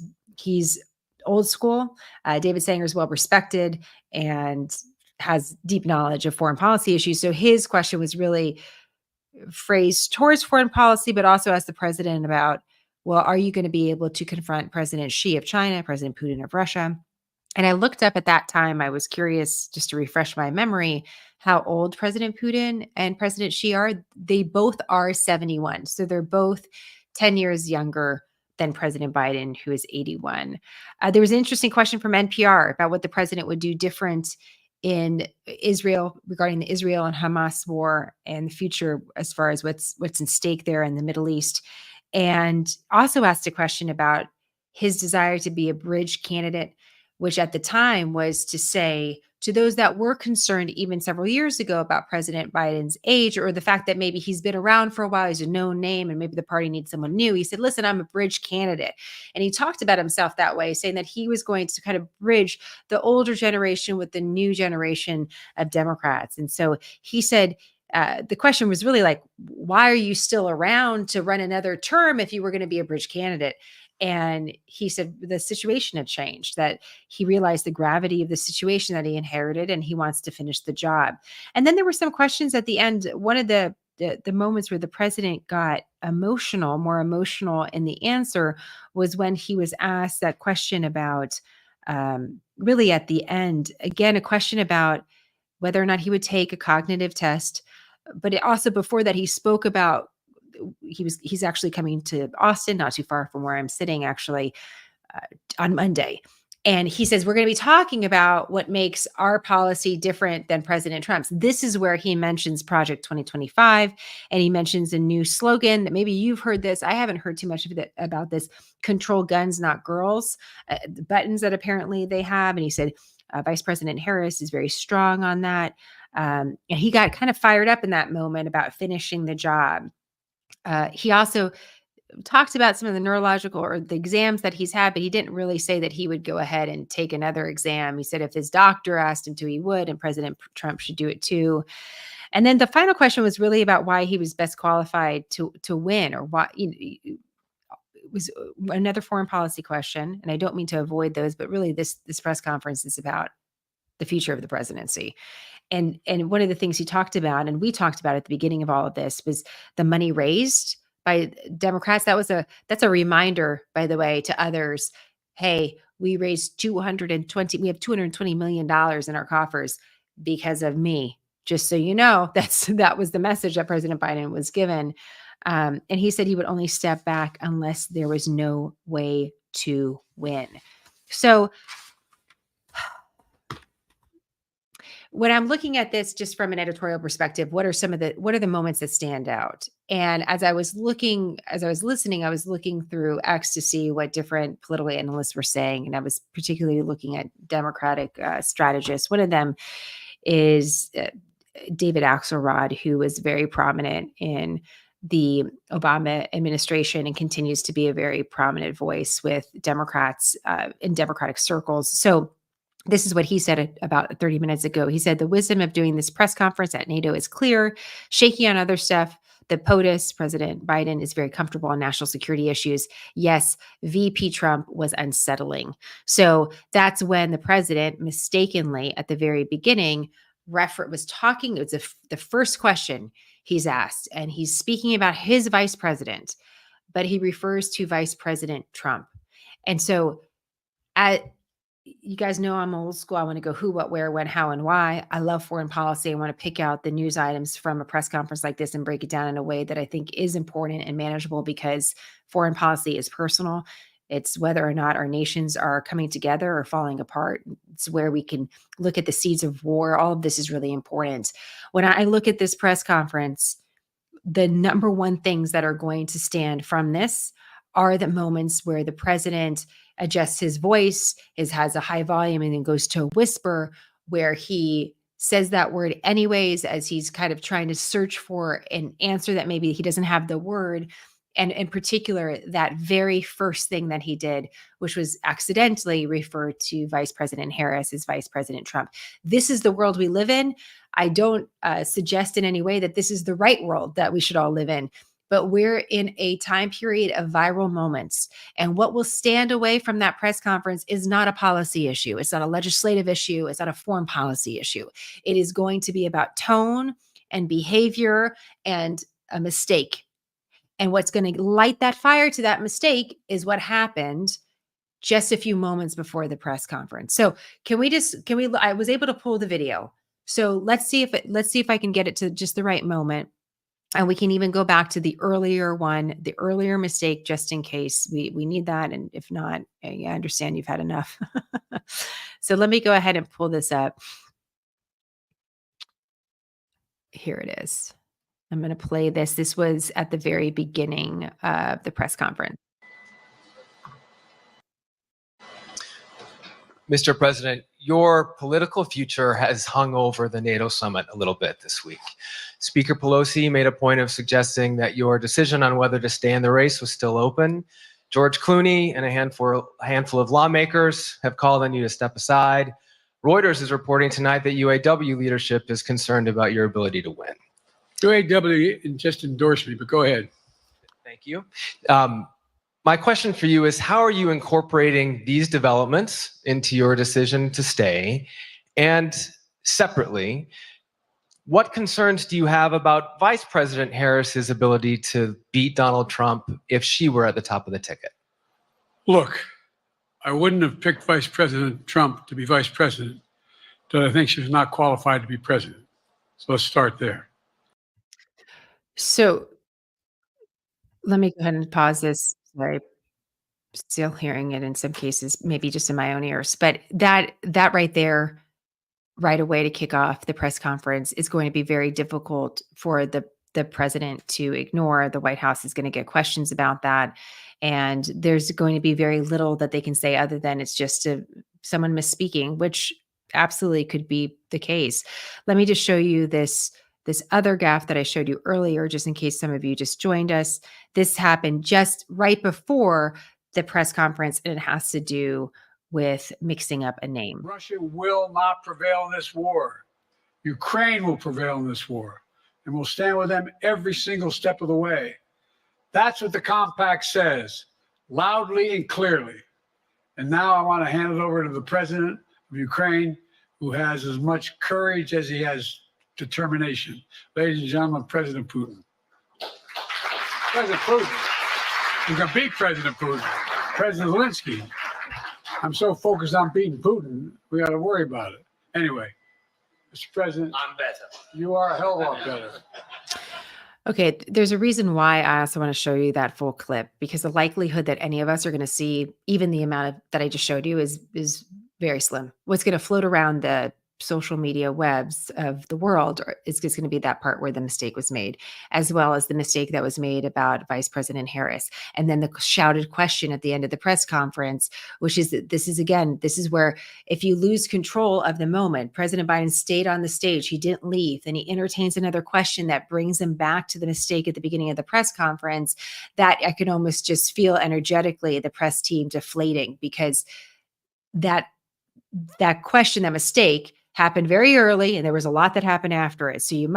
old school. David Sanger is well respected, and has deep knowledge of foreign policy issues. So his question was really phrased towards foreign policy, but also asked the president about, well, are you going to be able to confront President Xi of China, President Putin of Russia? And I looked up at that time. I was curious, just to refresh my memory, how old President Putin and President Xi are. They both are 71. So they're both 10 years younger than President Biden, who is 81. There was an interesting question from NPR about what the president would do different in Israel regarding the Israel and Hamas war and the future as far as what's in stake there in the Middle East. And also asked a question about his desire to be a bridge candidate, which at the time was to say to those that were concerned even several years ago about President Biden's age or the fact that maybe he's been around for a while, he's a known name, and maybe the party needs someone new. He said, listen, I'm a bridge candidate. And he talked about himself that way, saying that he was going to kind of bridge the older generation with the new generation of Democrats. And so he said, the question was really like, why are you still around to run another term if you were going to be a bridge candidate? And he said the situation had changed, that he realized the gravity of the situation that he inherited and he wants to finish the job. And then there were some questions at the end. One of the moments where the president got emotional, more emotional in the answer, was when he was asked that question about, really at the end, again, a question about whether or not he would take a cognitive test. But also before that, he spoke about he's actually coming to Austin, not too far from where I'm sitting, actually, on Monday. And he says, we're going to be talking about what makes our policy different than President Trump's. This is where he mentions Project 2025. And he mentions a new slogan that maybe you've heard this. I haven't heard too much of it about this: control guns, not girls, the buttons that apparently they have. And he said, Vice President Harris is very strong on that. And he got kind of fired up in that moment about finishing the job. He also talked about some of the neurological or the exams that he's had, but he didn't really say that he would go ahead and take another exam. He said if his doctor asked him to, he would, and President Trump should do it too. And then the final question was really about why he was best qualified to win, or why, it was another foreign policy question. And I don't mean to avoid those, but really this press conference is about the future of the presidency. And one of the things he talked about, and we talked about at the beginning of all of this, was the money raised by Democrats. That's a reminder, by the way, to others. Hey, we raised we have $220 million in our coffers because of me. Just so you know, that was the message that President Biden was given. And he said he would only step back unless there was no way to win. So when I'm looking at this just from an editorial perspective, what are the moments that stand out? And as I was listening, I was looking through X to see what different political analysts were saying. And I was particularly looking at Democratic strategists. One of them is David Axelrod, who was very prominent in the Obama administration and continues to be a very prominent voice with Democrats in Democratic circles. So this is what he said about 30 minutes ago. He said, the wisdom of doing this press conference at NATO is clear. Shaky on other stuff. The POTUS, President Biden, is very comfortable on national security issues. Yes, VP Trump was unsettling. So that's when the president mistakenly at the very beginning was talking. It was the first question he's asked, and he's speaking about his vice president, but he refers to Vice President Trump. And so you guys know I'm old school. I want to go who, what, where, when, how, and why. I love foreign policy. I want to pick out the news items from a press conference like this and break it down in a way that I think is important and manageable, because foreign policy is personal. It's whether or not our nations are coming together or falling apart. It's where we can look at the seeds of war. All of this is really important. When I look at this press conference, the number one things that are going to stand from this are the moments where the president adjusts his voice, has a high volume, and then goes to a whisper, where he says that word anyways, as he's kind of trying to search for an answer that maybe he doesn't have the word. And in particular, that very first thing that he did, which was accidentally refer to Vice President Harris as Vice President Trump. This is the world we live in. I don't suggest in any way that this is the right world that we should all live in. but we're in a time period of viral moments. And what will stand away from that press conference is not a policy issue. It's not a legislative issue. It's not a foreign policy issue. It is going to be about tone and behavior and a mistake. And what's going to light that fire to that mistake is what happened just a few moments before the press conference. So I was able to pull the video. So let's see if I can get it to just the right moment. And we can even go back to the earlier one, the earlier mistake, just in case we need that. And if not, I understand you've had enough. So let me go ahead and pull this up. Here it is. I'm going to play this. This was at the very beginning of the press conference. Mr. President, your political future has hung over the NATO summit a little bit this week. Speaker Pelosi made a point of suggesting that your decision on whether to stay in the race was still open. George Clooney and a handful of lawmakers have called on you to step aside. Reuters is reporting tonight that UAW leadership is concerned about your ability to win. UAW just endorsed me, but go ahead. Thank you. My question for you is, how are you incorporating these developments into your decision to stay? And separately, what concerns do you have about Vice President Harris's ability to beat Donald Trump if she were at the top of the ticket? Look, I wouldn't have picked Vice President Trump to be vice president because I think she was not qualified to be president. So let's start there. So let me go ahead and pause this. Sorry, still hearing it in some cases, maybe just in my own ears. But that right there, right away to kick off the press conference, is going to be very difficult for the president to ignore. The White House is going to get questions about that. And there's going to be very little that they can say other than it's just someone misspeaking, which absolutely could be the case. Let me just show you this other gaffe that I showed you earlier, just in case some of you just joined us. This happened just right before the press conference, and it has to do with mixing up a name. Russia will not prevail in this war. Ukraine will prevail in this war, and we'll stand with them every single step of the way. That's what the compact says, loudly and clearly. And now I want to hand it over to the president of Ukraine, who has as much courage as he has determination. Ladies and gentlemen, President Putin. President Putin. You can beat President Putin. President Zelensky. I'm so focused on beating Putin, we got to worry about it. Anyway, Mr. President. I'm better. You are a hell of a lot better. Okay, there's a reason why I also want to show you that full clip, because the likelihood that any of us are going to see even the amount that I just showed you is very slim. What's going to float around the social media webs of the world is just going to be that part where the mistake was made, as well as the mistake that was made about Vice President Harris. And then the shouted question at the end of the press conference, which is that this is where if you lose control of the moment, President Biden stayed on the stage, he didn't leave, then he entertains another question that brings him back to the mistake at the beginning of the press conference, that I can almost just feel energetically the press team deflating, because that question, that mistake, happened very early, and there was a lot that happened after it. So you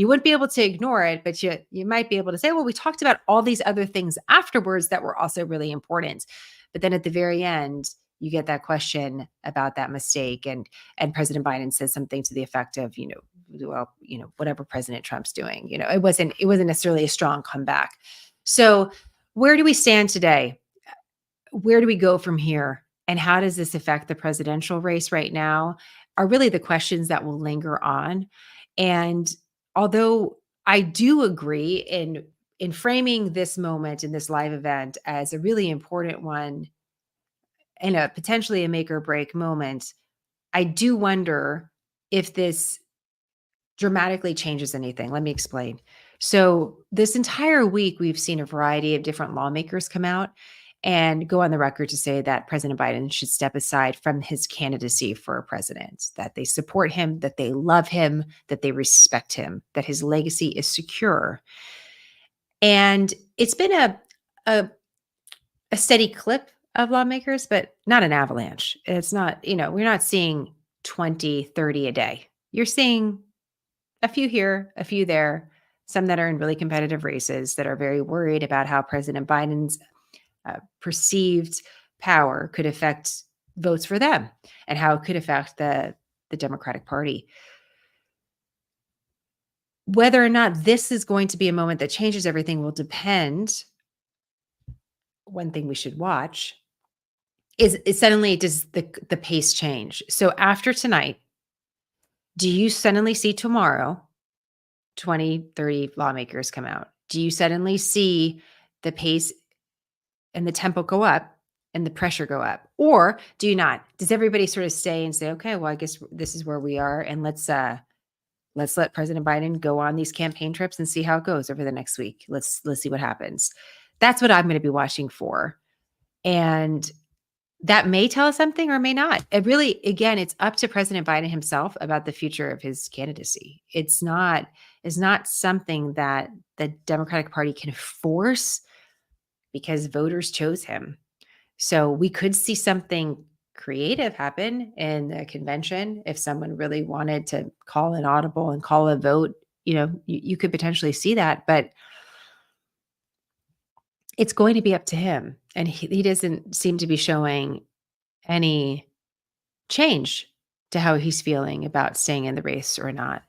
wouldn't be able to ignore it, but you might be able to say, well, we talked about all these other things afterwards that were also really important. But then at the very end, you get that question about that mistake, and President Biden says something to the effect of, whatever President Trump's doing, it wasn't necessarily a strong comeback. So where do we stand today? Where do we go from here? And how does this affect the presidential race right now are really the questions that will linger on. And although I do agree in framing this moment in this live event as a really important one and a potentially a make or break moment, I do wonder if this dramatically changes anything. Let me explain. So this entire week, we've seen a variety of different lawmakers come out and go on the record to say that President Biden should step aside from his candidacy for president, that they support him, that they love him, that they respect him, that his legacy is secure. And it's been a steady clip of lawmakers, but not an avalanche. It's not, we're not seeing 20, 30 a day. You're seeing a few here, a few there, some that are in really competitive races that are very worried about how President Biden's perceived power could affect votes for them and how it could affect the Democratic Party. Whether or not this is going to be a moment that changes everything will depend. One thing we should watch is suddenly does the pace change? So after tonight, do you suddenly see tomorrow 20, 30 lawmakers come out? Do you suddenly see the pace and the tempo go up and the pressure go up? Or do you not? Does everybody sort of stay and say, okay, well, I guess this is where we are, and let's let President Biden go on these campaign trips and see how it goes over the next week. Let's see what happens. That's what I'm going to be watching for. And that may tell us something or may not. It really, again, it's up to President Biden himself about the future of his candidacy. It's not something that the Democratic Party can force because voters chose him. So we could see something creative happen in the convention. If someone really wanted to call an audible and call a vote, you could potentially see that, but it's going to be up to him. And he doesn't seem to be showing any change to how he's feeling about staying in the race or not.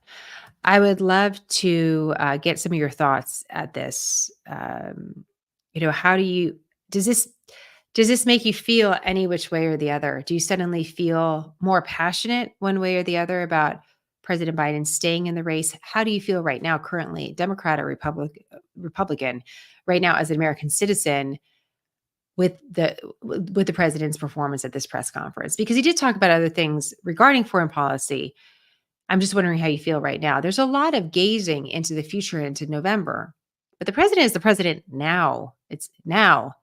I would love to get some of your thoughts at this. How does this make you feel any which way or the other? Do you suddenly feel more passionate one way or the other about President Biden staying in the race? How do you feel right now, currently, Democrat or Republican, right now as an American citizen with the president's performance at this press conference? Because he did talk about other things regarding foreign policy. I'm just wondering how you feel right now. There's a lot of gazing into the future, into November, but the president is the president now. It's now.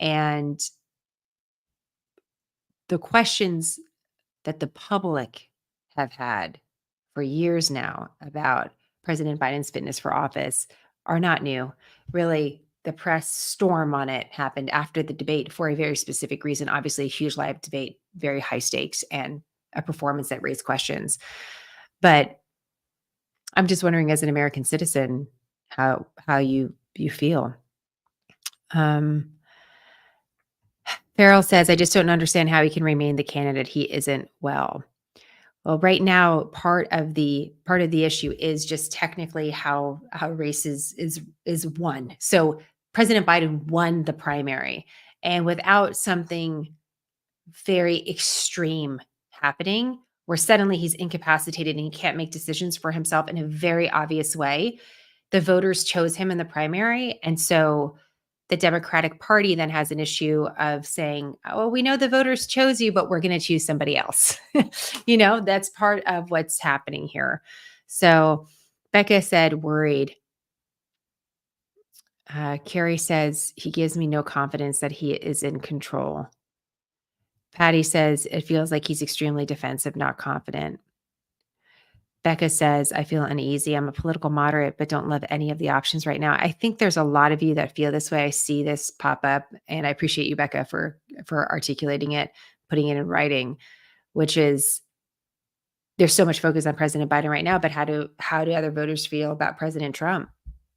And the questions that the public have had for years now about President Biden's fitness for office are not new. Really, the press storm on it happened after the debate for a very specific reason. Obviously, a huge live debate, very high stakes, and a performance that raised questions. But I'm just wondering, as an American citizen, how you feel. Farrell says, I just don't understand how he can remain the candidate. He isn't well. Well, right now, part of the issue is just technically how race is won. So President Biden won the primary, and without something very extreme happening, where suddenly he's incapacitated and he can't make decisions for himself in a very obvious way, the voters chose him in the primary, and so the Democratic Party then has an issue of saying, oh, we know the voters chose you, but we're going to choose somebody else. That's part of what's happening here. So Becca said, worried. Carrie says, he gives me no confidence that he is in control. Patty says, it feels like he's extremely defensive, not confident. Becca says, I feel uneasy. I'm a political moderate, but don't love any of the options right now. I think there's a lot of you that feel this way. I see this pop up, and I appreciate you, Becca, for articulating it, putting it in writing, which is there's so much focus on President Biden right now, but how do other voters feel about President Trump?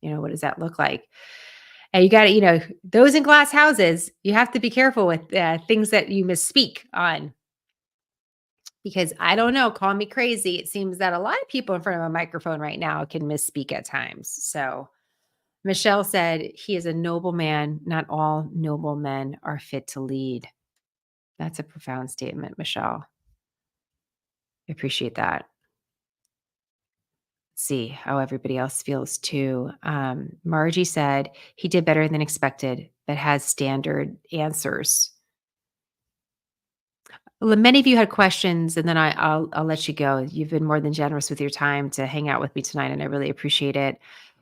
What does that look like? And you got to, those in glass houses, you have to be careful with things that you misspeak on. Because I don't know, call me crazy. It seems that a lot of people in front of a microphone right now can misspeak at times. So Michelle said, he is a noble man. Not all noble men are fit to lead. That's a profound statement, Michelle. I appreciate that. Let's see how everybody else feels too. Margie said, he did better than expected, but has standard answers. Well, many of you had questions, and then I'll let you go. You've been more than generous with your time to hang out with me tonight, and I really appreciate it.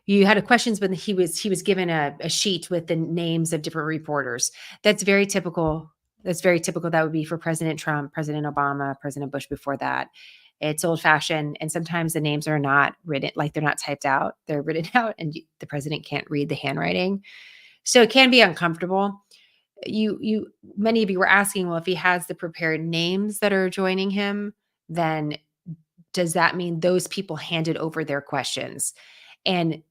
You had questions when he was given a sheet with the names of different reporters. That's very typical. That's very typical. That would be for President Trump, President Obama, President Bush before that. It's old-fashioned, and sometimes the names are not written, like they're not typed out. They're written out, and the president can't read the handwriting. So it can be uncomfortable. Many of you were asking, well, if he has the prepared names that are joining him, then does that mean those people handed over their questions? And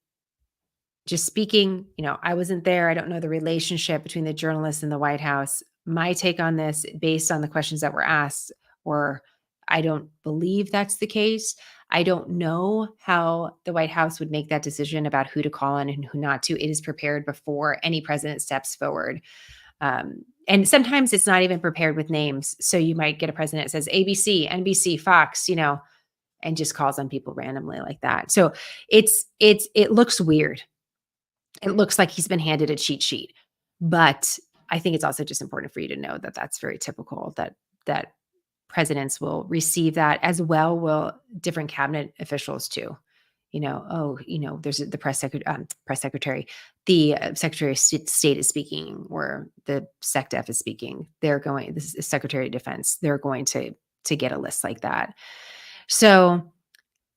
just speaking, I wasn't there. I don't know the relationship between the journalists and the White House. My take on this, based on the questions that were asked, were I don't believe that's the case. I don't know how the White House would make that decision about who to call on and who not to. It is prepared before any president steps forward. And sometimes it's not even prepared with names. So you might get a president that says ABC, NBC, Fox, and just calls on people randomly like that. So it looks weird. It looks like he's been handed a cheat sheet, but I think it's also just important for you to know that that's very typical, that presidents will receive that, as well will different cabinet officials too. There's the press secretary, the Secretary of State is speaking, or the SecDef is speaking. This is Secretary of Defense. They're going to get a list like that. So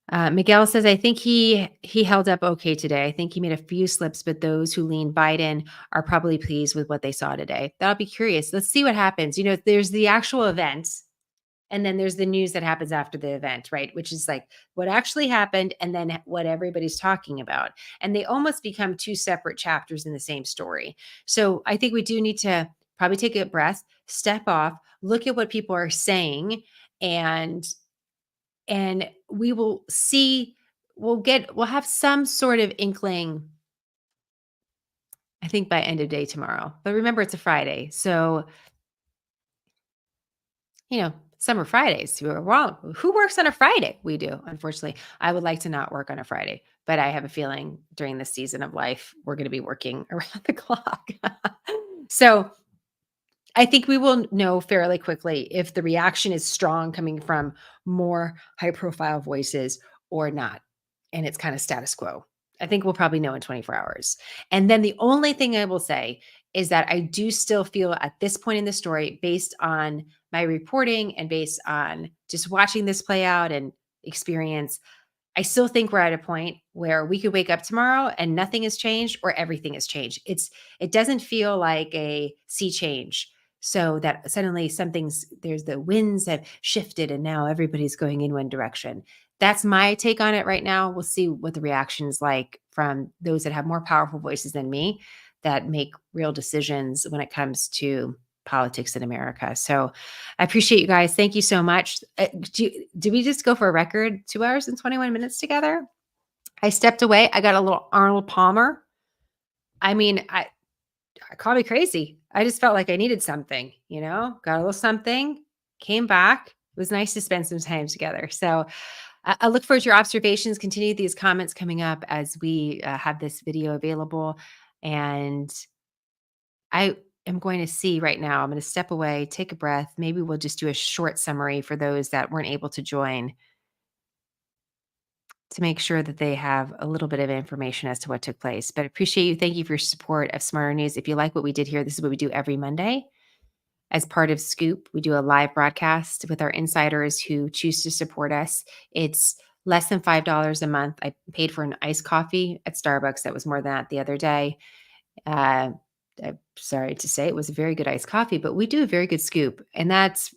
Miguel says, I think he held up okay today. I think he made a few slips, but those who lean Biden are probably pleased with what they saw today. That'll be curious. Let's see what happens. There's the actual event, and then there's the news that happens after the event, right? Which is like what actually happened and then what everybody's talking about. And they almost become two separate chapters in the same story. So I think we do need to probably take a breath, step off, look at what people are saying, and we will see, we'll have some sort of inkling, I think, by end of day tomorrow. But remember, it's a Friday. So, summer Fridays, you are wrong. Who works on a Friday? We do, unfortunately. I would like to not work on a Friday, but I have a feeling during this season of life, we're going to be working around the clock. So I think we will know fairly quickly if the reaction is strong coming from more high-profile voices or not, and it's kind of status quo. I think we'll probably know in 24 hours. And then the only thing I will say is that I do still feel at this point in the story, based on my reporting and based on just watching this play out and experience, I still think we're at a point where we could wake up tomorrow and nothing has changed or everything has changed. It doesn't feel like a sea change. So that suddenly there's the winds have shifted and now everybody's going in one direction. That's my take on it right now. We'll see what the reaction is like from those that have more powerful voices than me that make real decisions when it comes to politics in America. So I appreciate you guys. Thank you so much. Did we just go for a record 2 hours and 21 minutes together? I stepped away. I got a little Arnold Palmer. I mean, call me crazy. I just felt like I needed something, got a little something, came back. It was nice to spend some time together. So I look forward to your observations. Continue these comments coming up as we have this video available. And I am going to see right now, I'm going to step away, take a breath. Maybe we'll just do a short summary for those that weren't able to join, to make sure that they have a little bit of information as to what took place. But I appreciate you. Thank you for your support of Smarter News. If you like what we did here, this is what we do every Monday. As part of Scoop, we do a live broadcast with our insiders who choose to support us. It's less than $5 a month. I paid for an iced coffee at Starbucks. That was more than that the other day. I'm sorry to say it was a very good iced coffee, but we do a very good Scoop. And that's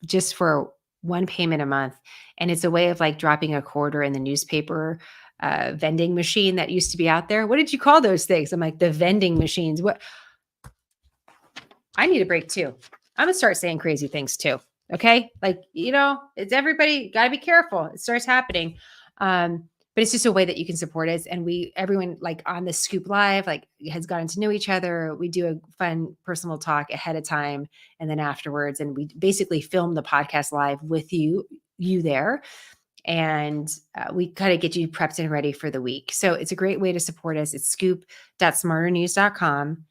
just for one payment a month. And it's a way of like dropping a quarter in the newspaper vending machine that used to be out there. What did you call those things? I'm like, the vending machines. What? I need a break too. I'm going to start saying crazy things too. Okay. Like, it's everybody got to be careful. It starts happening. But it's just a way that you can support us. And everyone like on the Scoop Live, like has gotten to know each other. We do a fun personal talk ahead of time and then afterwards. And we basically film the podcast live with you there. And we kind of get you prepped and ready for the week. So it's a great way to support us. It's scoop.smarternews.com.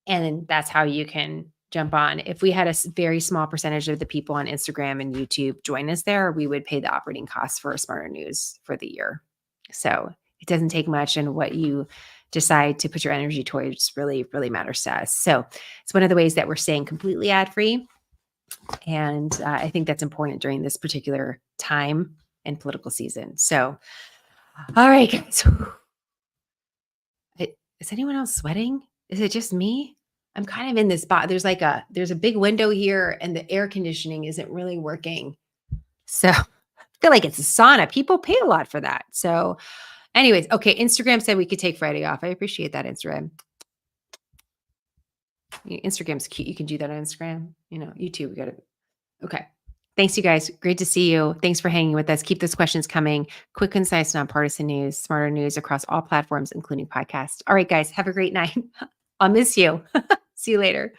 And that's how you can jump on. If we had a very small percentage of the people on Instagram and YouTube join us there, we would pay the operating costs for Smarter News for the year. So it doesn't take much, and what you decide to put your energy towards really, really matters to us. So it's one of the ways that we're staying completely ad-free. And I think that's important during this particular time and political season. So, all right, guys. Is anyone else sweating? Is it just me? I'm kind of in this spot. There's a big window here and the air conditioning isn't really working. So I feel like it's a sauna. People pay a lot for that. So Anyways, okay. Instagram said we could take Friday off. I appreciate that, Instagram. Instagram's cute. You can do that on Instagram. YouTube, we got to. Okay. Thanks, you guys. Great to see you. Thanks for hanging with us. Keep those questions coming. Quick, concise, nonpartisan news, smarter news across all platforms, including podcasts. All right, guys. Have a great night. I'll miss you. See you later.